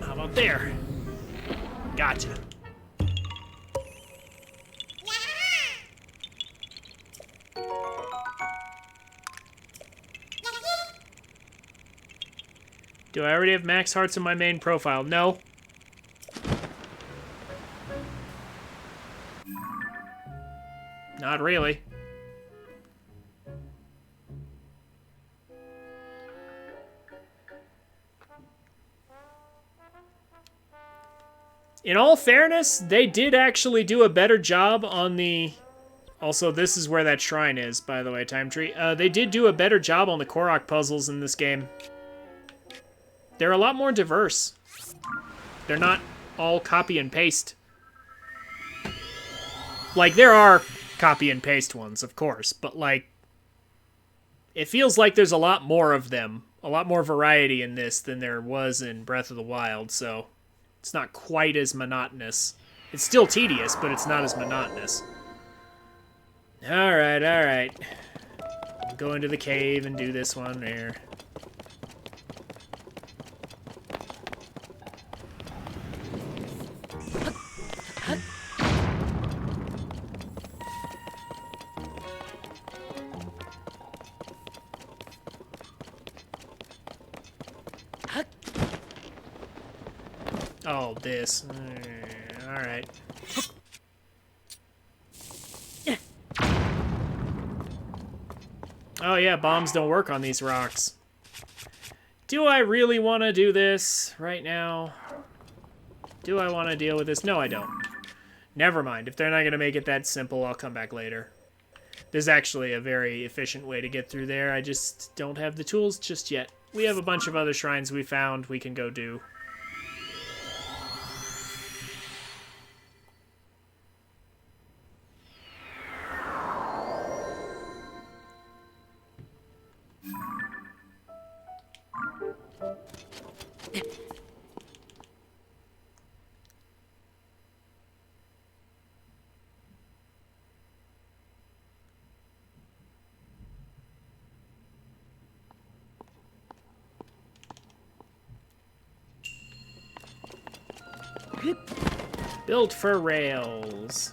How about there? Gotcha. Do I already have max hearts in my main profile? No. Not really. In all fairness, they did actually do a better job on the... Also, this is where that shrine is, by the way, Time Tree. They did do a better job on the Korok puzzles in this game. They're a lot more diverse. They're not all copy and paste. Like, there are copy and paste ones, of course, but, like, it feels like there's a lot more of them. A lot more variety in this than there was in Breath of the Wild, so it's not quite as monotonous. It's still tedious, but it's not as monotonous. Alright, alright. Go into the cave and do this one there. Oh, this. Alright. Oh yeah, bombs don't work on these rocks. Do I really want to do this right now? Do I want to deal with this? No, I don't. Never mind. If they're not going to make it that simple, I'll come back later. There's actually a very efficient way to get through there. I just don't have the tools just yet. We have a bunch of other shrines we found we can go do. Built for rails.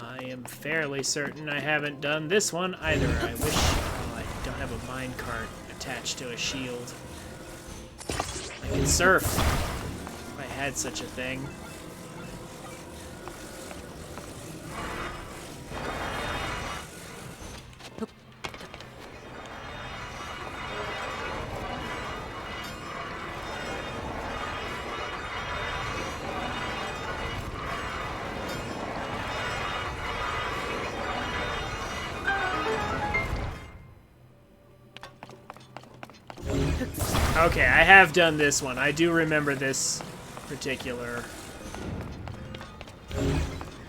I am fairly certain I haven't done this one either. I wish... Oh, I don't have a minecart attached to a shield. I could surf if I had such a thing. Okay, I have done this one. I do remember this particular...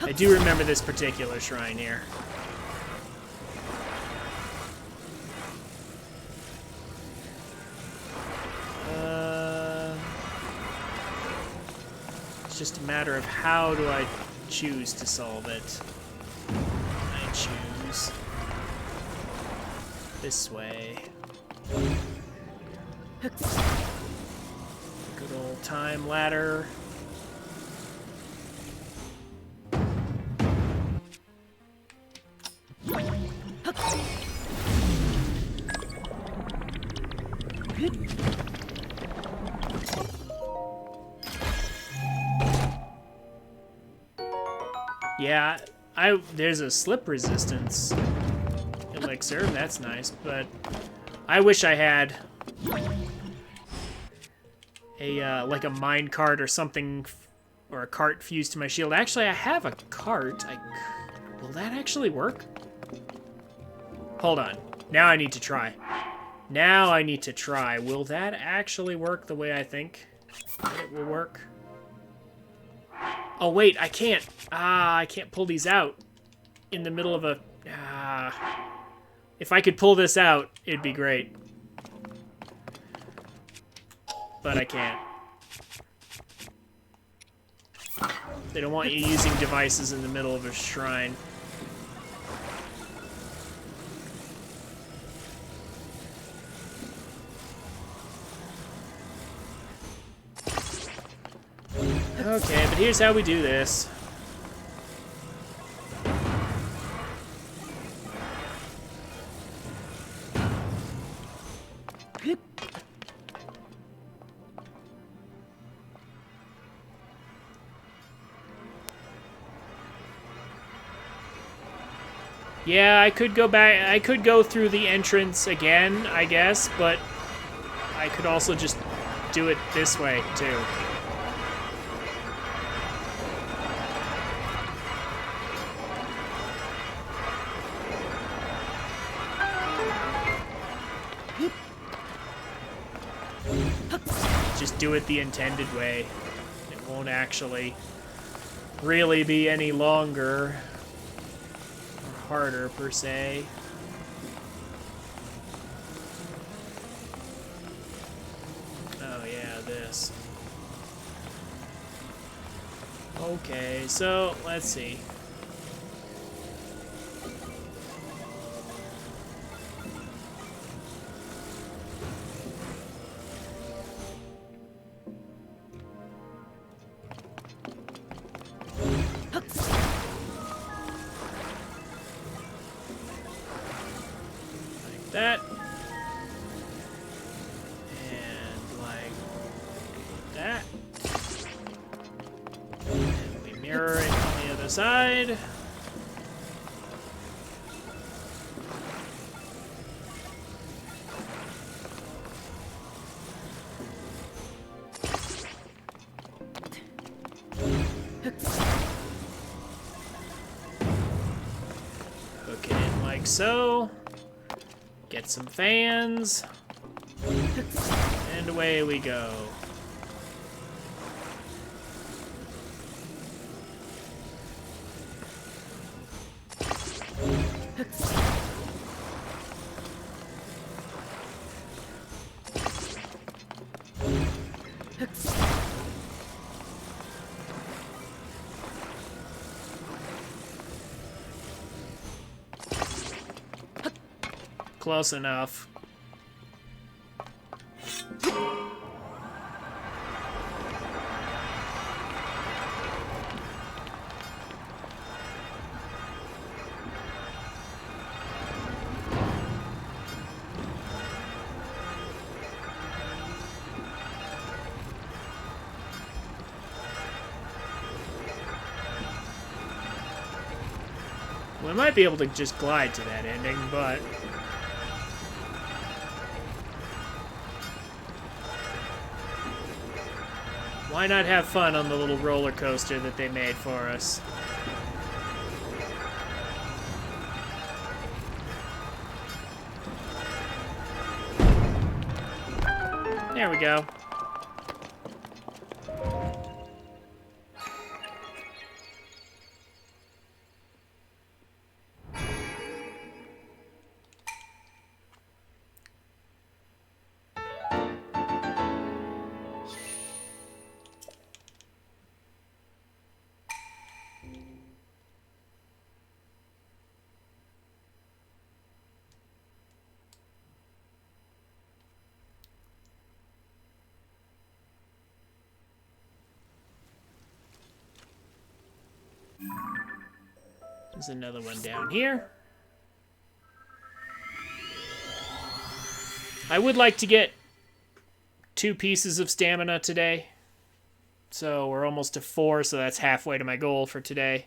I do remember this particular shrine here. It's just a matter of how do I choose to solve it. I choose this way. Good old time ladder. Yeah, there's a slip resistance elixir, that's nice, but I wish I had a like a mine cart or something, or a cart fused to my shield. Actually, I have a cart. Will that actually work? Hold on. Now I need to try. Now I need to try. Will that actually work the way I think it will work? Oh wait, I can't. I can't pull these out in the middle of a... If I could pull this out, it'd be great. But I can't. They don't want you using devices in the middle of a shrine. Okay, but here's how we do this. Yeah, I could go back, I could go through the entrance again, I guess, but I could also just do it this way, too. Just do it the intended way. It won't actually really be any longer or harder, per se. Oh yeah, this. Okay, so let's see. That. And like that. side. Hook it in like so. Get some fans. And away we go. Close enough. We might be able to just glide to that ending, but why not have fun on the little roller coaster that they made for us? There we go. There's another one down here. I would like to get 2 pieces of stamina today. So we're almost to 4, so that's halfway to my goal for today.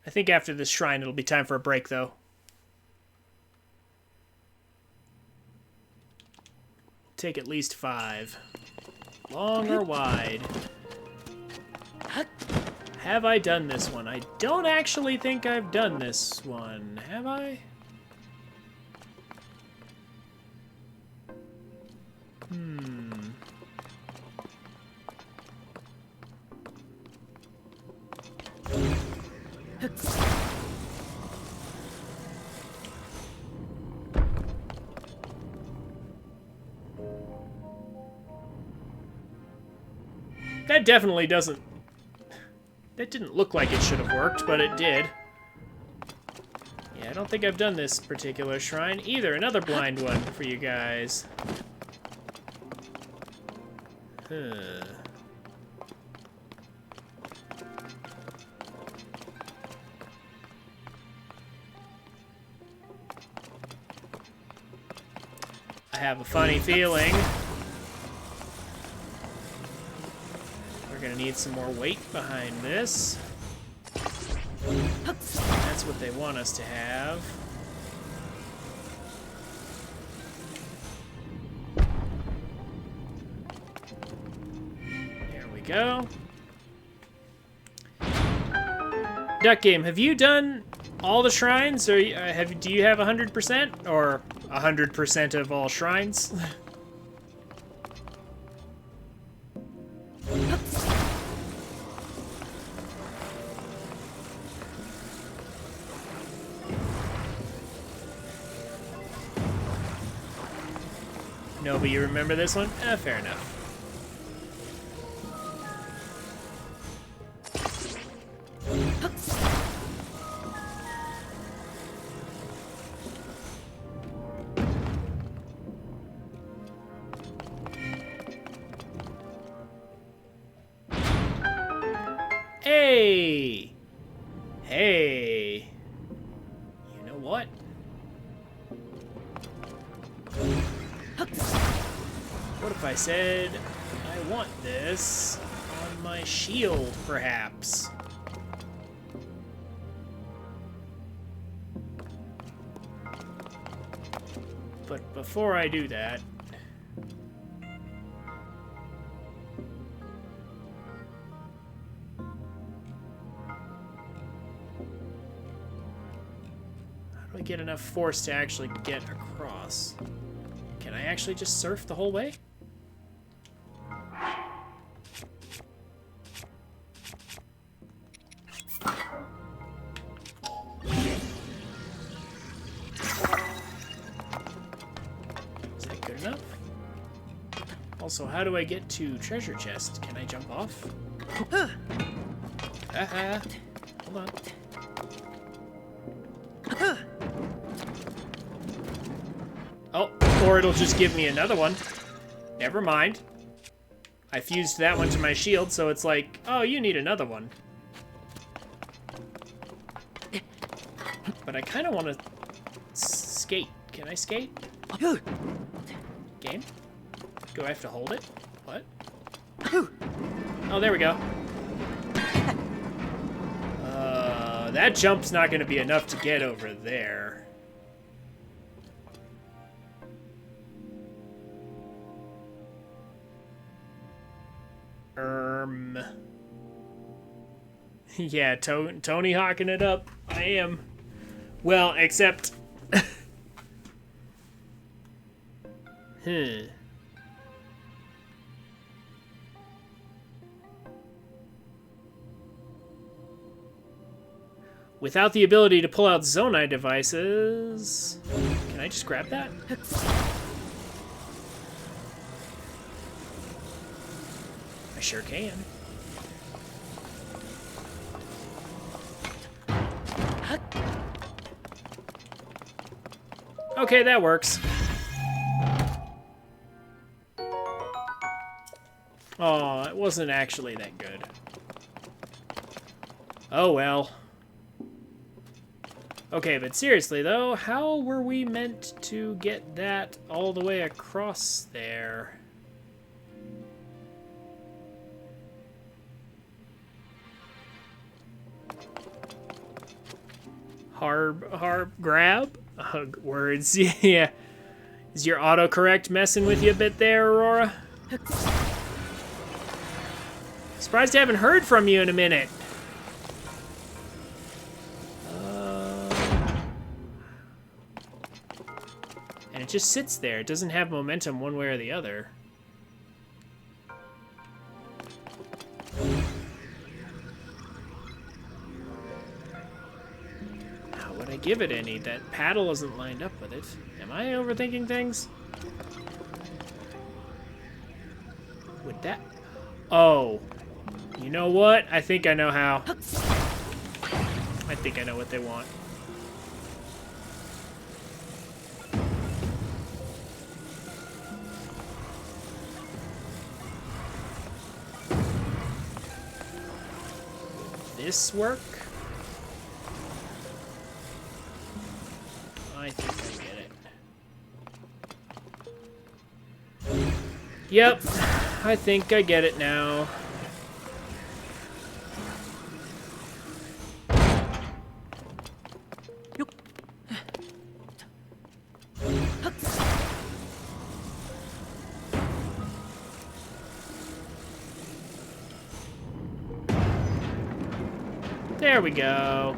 I think after this shrine, it'll be time for a break, though. Take at least 5. Long or wide? Have I done this one? I don't actually think I've done this one. Have I? That definitely doesn't... That didn't look like it should have worked, but it did. Yeah, I don't think I've done this particular shrine either. Another blind one for you guys. Huh. I have a funny feeling we're gonna need some more weight behind this. That's what they want us to have. There we go. Duck Game, have you done all the shrines, or do you have 100%, or 100% of all shrines? No, but you remember this one? Fair enough. Hey! What if I said I want this on my shield, perhaps? But before I do that, how do I get enough force to actually get across? Can I actually just surf the whole way? Is that good enough? Also, how do I get to treasure chest? Can I jump off? Haha. Hold on. Oh, or it'll just give me another one. Never mind. I fused that one to my shield, so it's like, oh, you need another one. But I kind of want to skate. Can I skate? Game? Do I have to hold it? What? Oh, there we go. That jump's not going to be enough to get over there. Yeah, Tony hawking it up. I am. Well, except... Without the ability to pull out Zonai devices... Can I just grab that? I sure can. Okay, that works. Oh, it wasn't actually that good. Oh well. Okay, but seriously though, how were we meant to get that all the way across there? Harb, grab? Words, yeah. Is your autocorrect messing with you a bit there, Aurora? Surprised I haven't heard from you in a minute. And it just sits there. It doesn't have momentum one way or the other. How would I give it any? That paddle isn't lined up with it. Am I overthinking things? Would that... Oh. You know what? I think I know how. I think I know what they want. This work? I think I get it. Yep, I think I get it now. There we go.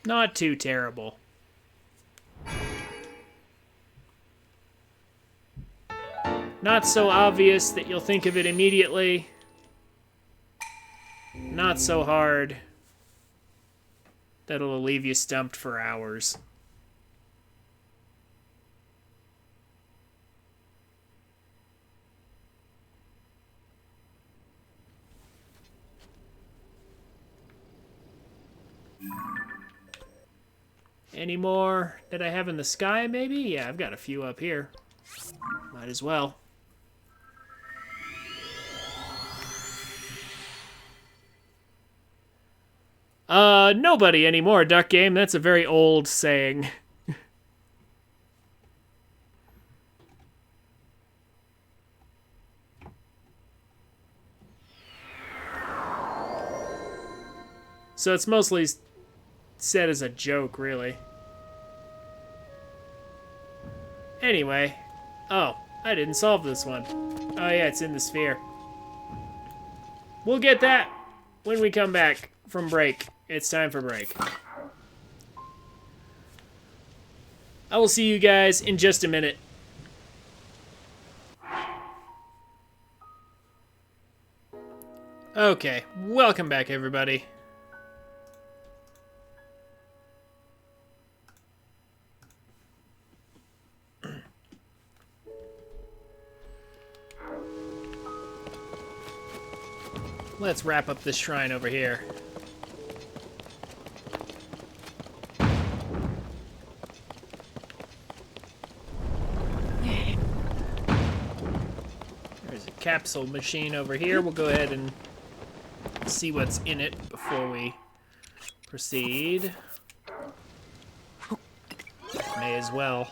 Not too terrible. Not so obvious that you'll think of it immediately. Not so hard that it'll leave you stumped for hours. Any more that I have in the sky, maybe? Yeah, I've got a few up here. Might as well. Nobody anymore, Duck Game. That's a very old saying. So it's mostly said as a joke, really. Anyway. Oh, I didn't solve this one. Oh yeah, it's in the sphere. We'll get that when we come back from break. It's time for break. I will see you guys in just a minute. Okay, welcome back, everybody. Let's wrap up this shrine over here. There's a capsule machine over here. We'll go ahead and see what's in it before we proceed. May as well.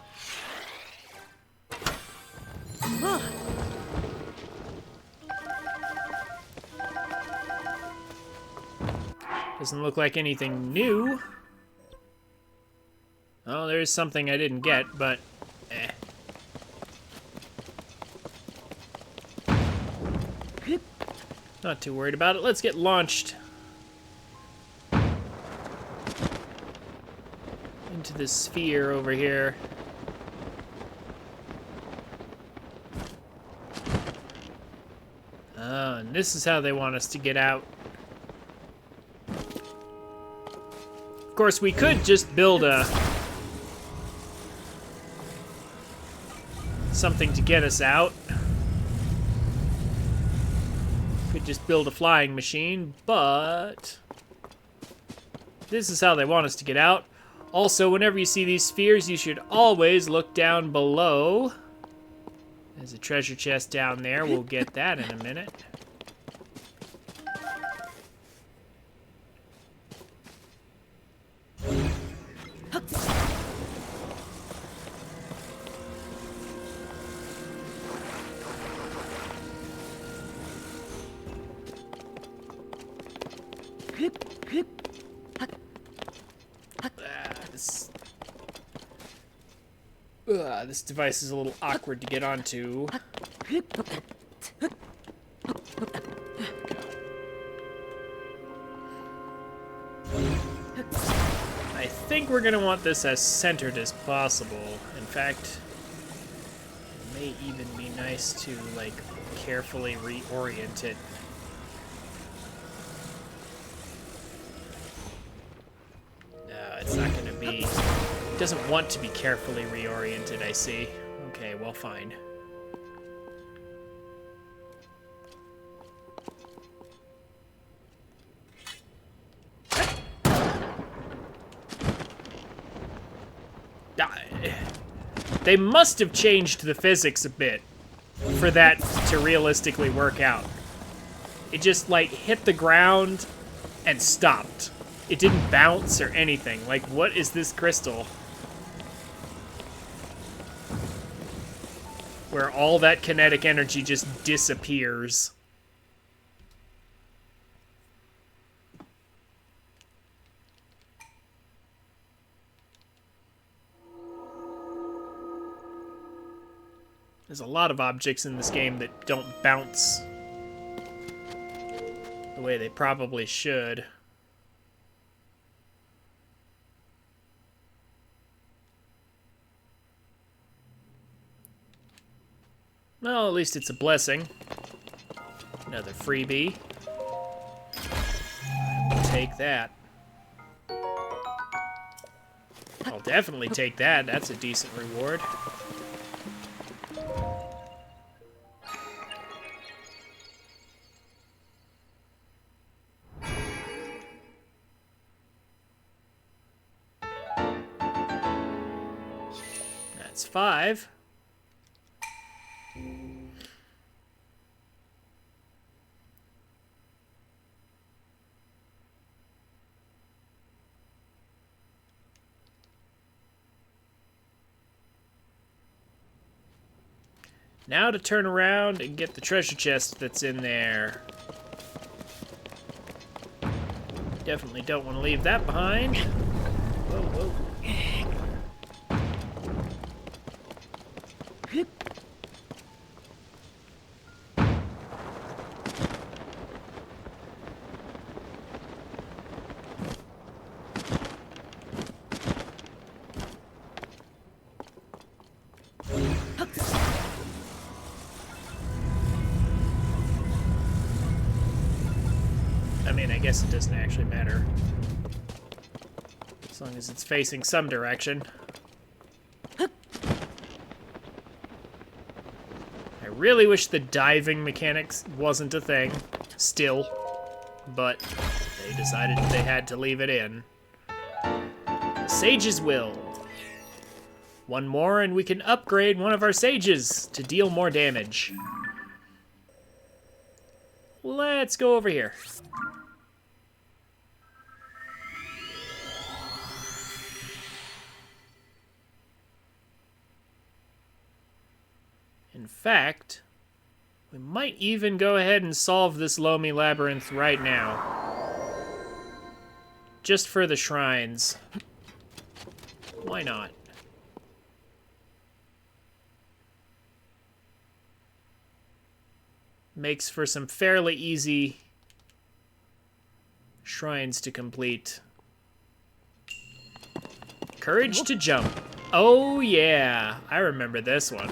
Doesn't look like anything new. Oh, there's something I didn't get, but eh. Not too worried about it. Let's get launched into this sphere over here. Oh, and this is how they want us to get out. Of course, we could just build something to get us out. Could just build a flying machine, but this is how they want us to get out. Also, whenever you see these spheres, you should always look down below. There's a treasure chest down there. We'll get that in a minute. This device is a little awkward to get onto. I think we're gonna want this as centered as possible. In fact, it may even be nice to, like, carefully reorient it. No, it's not gonna be... It doesn't want to be carefully reoriented, I see. Okay, well, fine. They must have changed the physics a bit for that to realistically work out. It just, like, hit the ground and stopped. It didn't bounce or anything. Like, what is this crystal? Where all that kinetic energy just disappears. There's a lot of objects in this game that don't bounce the way they probably should. Well, at least it's a blessing. Another freebie. We'll take that. I'll definitely take that. That's a decent reward. That's 5. Now to turn around and get the treasure chest that's in there. Definitely don't want to leave that behind. Whoa, whoa. I mean, I guess it doesn't actually matter. As long as it's facing some direction. I really wish the diving mechanics wasn't a thing, still. But they decided they had to leave it in. The Sage's Will. One more and we can upgrade one of our sages to deal more damage. Let's go over here. In fact, we might even go ahead and solve this Lomi Labyrinth right now. Just for the shrines. Why not? Makes for some fairly easy shrines to complete. Courage to jump. Oh yeah, I remember this one.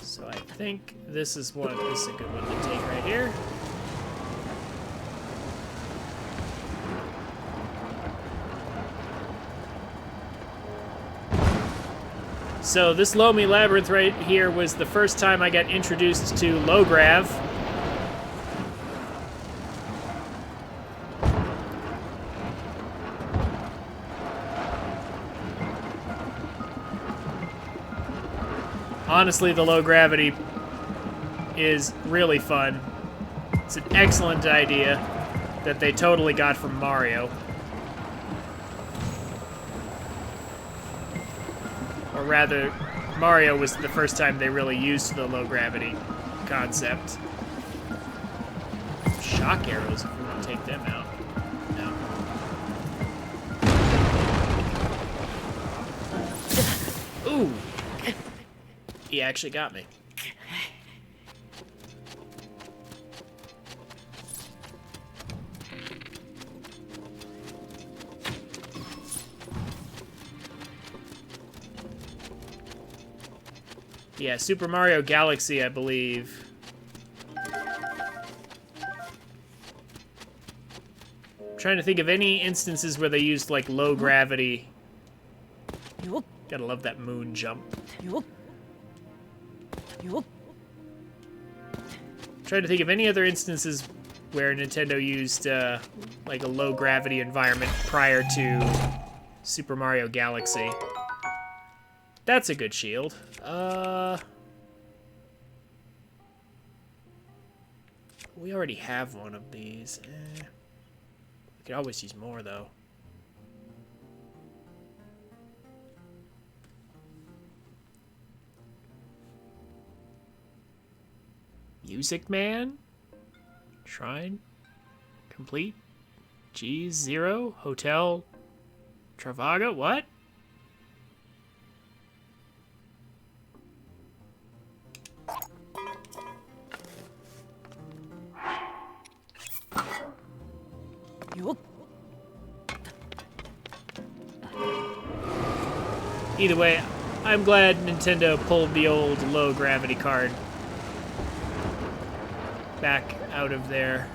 So I think this is a good one to take right here. So this Lomi Labyrinth right here was the first time I got introduced to low grav. Honestly, the low gravity is really fun. It's an excellent idea that they totally got from Mario. Or rather, Mario was the first time they really used the low gravity concept. Shock arrows, if we want to take them out. No. Ooh! He actually got me. Yeah, Super Mario Galaxy, I believe. I'm trying to think of any instances where they used, like, low gravity. Gotta love that moon jump. Trying to think of any other instances where Nintendo used, like, a low gravity environment prior to Super Mario Galaxy. That's a good shield. We already have one of these. We could always use more, though. Music Man? Shrine? Complete? G0? Hotel? Travaga? What? Either way, I'm glad Nintendo pulled the old low gravity card back out of their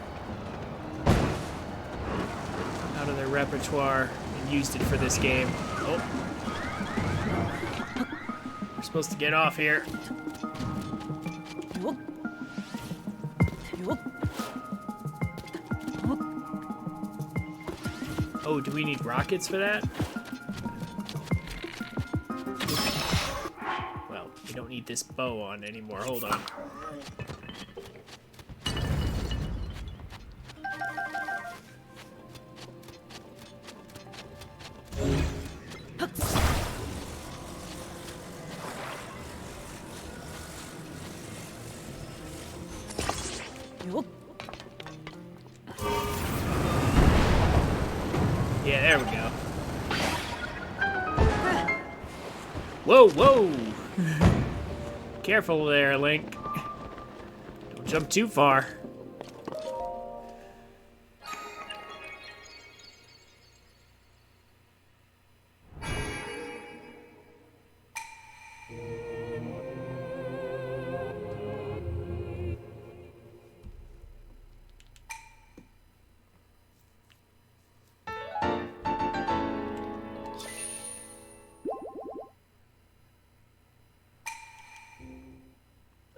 repertoire and used it for this game. Oh. We're supposed to get off here. Oh, do we need rockets for that? Well, we don't need this bow on anymore. Hold on. Yeah, there we go. Whoa, whoa! Careful there, Link. Don't jump too far.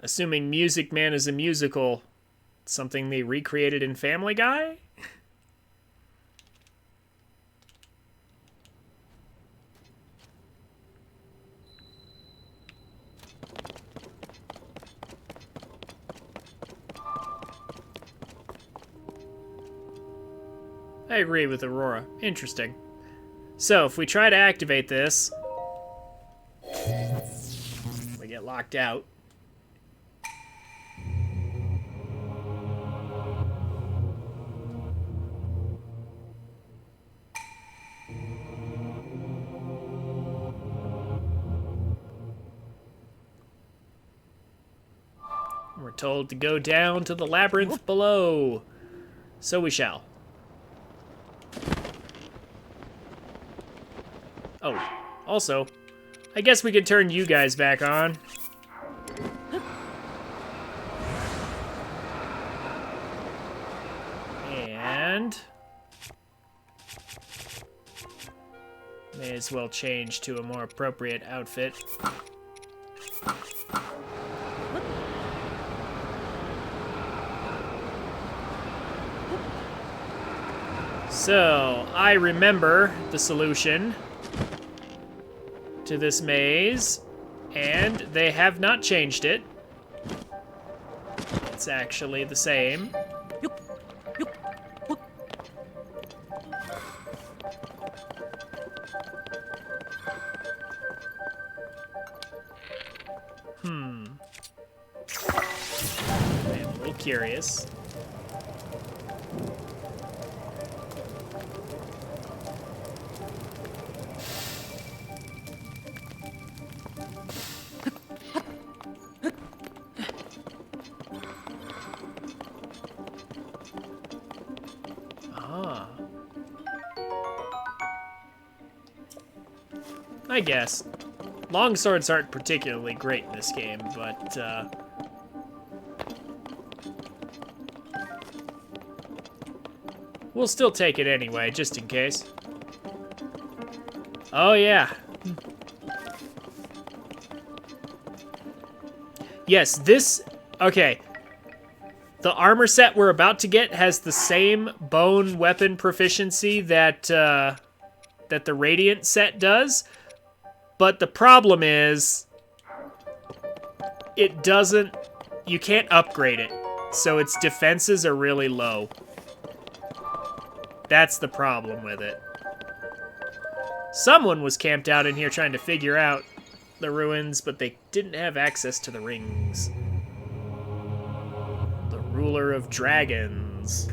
Assuming Music Man is a musical, something they recreated in Family Guy? I agree with Aurora. Interesting. So, if we try to activate this, we get locked out. We're told to go down to the labyrinth below. So we shall. Oh, also, I guess we could turn you guys back on. And may as well change to a more appropriate outfit. So, I remember the solution to this maze, and they have not changed it. It's actually the same. I'm a little curious. I guess. Longswords aren't particularly great in this game, but, we'll still take it anyway, just in case. Oh, yeah. Yes, this... Okay. The armor set we're about to get has the same bone weapon proficiency that, that the Radiant set does. But the problem is, it doesn't, you can't upgrade it. So its defenses are really low. That's the problem with it. Someone was camped out in here trying to figure out the ruins, but they didn't have access to the rings. The ruler of dragons.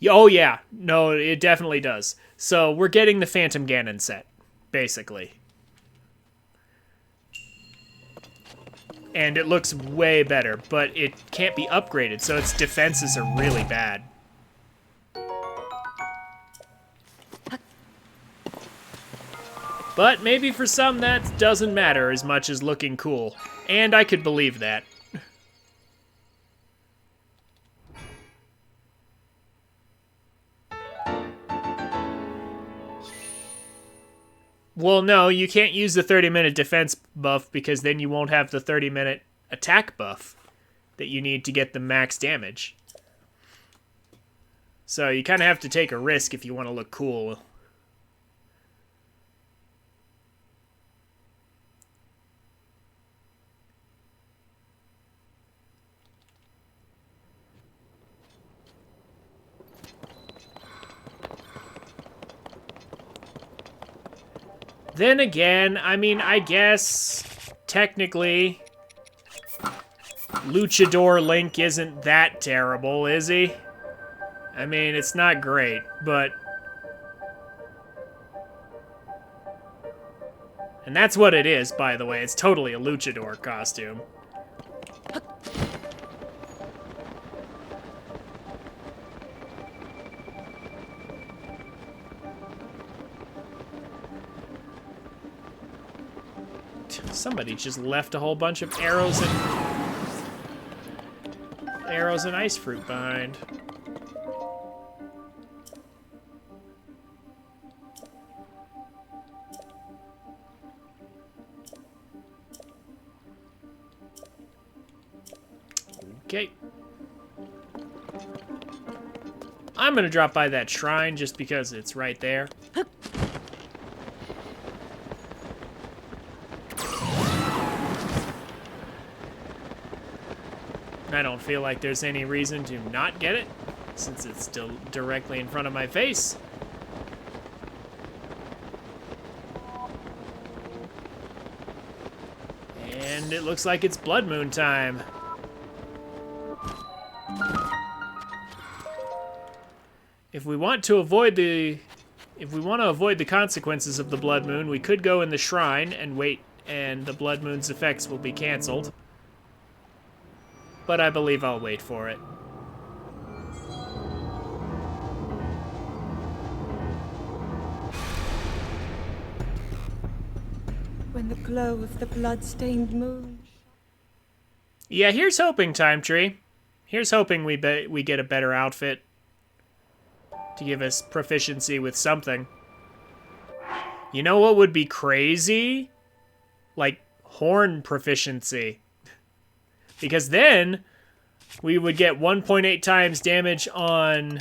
Oh, yeah. No, it definitely does. So, we're getting the Phantom Ganon set, basically. And it looks way better, but it can't be upgraded, so its defenses are really bad. But maybe for some that doesn't matter as much as looking cool. And I could believe that. Well, no, you can't use the 30-minute defense buff because then you won't have the 30-minute attack buff that you need to get the max damage. So you kind of have to take a risk if you want to look cool. Then again, I mean, I guess technically Luchador Link isn't that terrible, is he? I mean, it's not great, but... And that's what it is, by the way. It's totally a Luchador costume. Somebody just left a whole bunch of arrows and ice fruit behind. Okay. I'm gonna drop by that shrine just because it's right there. I don't feel like there's any reason to not get it, since it's still directly in front of my face. And it looks like it's Blood Moon time. If we want to avoid the consequences of the Blood Moon, we could go in the shrine and wait, and the Blood Moon's effects will be canceled. But I believe I'll wait for it. When the glow of the blood-stained moon... Yeah, here's hoping, Time Tree. Here's hoping we get a better outfit to give us proficiency with something. You know what would be crazy? Like, horn proficiency. Because then we would get 1.8 times damage on,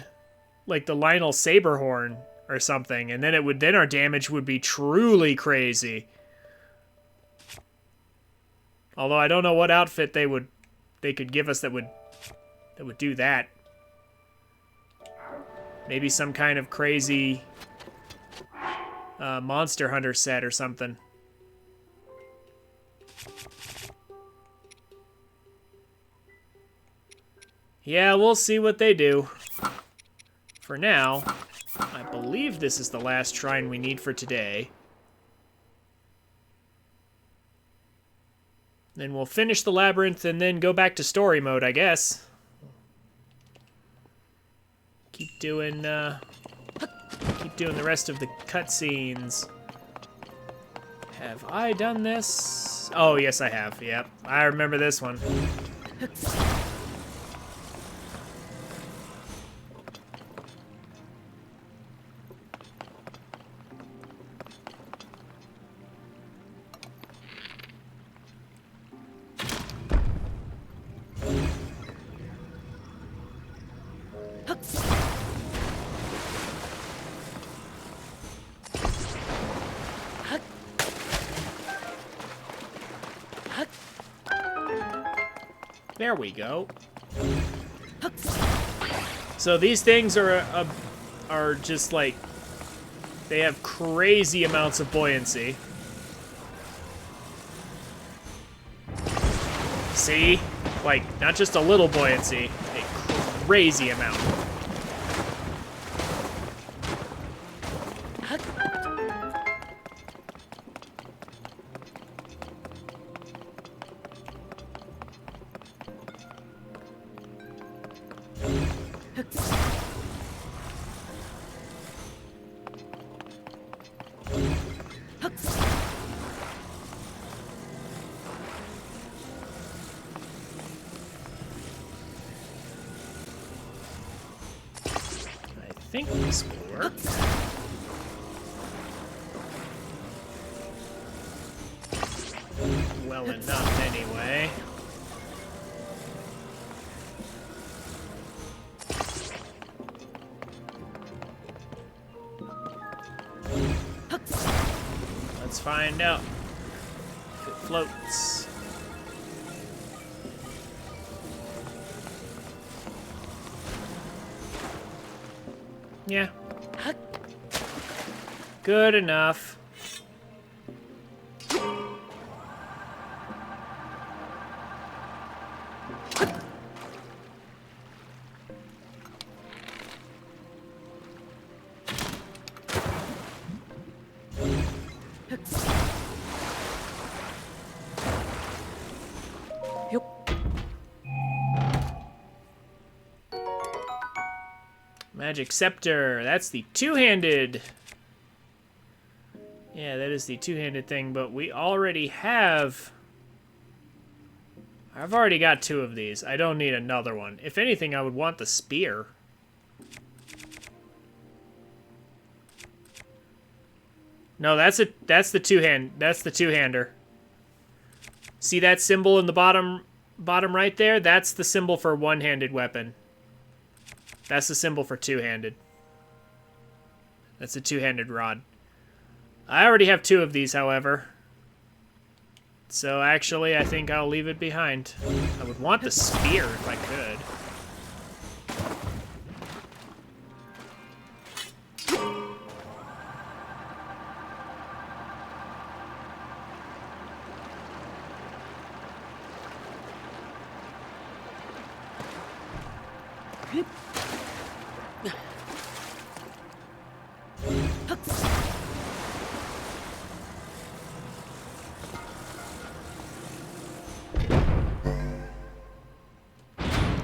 like, the Lionel Saberhorn or something, and then our damage would be truly crazy. Although I don't know what outfit they could give us that would do that. Maybe some kind of crazy Monster Hunter set or something. Yeah, we'll see what they do. For now, I believe this is the last shrine we need for today. Then we'll finish the labyrinth and then go back to story mode, I guess. Keep doing the rest of the cutscenes. Have I done this? Oh, yes, I have. Yep, I remember this one. There we go. So these things are just like, they have crazy amounts of buoyancy. See? Like, not just a little buoyancy, a crazy amount. I think this will work. Well enough, anyway. Let's find out if it floats. Yeah. Good enough. Magic Scepter. That's the two-handed. Yeah, that is the two-handed thing, but we already have... I've already got 2 of these. I don't need another one. If anything, I would want the spear. No, that's the two-hander. See that symbol in the bottom right there? That's the symbol for one-handed weapon. That's the symbol for two-handed. That's a two-handed rod. I already have 2 of these, however. So actually, I think I'll leave it behind. I would want the spear if I could.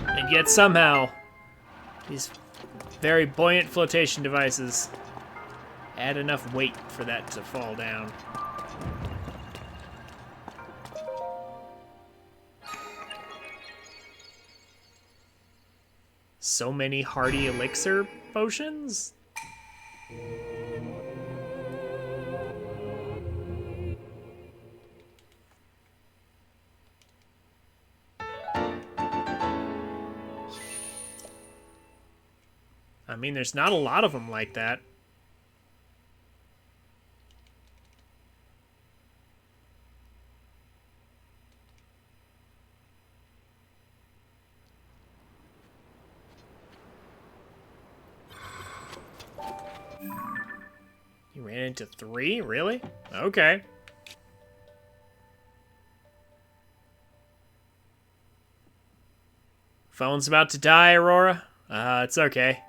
And yet somehow, these very buoyant flotation devices add enough weight for that to fall down. So many hardy elixir potions? I mean, there's not a lot of them like that. You ran into 3? Really? Okay. Phone's about to die, Aurora? It's okay.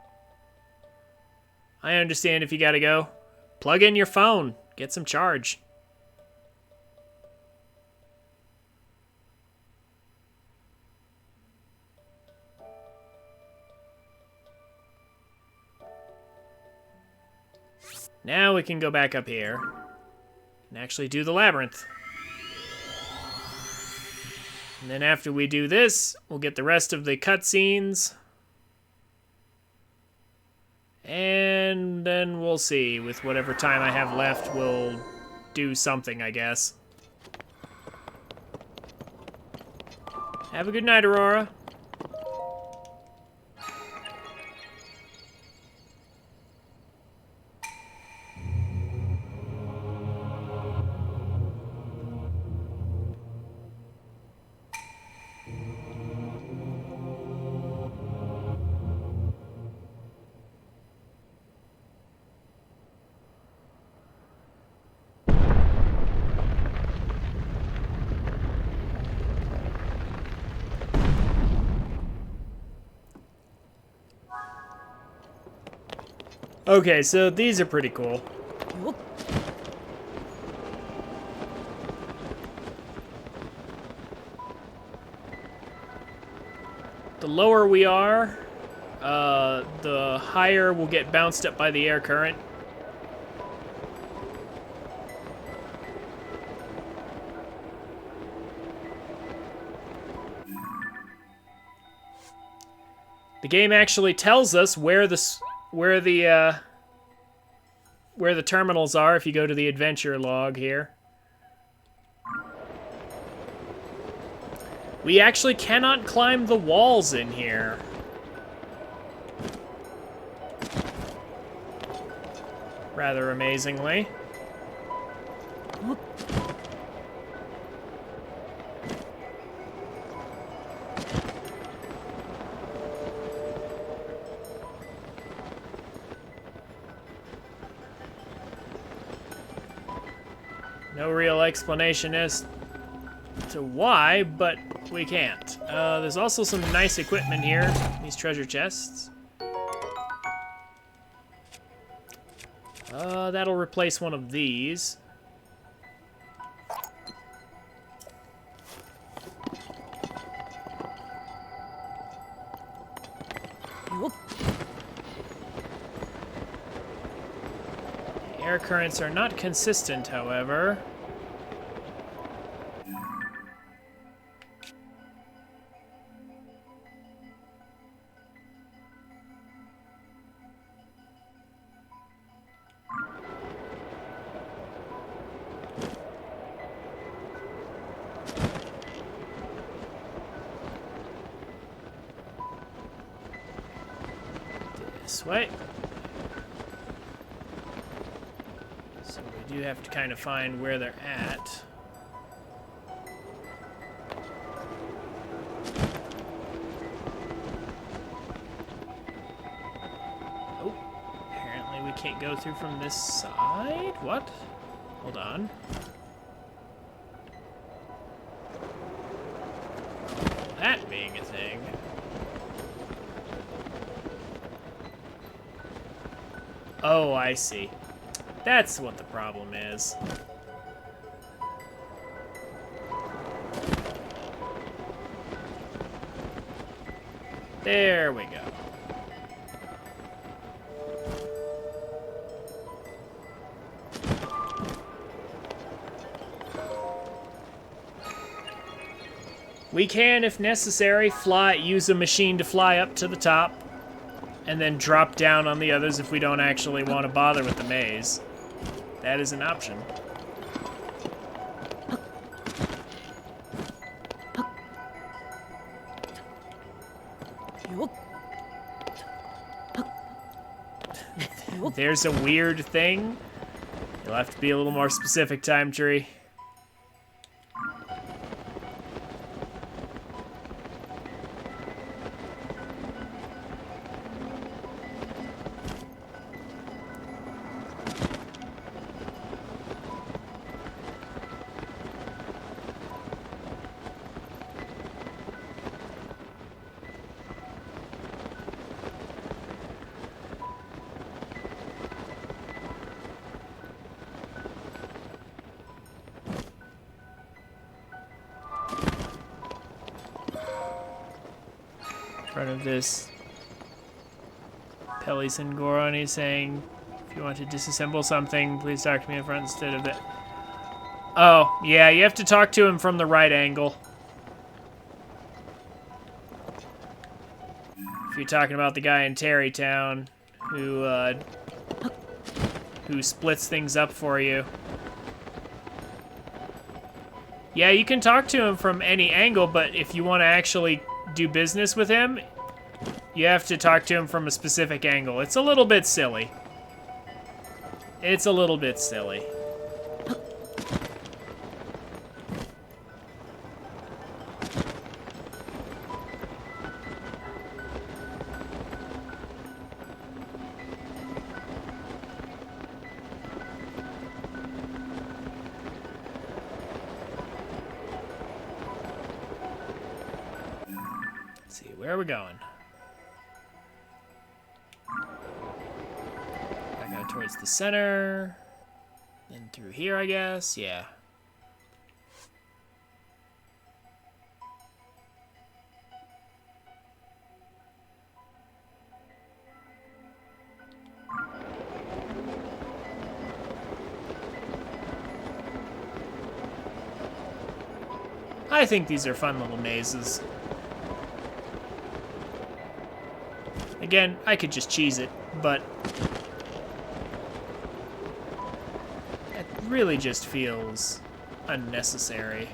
I understand if you gotta go. Plug in your phone. Get some charge. Now we can go back up here and actually do the labyrinth. And then after we do this, we'll get the rest of the cutscenes. And then we'll see. With whatever time I have left, we'll do something, I guess. Have a good night, Aurora. Okay, so these are pretty cool. The lower we are, the higher we'll get bounced up by the air current. The game actually tells us where the terminals are if you go to the adventure log here. We actually cannot climb the walls in here. Rather amazingly. No real explanation as to why, but we can't. There's also some nice equipment here, these treasure chests. That'll replace one of these. The air currents are not consistent, however. This way. So we do have to kind of find where they're at. Oh, apparently we can't go through from this side? What? Hold on. That being a thing. Oh, I see. That's what the problem is. There we go. We can, if necessary, use a machine to fly up to the top, and then drop down on the others if we don't actually want to bother with the maze. That is an option. There's a weird thing. You'll have to be a little more specific, Time Tree. Front of this Pelly's and Goron, he's saying, if you want to disassemble something, please talk to me in front instead of that. Oh, yeah, you have to talk to him from the right angle. If you're talking about the guy in Terrytown who splits things up for you. Yeah, you can talk to him from any angle, but if you want to actually do business with him, you have to talk to him from a specific angle. It's a little bit silly. It's a little bit silly. Let's see, where are we going? Back out towards the center. Then through here, I guess. Yeah. I think these are fun little mazes. Again, I could just cheese it, but it really just feels unnecessary.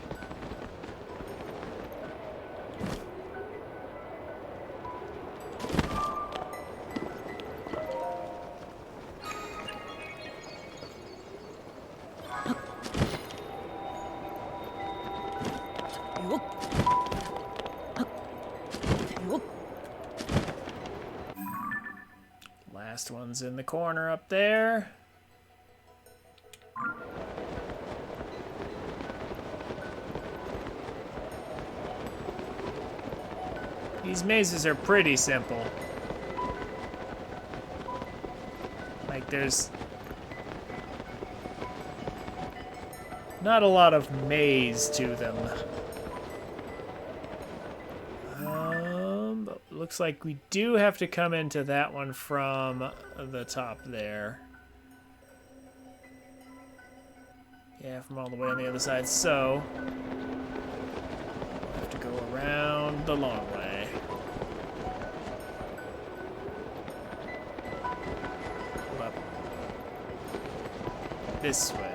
Last one's in the corner up there. These mazes are pretty simple. Like, there's not a lot of maze to them. But it looks like we do have to come into that one from the top there. Yeah, from all the way on the other side. So, we'll have to go around the long way. Up this way.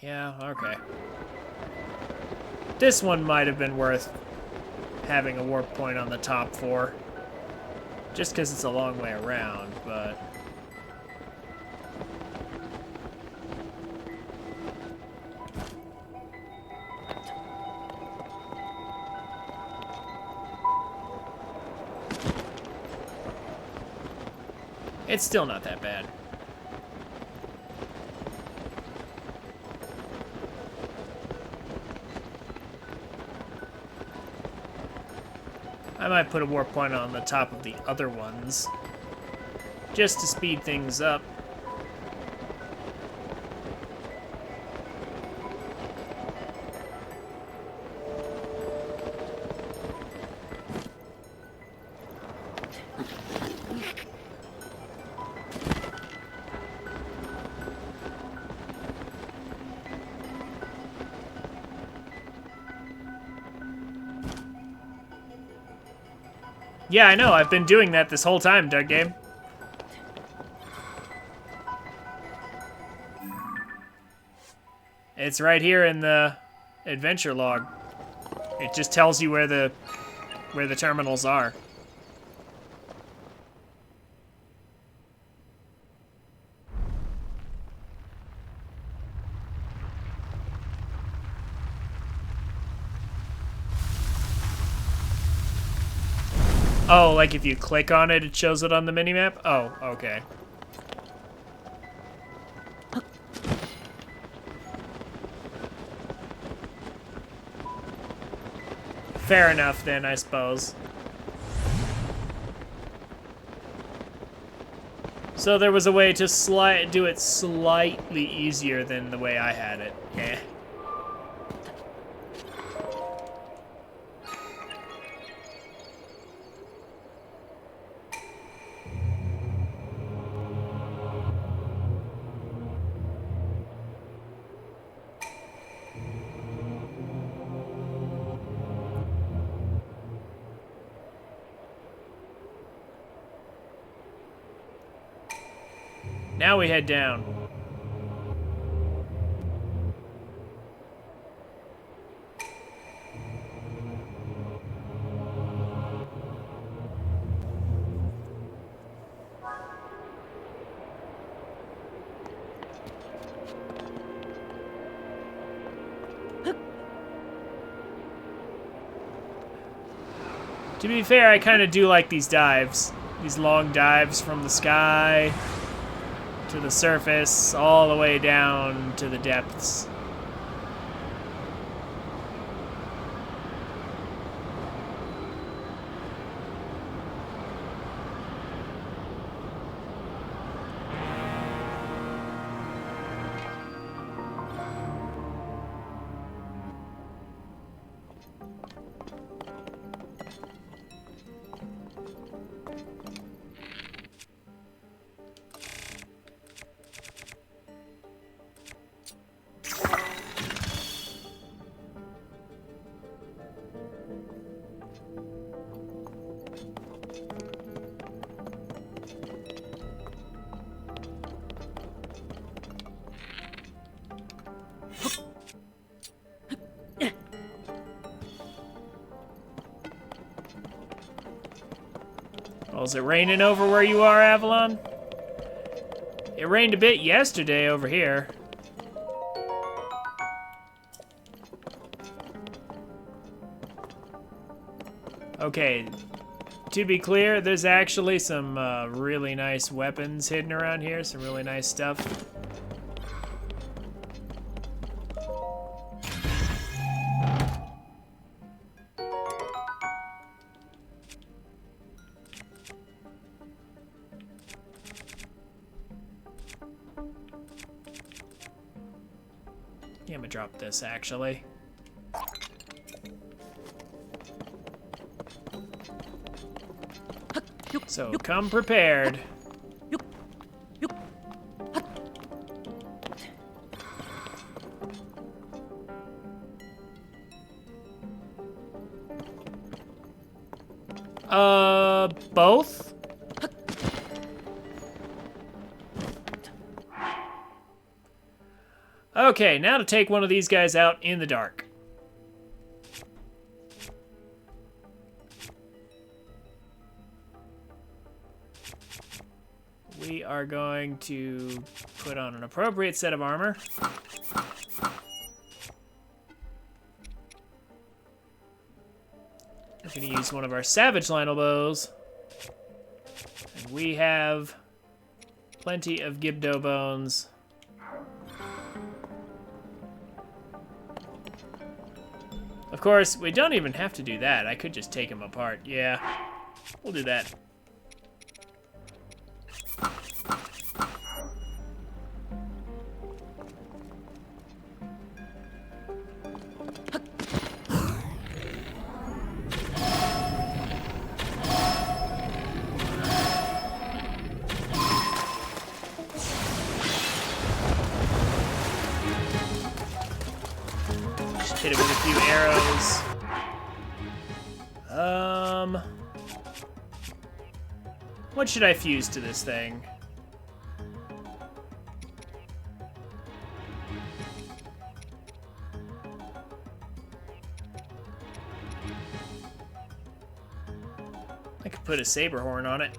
Yeah, okay. This one might have been worth having a warp point on the top for. Just because it's a long way around, but... it's still not that bad. I might put a warp point on the top of the other ones, just to speed things up. Yeah, I know. I've been doing that this whole time, Doug Game. It's right here in the adventure log. It just tells you where the terminals are. Oh, like if you click on it, it shows it on the minimap? Oh, okay. Fair enough then, I suppose. So there was a way to do it slightly easier than the way I had it. Eh. Now we head down. To be fair, I kind of do like these dives. These long dives from the sky to the surface, all the way down to the depths. Well, is it raining over where you are, Avalon? It rained a bit yesterday over here. Okay, to be clear, there's actually some really nice weapons hidden around here, some really nice stuff. Yeah, I'm gonna drop this actually. So come prepared. Both? Okay, now to take one of these guys out in the dark. We are going to put on an appropriate set of armor. We're going to use one of our Savage Lionel bows. And we have plenty of Gibdo bones. Of course, we don't even have to do that. I could just take them apart. Yeah, we'll do that. Hit it with a few arrows. What should I fuse to this thing? I could put a saber horn on it.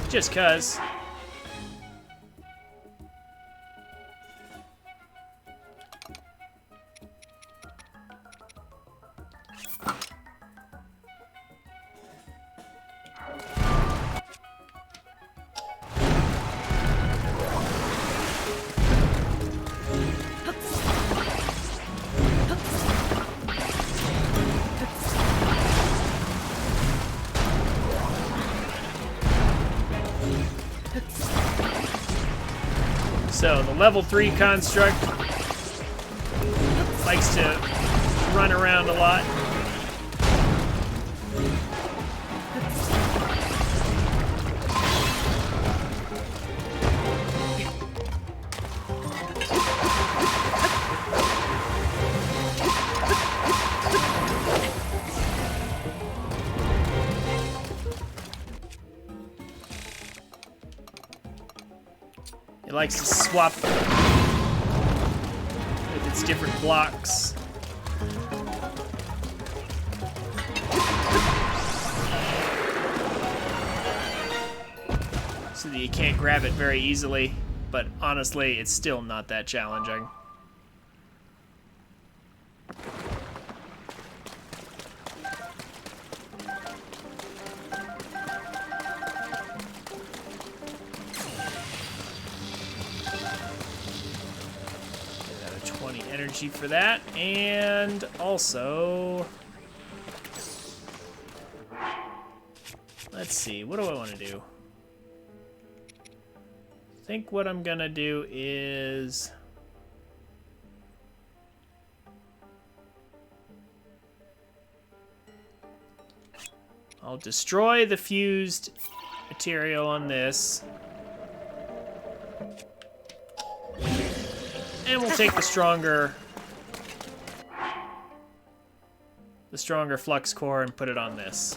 Just 'cause. So the level 3 construct likes to run around a lot. It likes to swap with its different blocks. So that you can't grab it very easily, but honestly, it's still not that challenging. Energy for that, and also let's see, what do I want to do? I think what I'm gonna do is I'll destroy the fused material on this. And we'll take the stronger flux core and put it on this.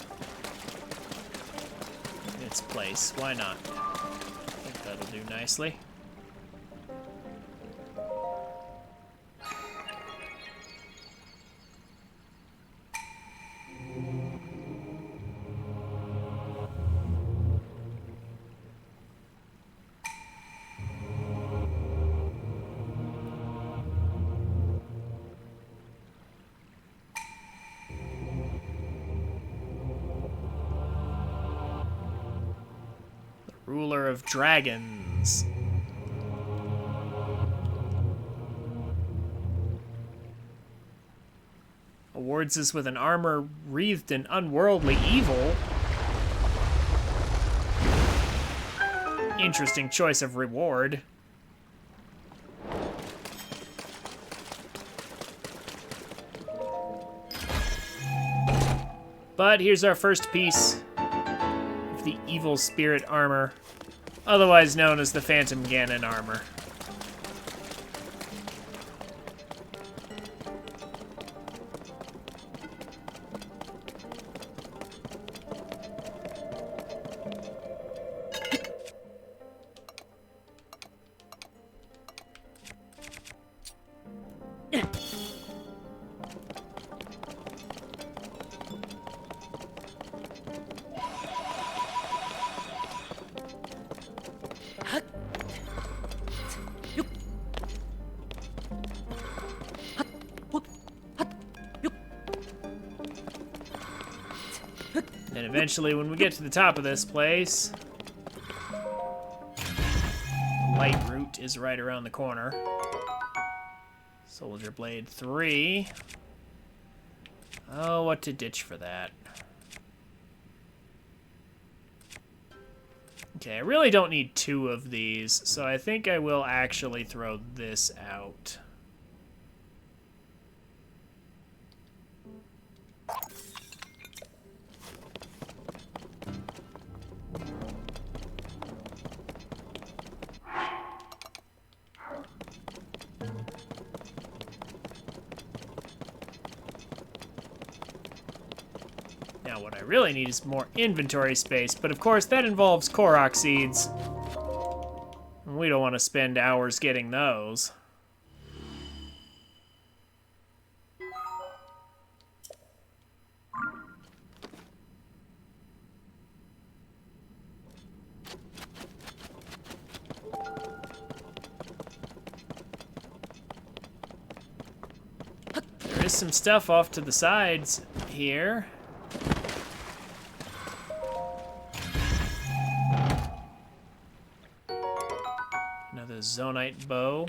In its place. Why not? I think that'll do nicely. Ruler of Dragons. Awards us with an armor wreathed in unworldly evil. Interesting choice of reward. But here's our first piece of the Evil Spirit armor, otherwise known as the Phantom Ganon armor. And eventually, when we get to the top of this place, the light route is right around the corner. Soldier Blade 3. Oh, what to ditch for that. Okay, I really don't need 2 of these, so I think I will actually throw this out. Now what I really need is more inventory space, but of course that involves Korok seeds. And we don't want to spend hours getting those. There is some stuff off to the sides here. Another Zonite bow.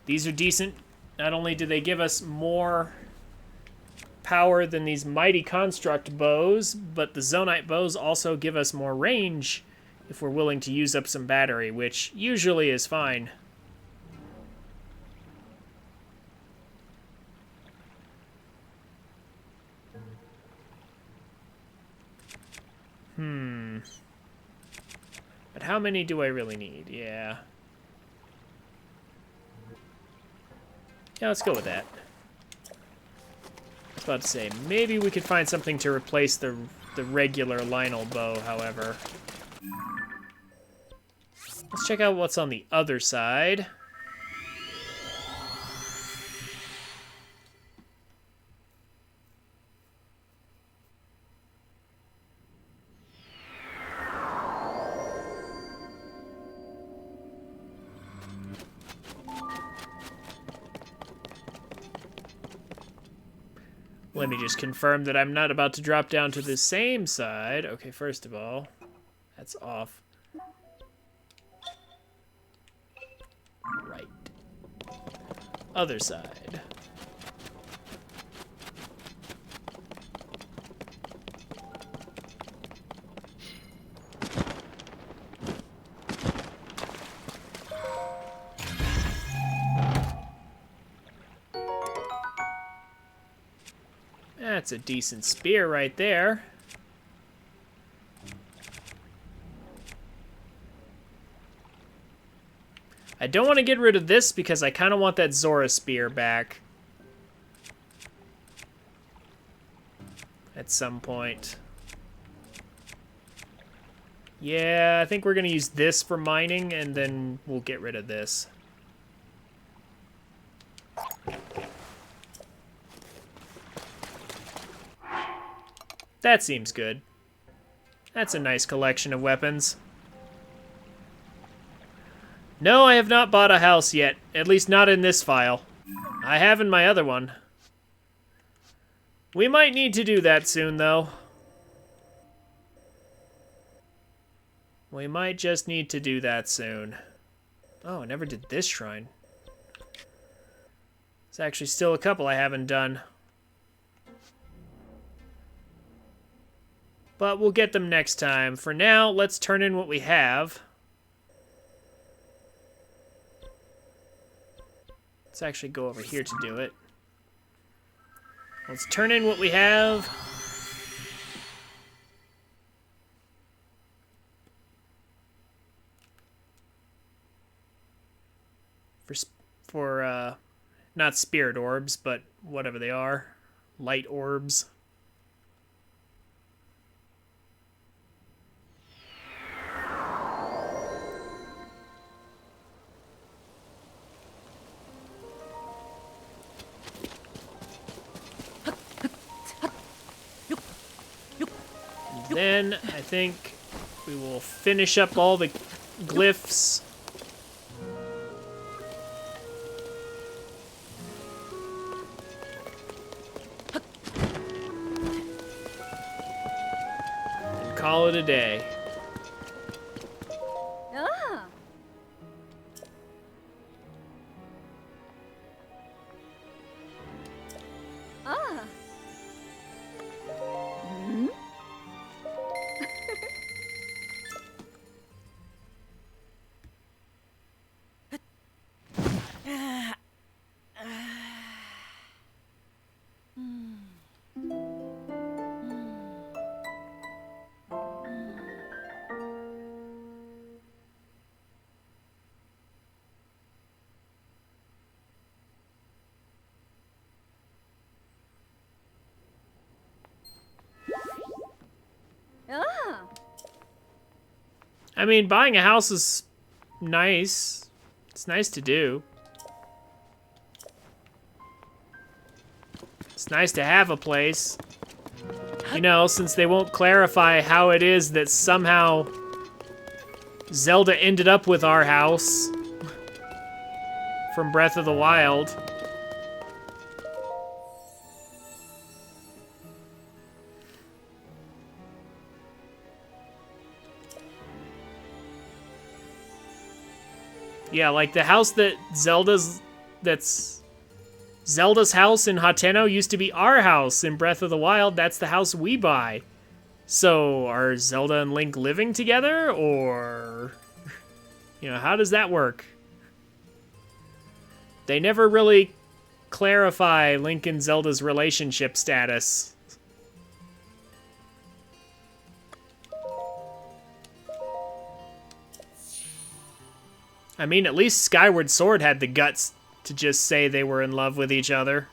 These are decent. Not only do they give us more power than these Mighty Construct bows, but the Zonite bows also give us more range if we're willing to use up some battery, which usually is fine. But how many do I really need? Yeah. Yeah, let's go with that. I was about to say, maybe we could find something to replace the regular Lionel bow, however. Let's check out what's on the other side. Let me just confirm that I'm not about to drop down to the same side. Okay, first of all, that's off. Right. Other side. That's a decent spear right there. I don't want to get rid of this because I kind of want that Zora spear back. At some point. Yeah, I think we're going to use this for mining and then we'll get rid of this. That seems good. That's a nice collection of weapons. No, I have not bought a house yet. At least not in this file. I have in my other one. We might need to do that soon, though. We might just need to do that soon. Oh, I never did this shrine. There's actually still a couple I haven't done. But we'll get them next time. For now, let's turn in what we have. Let's actually go over here to do it. Let's turn in what we have. For not spirit orbs, but whatever they are. Light orbs. Then I think we will finish up all the glyphs. And call it a day. Ah! Ah! Ah! I mean, buying a house is nice. It's nice to do. It's nice to have a place. You know, since they won't clarify how it is that somehow Zelda ended up with our house from Breath of the Wild. Yeah, like the house that's Zelda's house in Hateno used to be our house in Breath of the Wild. That's the house we buy. So are Zelda and Link living together, or, you know, how does that work? They never really clarify Link and Zelda's relationship status. I mean, at least Skyward Sword had the guts to just say they were in love with each other.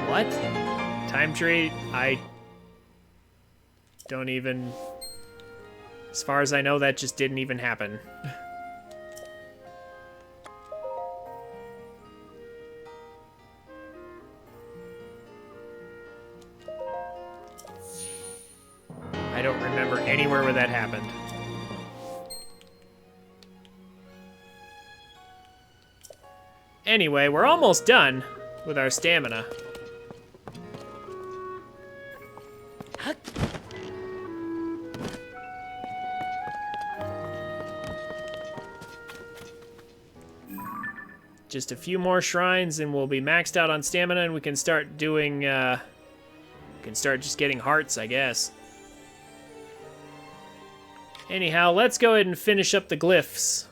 What? Time tree? I don't even... As far as I know, that just didn't even happen. I don't remember anywhere where that happened. Anyway, we're almost done with our stamina. Just a few more shrines and we'll be maxed out on stamina and we can start doing, can start just getting hearts, I guess. Anyhow, let's go ahead and finish up the glyphs.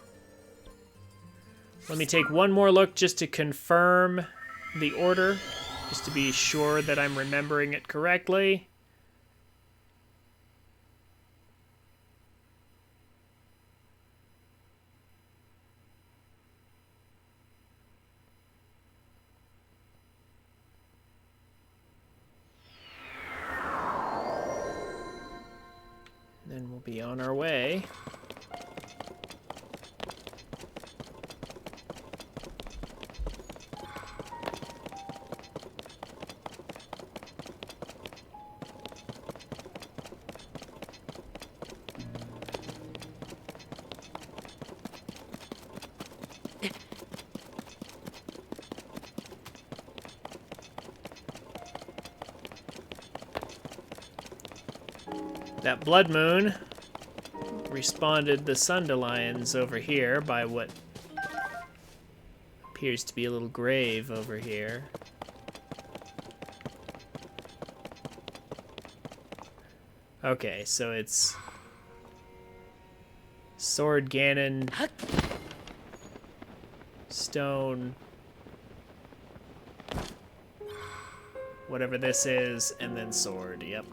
Let me take one more look just to confirm the order, just to be sure that I'm remembering it correctly. Then we'll be on our way. That blood moon responded the Sundelions over here by what appears to be a little grave over here. Okay, so it's Sword Ganon, Stone, whatever this is, and then Sword, yep.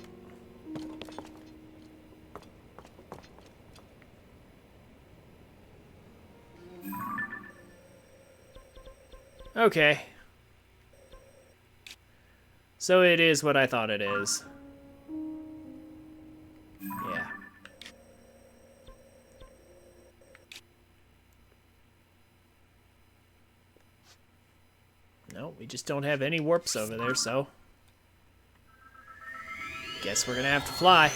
Okay. So it is what I thought it is. Yeah. No, we just don't have any warps over there, so... Guess we're gonna have to fly.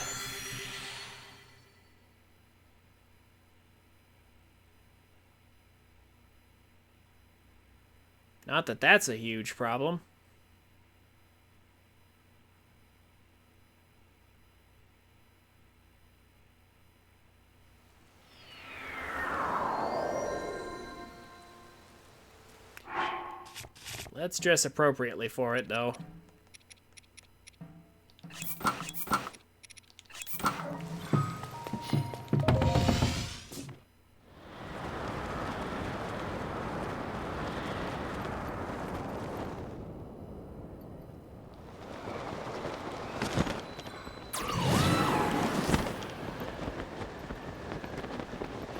Not that that's a huge problem. Let's dress appropriately for it, though.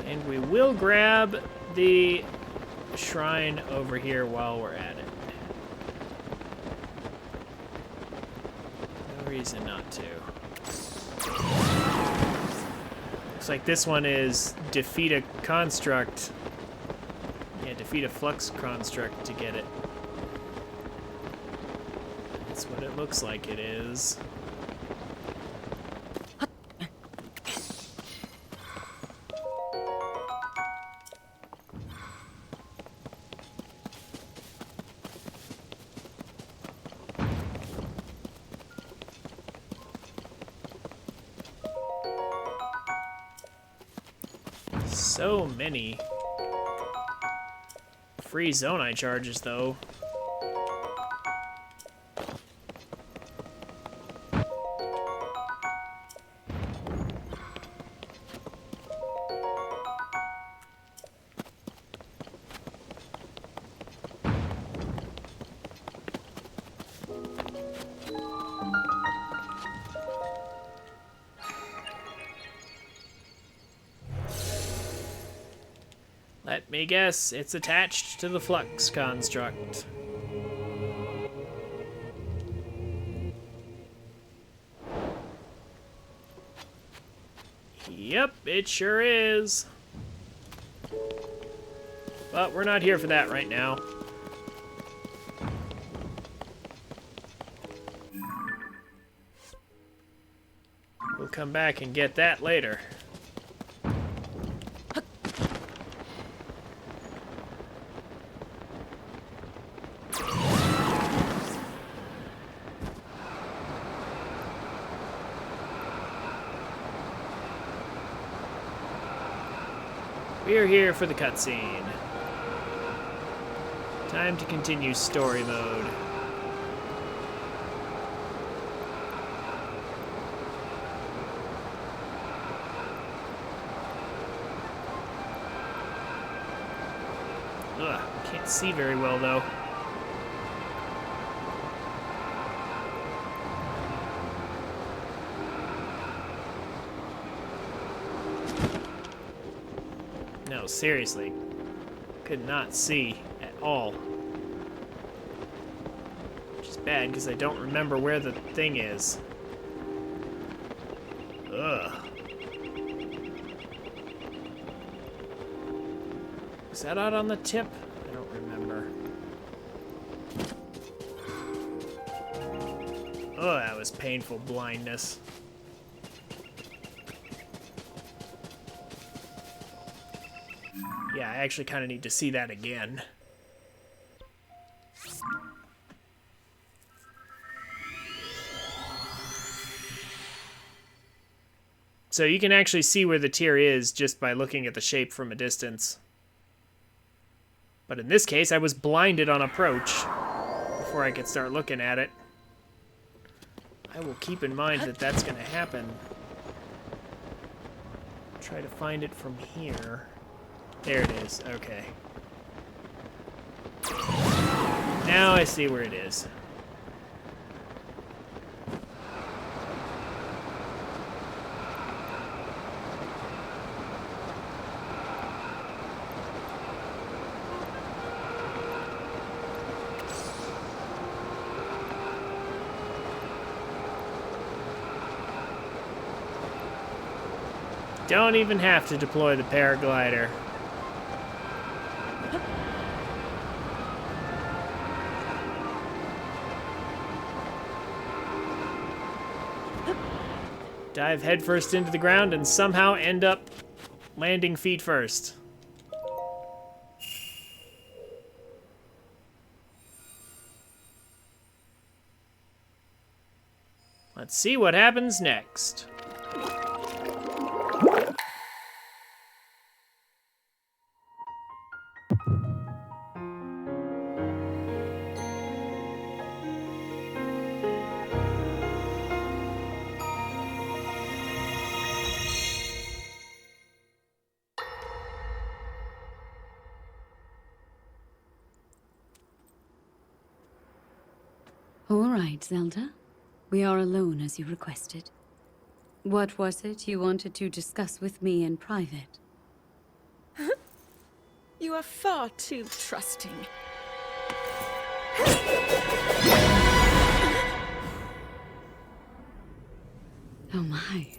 And we will grab the shrine over here while we're at it. No reason not to. Looks like this one is defeat a construct. Yeah, defeat a flux construct to get it. That's what it looks like it is. So many free Zonai charges, though. Let me guess, it's attached to the flux construct. Yep, it sure is. But we're not here for that right now. We'll come back and get that later. We're here for the cutscene. Time to continue story mode. Ugh, can't see very well though. No, seriously. Could not see at all. Which is bad because I don't remember where the thing is. Ugh. Is that out on the tip? I don't remember. Oh, that was painful blindness. Yeah, I actually kind of need to see that again. So you can actually see where the tear is just by looking at the shape from a distance. But in this case, I was blinded on approach before I could start looking at it. I will keep in mind that that's going to happen. Try to find it from here. There it is. Okay. Now I see where it is. Don't even have to deploy the paraglider. Dive headfirst into the ground and somehow end up landing feet first. Let's see what happens next. All right, Zelda. We are alone as you requested. What was it you wanted to discuss with me in private? You are far too trusting. Oh my.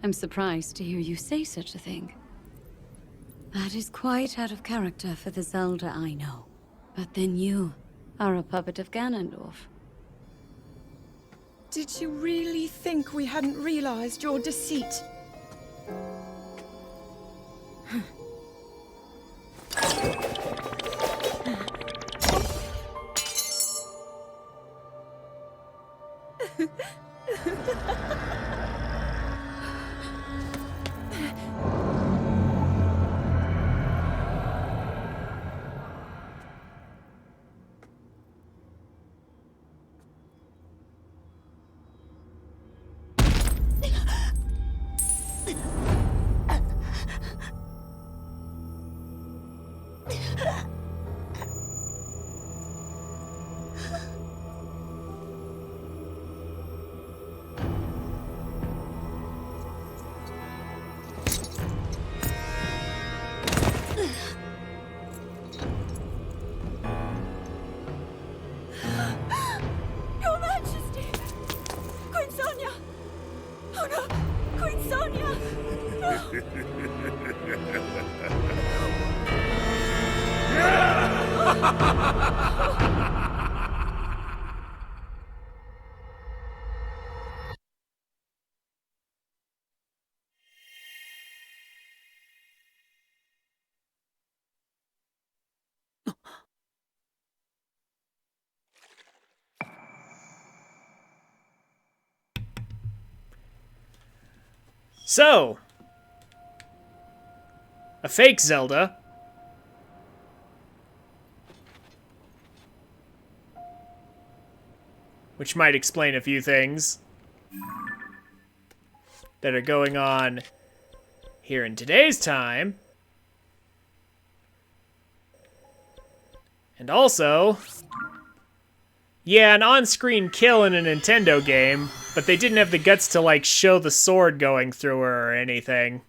I'm surprised to hear you say such a thing. That is quite out of character for the Zelda I know. But then you are a puppet of Ganondorf. Did you really think we hadn't realized your deceit? Your Majesty! Queen Sonia! Oh no! Queen Sonia! So, a fake Zelda. Which might explain a few things that are going on here in today's time. And also, yeah, an on-screen kill in a Nintendo game, but they didn't have the guts to, like, show the sword going through her or anything.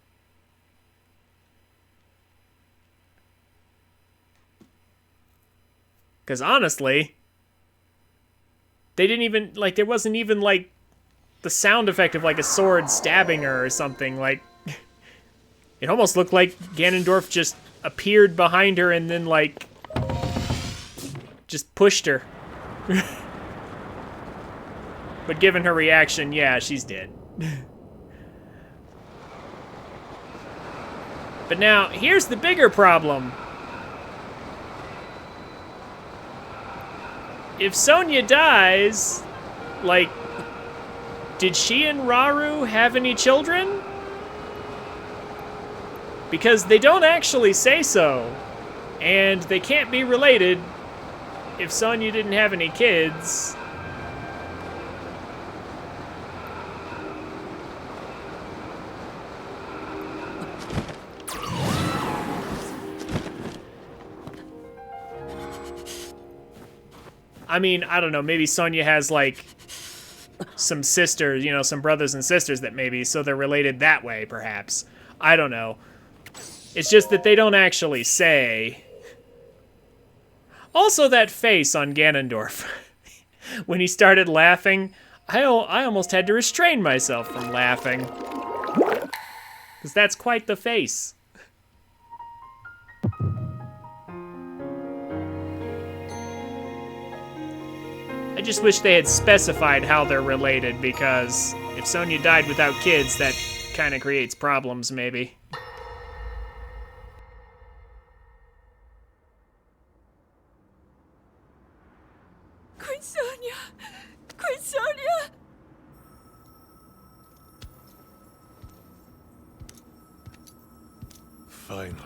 Because honestly, they didn't even, like, there wasn't even, like, the sound effect of, like, a sword stabbing her or something. Like, it almost looked like Ganondorf just appeared behind her and then, like, just pushed her. But given her reaction, yeah, she's dead. But now, here's the bigger problem. If Sonia dies, like, did she and Rauru have any children? Because they don't actually say so. And they can't be related if Sonya didn't have any kids. I mean, I don't know, maybe Sonya has, like, some sisters, you know, some brothers and sisters that maybe, so they're related that way, perhaps. I don't know. It's just that they don't actually say. Also, that face on Ganondorf. When he started laughing, I almost had to restrain myself from laughing. Because that's quite the face. I just wish they had specified how they're related, because if Sonya died without kids, that kind of creates problems, maybe. Queen Sonya! Queen Sonya! Finally.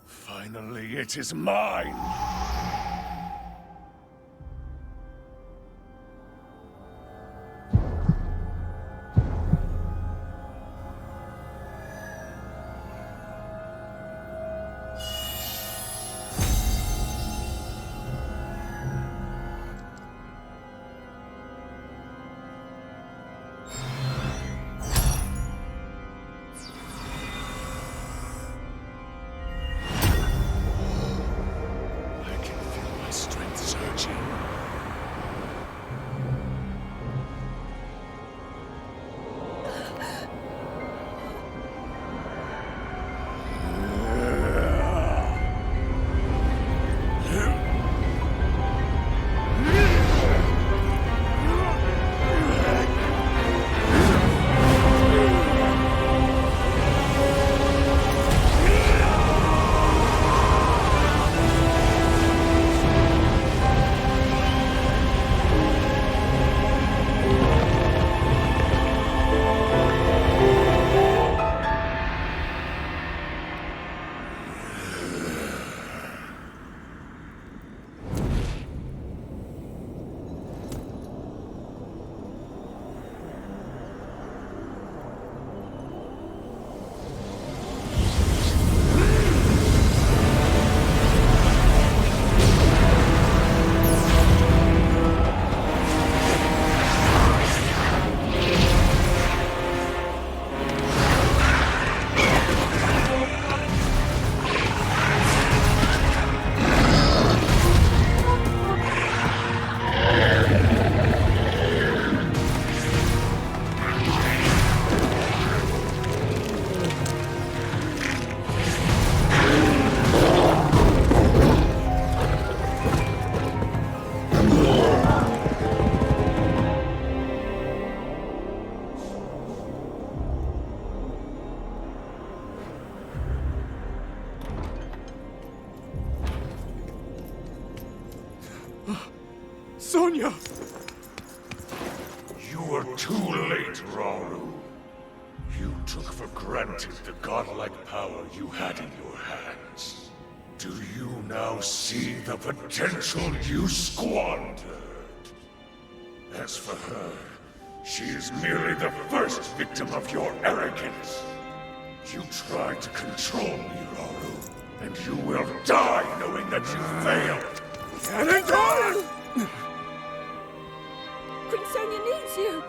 Finally, it is mine! Sonya! You were too late, Rauru. You took for granted the godlike power you had in your hands. Do you now see the potential you squandered? As for her, she is merely the first victim of your arrogance. You tried to control me, Rauru, and you will die knowing that you failed. Ganondorf! Queen Sonya needs you!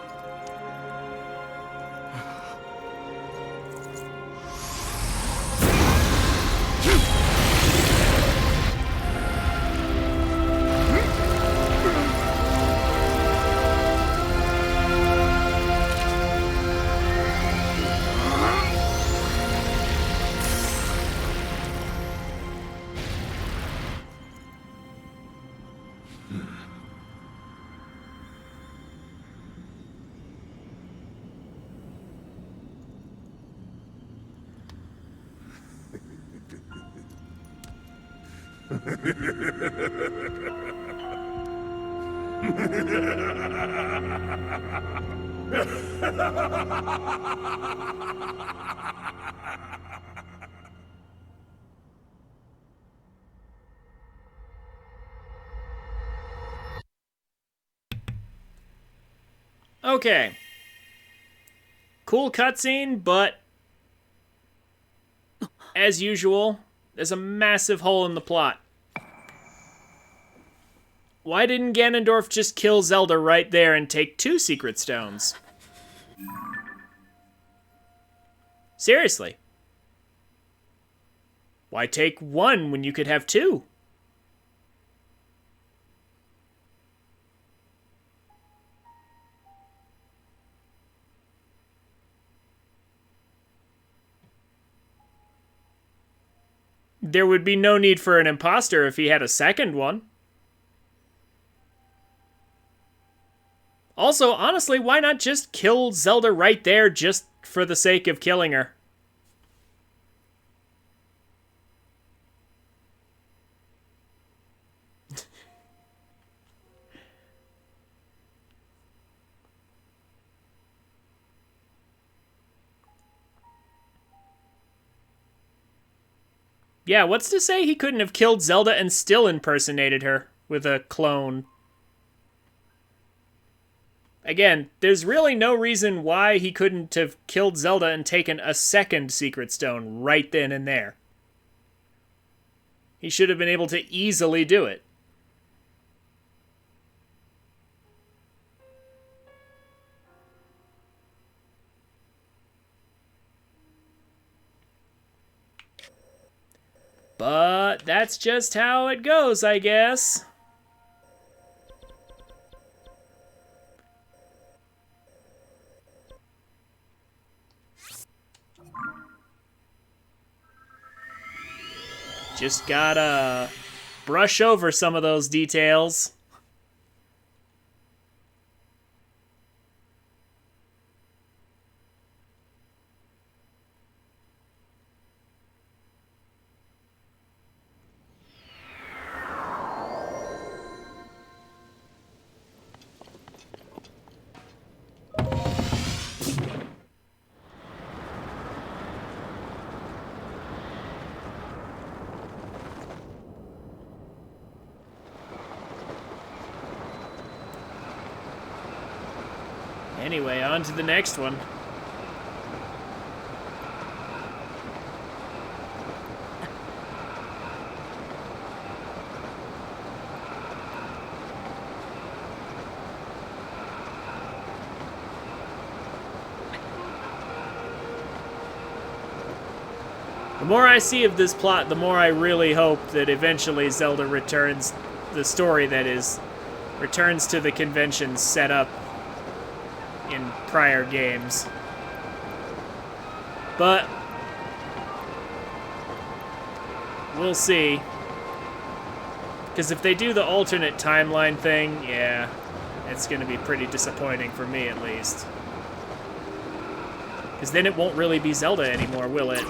Okay. Cool cutscene, but as usual, there's a massive hole in the plot. Why didn't Ganondorf just kill Zelda right there and take 2 secret stones? Seriously. Why take 1 when you could have 2? There would be no need for an imposter if he had a second one. Also, honestly, why not just kill Zelda right there just for the sake of killing her? Yeah, what's to say he couldn't have killed Zelda and still impersonated her with a clone? Again, there's really no reason why he couldn't have killed Zelda and taken a second secret stone right then and there. He should have been able to easily do it. But that's just how it goes, I guess. Just gotta brush over some of those details. Anyway, on to the next one. The more I see of this plot, the more I really hope that eventually Zelda returns, the story that is, returns to the conventions set up in prior games. But we'll see. Because if they do the alternate timeline thing, yeah, it's going to be pretty disappointing for me at least. Because then it won't really be Zelda anymore, will it?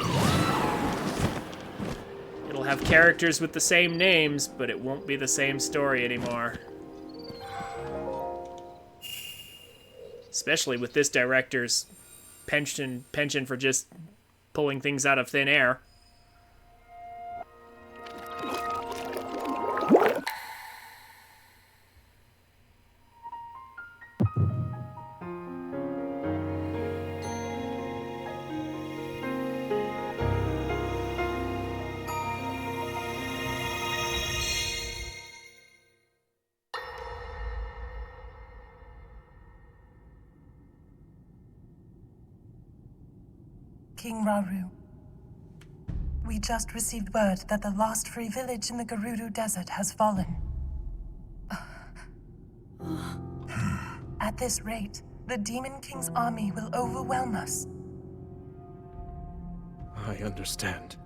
It'll have characters with the same names, but it won't be the same story anymore. Especially with this director's penchant for just pulling things out of thin air. King Rauru. We just received word that the last free village in the Gerudo Desert has fallen. At this rate, the Demon King's army will overwhelm us. I understand.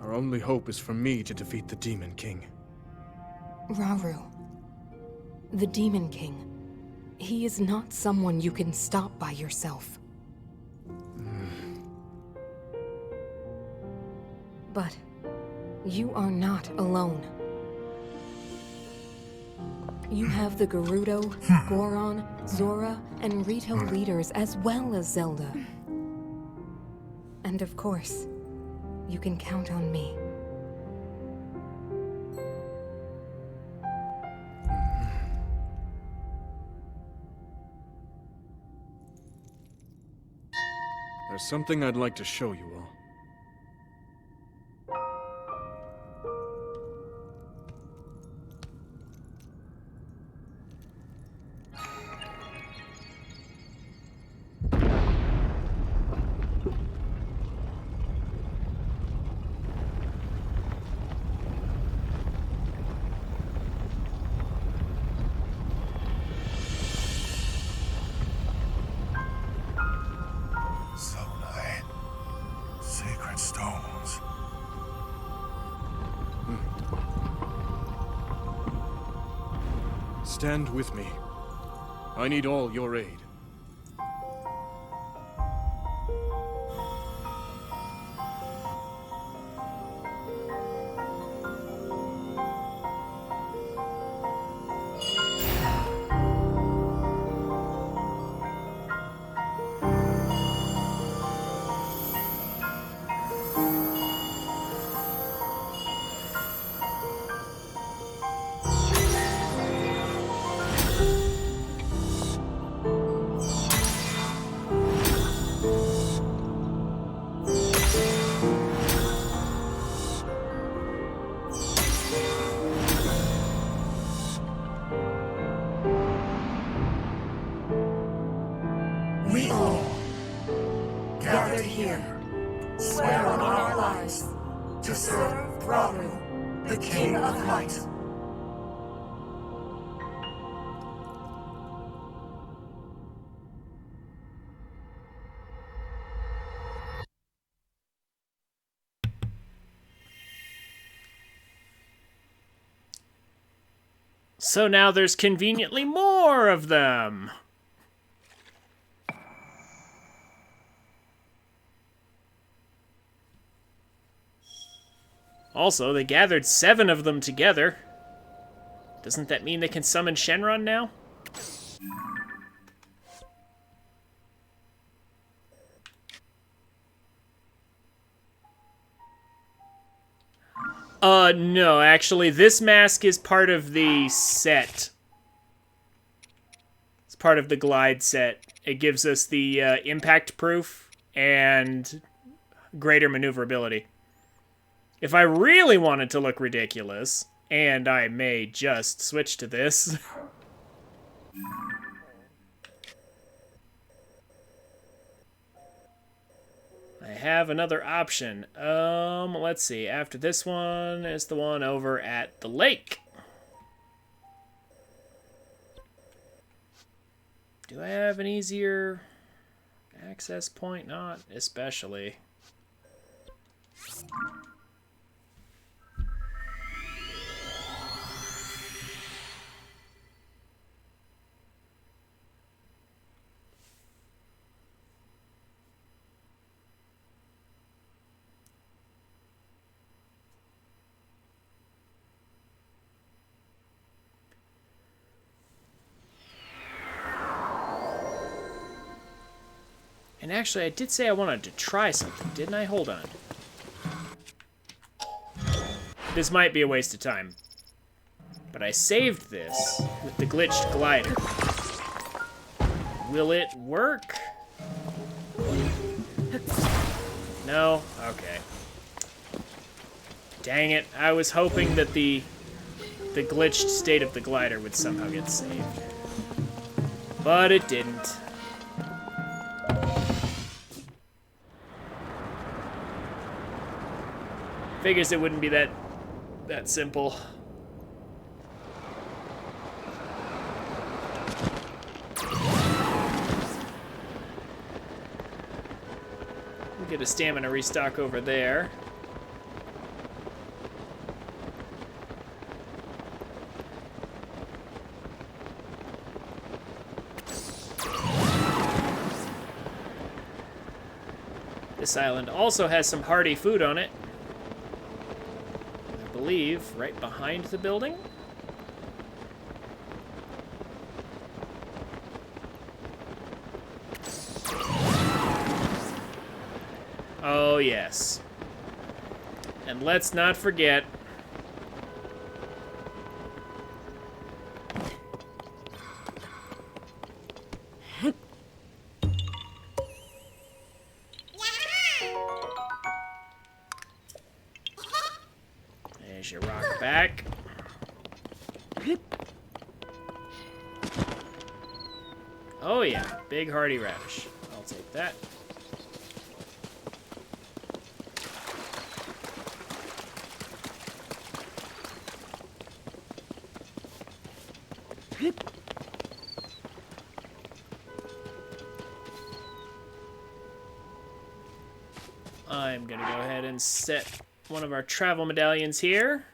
Our only hope is for me to defeat the Demon King. Rauru. The Demon King. He is not someone you can stop by yourself. But you are not alone. You have the Gerudo, Goron, Zora, and Rito leaders as well as Zelda. And of course, you can count on me. There's something I'd like to show you all. Zonai. Sacred stones. Stand with me. I need all your aid. We all, gathered here, swear on our lives to serve Rauru, the King of Light. So now there's conveniently more of them. Also, they gathered 7 of them together. Doesn't that mean they can summon Shenron now? No, actually, this mask is part of the set. It's part of the glide set. It gives us the impact proof and greater maneuverability. If I really wanted to look ridiculous, and I may just switch to this. I have another option. Let's see. After this one is the one over at the lake. Do I have an easier access point? Not especially. And actually, I did say I wanted to try something, didn't I? Hold on. This might be a waste of time. But I saved this with the glitched glider. Will it work? No? Okay. Dang it. I was hoping that the glitched state of the glider would somehow get saved. But it didn't. Figures it wouldn't be that simple. We'll get a stamina restock over there. This island also has some hearty food on it. I believe right behind the building. yes. And let's not forget... There's your rock back. Oh yeah, big hearty radish. I'll take that. I'm gonna go ahead and set one of our travel medallions here.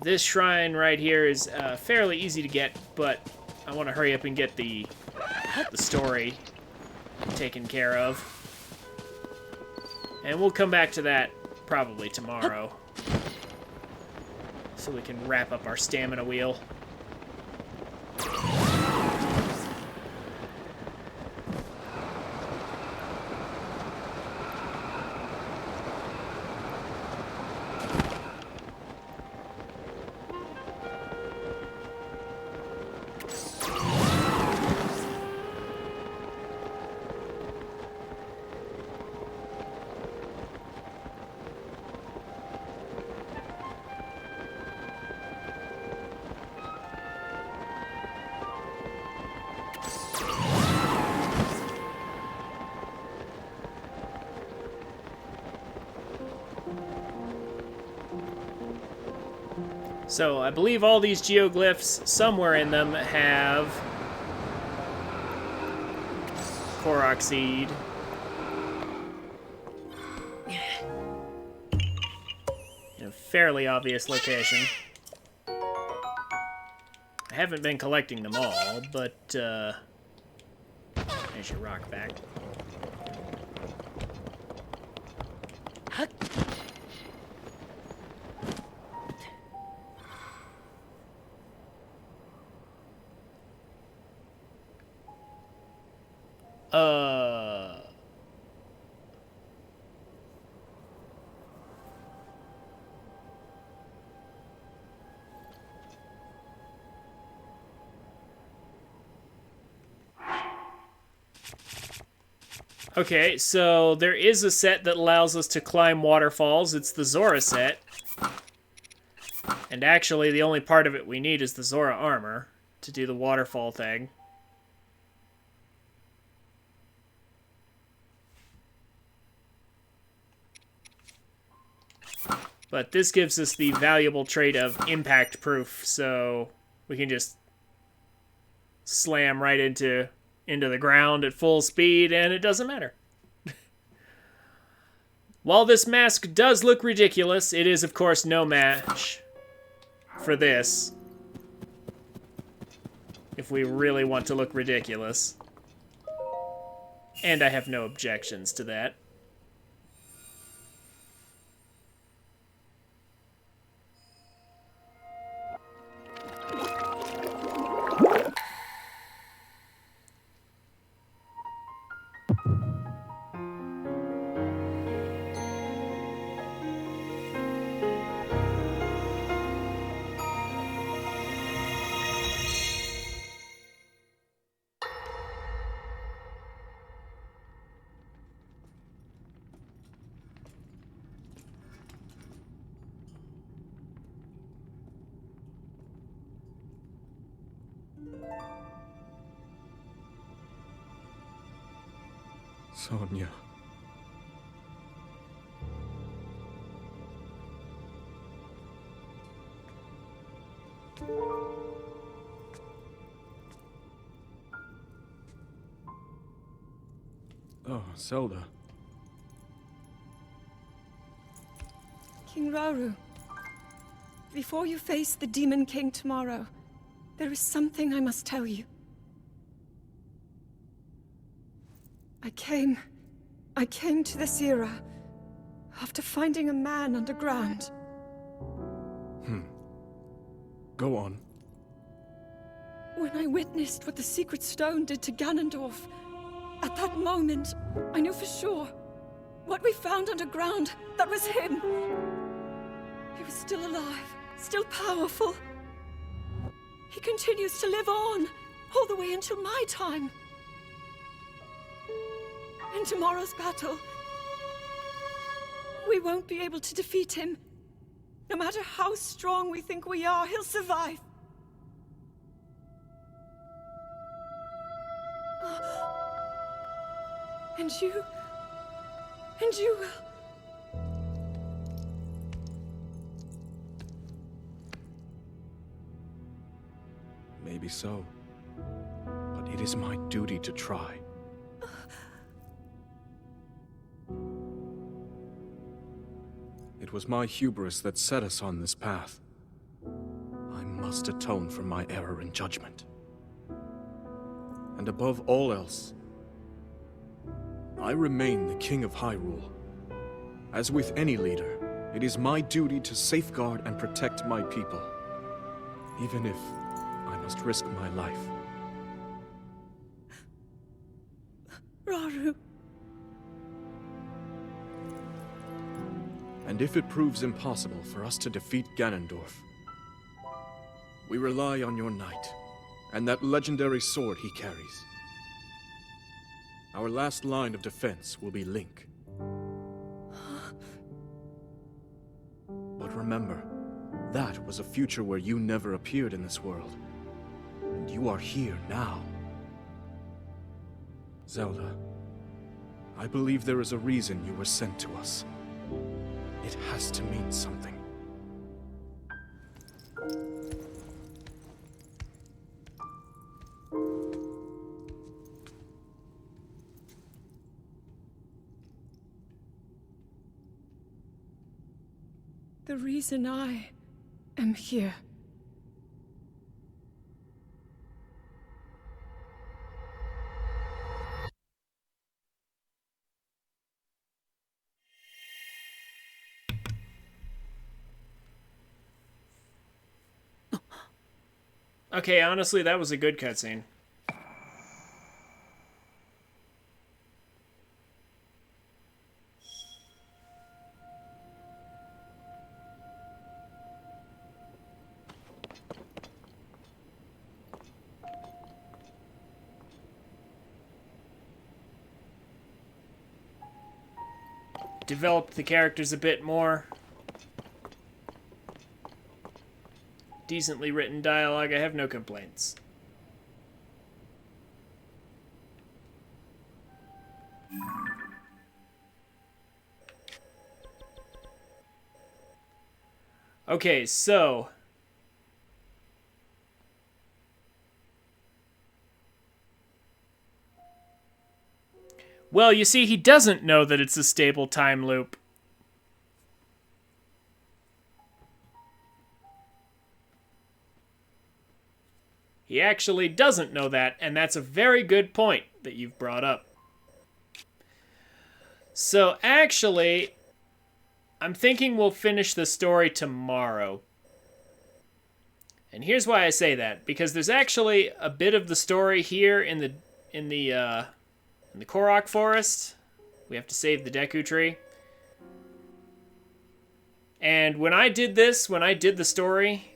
This shrine right here is fairly easy to get, but I want to hurry up and get the story taken care of. And we'll come back to that probably tomorrow, so we can wrap up our stamina wheel. So I believe all these geoglyphs, somewhere in them, have Korok seed. In a fairly obvious location. I haven't been collecting them all, but there's your rock back. Okay, so there is a set that allows us to climb waterfalls. It's the Zora set. And actually, the only part of it we need is the Zora armor to do the waterfall thing. But this gives us the valuable trait of impact proof, so we can just slam right into the ground at full speed, and it doesn't matter. While this mask does look ridiculous, it is, of course, no match for this. If we really want to look ridiculous. And I have no objections to that. Sonia. Oh, Zelda. King Rauru, before you face the Demon King tomorrow, there is something I must tell you. I came to this era after finding a man underground. Go on. When I witnessed what the Secret Stone did to Ganondorf, at that moment, I knew for sure what we found underground, that was him. He was still alive, still powerful. He continues to live on, all the way until my time. In tomorrow's battle, we won't be able to defeat him. No matter how strong we think we are, he'll survive. And you will. Maybe so. But it is my duty to try. It was my hubris that set us on this path. I must atone for my error in judgment. And above all else, I remain the King of Hyrule. As with any leader, it is my duty to safeguard and protect my people, even if I must risk my life. Rauru. And if it proves impossible for us to defeat Ganondorf, we rely on your knight, and that legendary sword he carries. Our last line of defense will be Link. But remember, that was a future where you never appeared in this world. And you are here now. Zelda, I believe there is a reason you were sent to us. It has to mean something. The reason I am here. Okay, honestly, that was a good cutscene. Developed the characters a bit more. Decently written dialogue, I have no complaints. Okay, so... Well, you see, he doesn't know that it's a stable time loop. He actually doesn't know that, and that's a very good point that you've brought up. So, actually, I'm thinking we'll finish the story tomorrow. And here's why I say that. Because there's actually a bit of the story here in the Korok Forest. We have to save the Deku Tree. And when I did the story,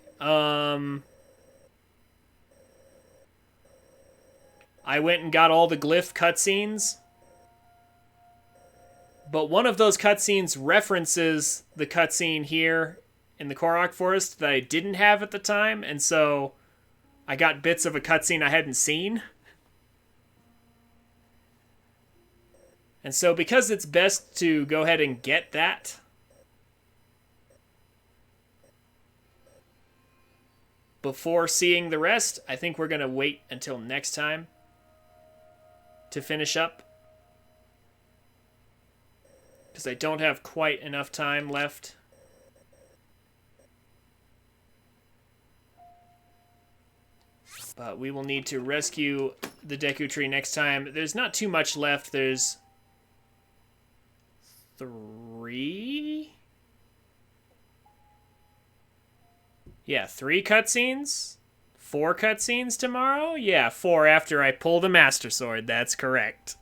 I went and got all the glyph cutscenes. But one of those cutscenes references the cutscene here in the Korok Forest that I didn't have at the time, and so I got bits of a cutscene I hadn't seen. And so because it's best to go ahead and get that, before seeing the rest, I think we're going to wait until next time to finish up. Because I don't have quite enough time left. But we will need to rescue the Deku Tree next time. There's not too much left. There's 3? Yeah, 3 cutscenes? 4 cutscenes tomorrow? Yeah, 4 after I pull the Master Sword. That's correct.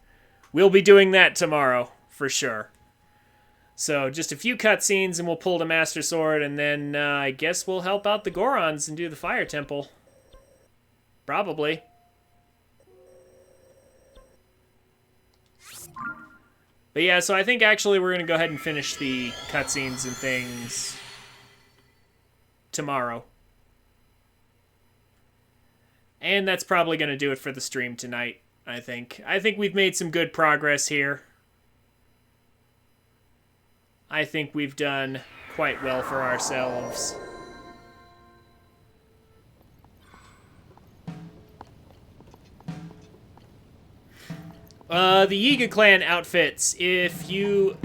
We'll be doing that tomorrow, for sure. So, just a few cutscenes and we'll pull the Master Sword, and then I guess we'll help out the Gorons and do the Fire Temple. Probably. But yeah, so I think actually we're going to go ahead and finish the cutscenes and things tomorrow. And that's probably going to do it for the stream tonight, I think. I think we've made some good progress here. I think we've done quite well for ourselves. The Yiga clan outfits. If you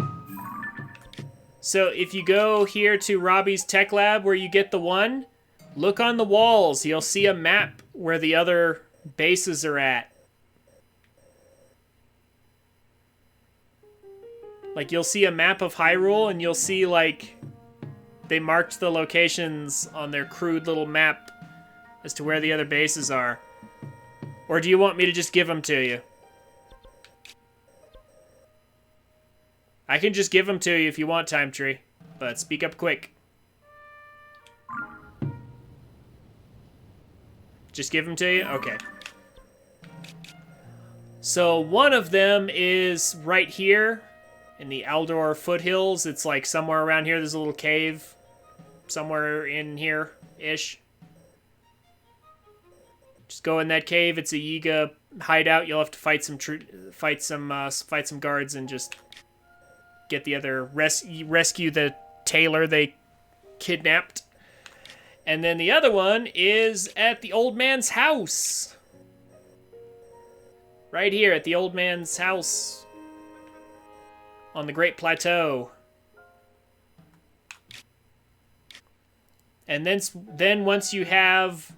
go here to Robbie's Tech Lab where you get the one, look on the walls. You'll see a map where the other bases are at. Like, you'll see a map of Hyrule, and you'll see, like, they marked the locations on their crude little map as to where the other bases are. Or do you want me to just give them to you? I can just give them to you if you want, Time Tree, but speak up quick. Just give them to you? Okay. So one of them is right here in the Aldor foothills. It's like somewhere around here. There's a little cave somewhere in here-ish. Just go in that cave. It's a Yiga hideout. You'll have to fight some guards and just get the other rescue the tailor they kidnapped. And then the other one is at the old man's house. Right here at the old man's house on the Great Plateau. And then once you have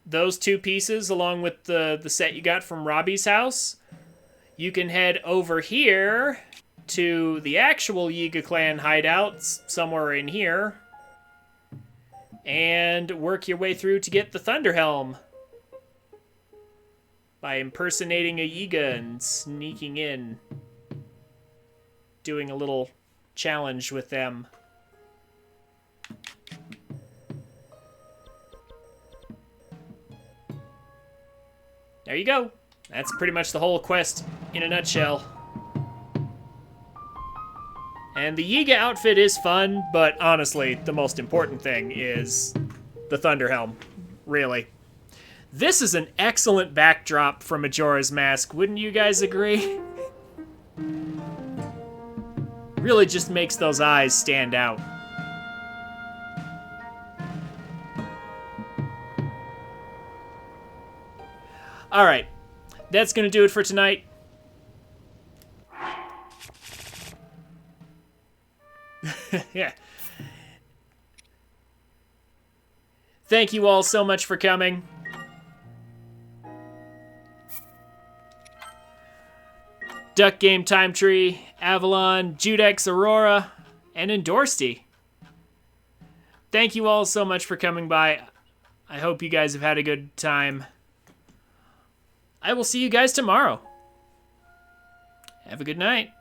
those 2 pieces along with the set you got from Robbie's house, you can head over here to the actual Yiga clan hideouts somewhere in here and work your way through to get the Thunder Helm by impersonating a Yiga and sneaking in, doing a little challenge with them. There you go. That's pretty much the whole quest in a nutshell. And the Yiga outfit is fun, but honestly, the most important thing is the Thunder Helm, really. This is an excellent backdrop for Majora's Mask, wouldn't you guys agree? Really just makes those eyes stand out. Alright, that's gonna do it for tonight. Yeah. Thank you all so much for coming. Duck Game, Time Tree, Avalon, Judex, Aurora, and Endorsty. Thank you all so much for coming by. I hope you guys have had a good time. I will see you guys tomorrow. Have a good night.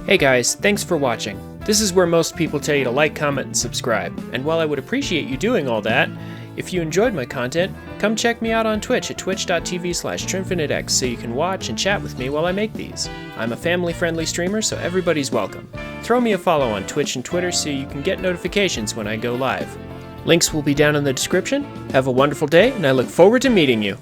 Hey guys, thanks for watching. This is where most people tell you to like, comment, and subscribe. And while I would appreciate you doing all that, if you enjoyed my content, come check me out on Twitch at twitch.tv/TrinfiniteX so you can watch and chat with me while I make these. I'm a family-friendly streamer, so everybody's welcome. Throw me a follow on Twitch and Twitter so you can get notifications when I go live. Links will be down in the description. Have a wonderful day, and I look forward to meeting you.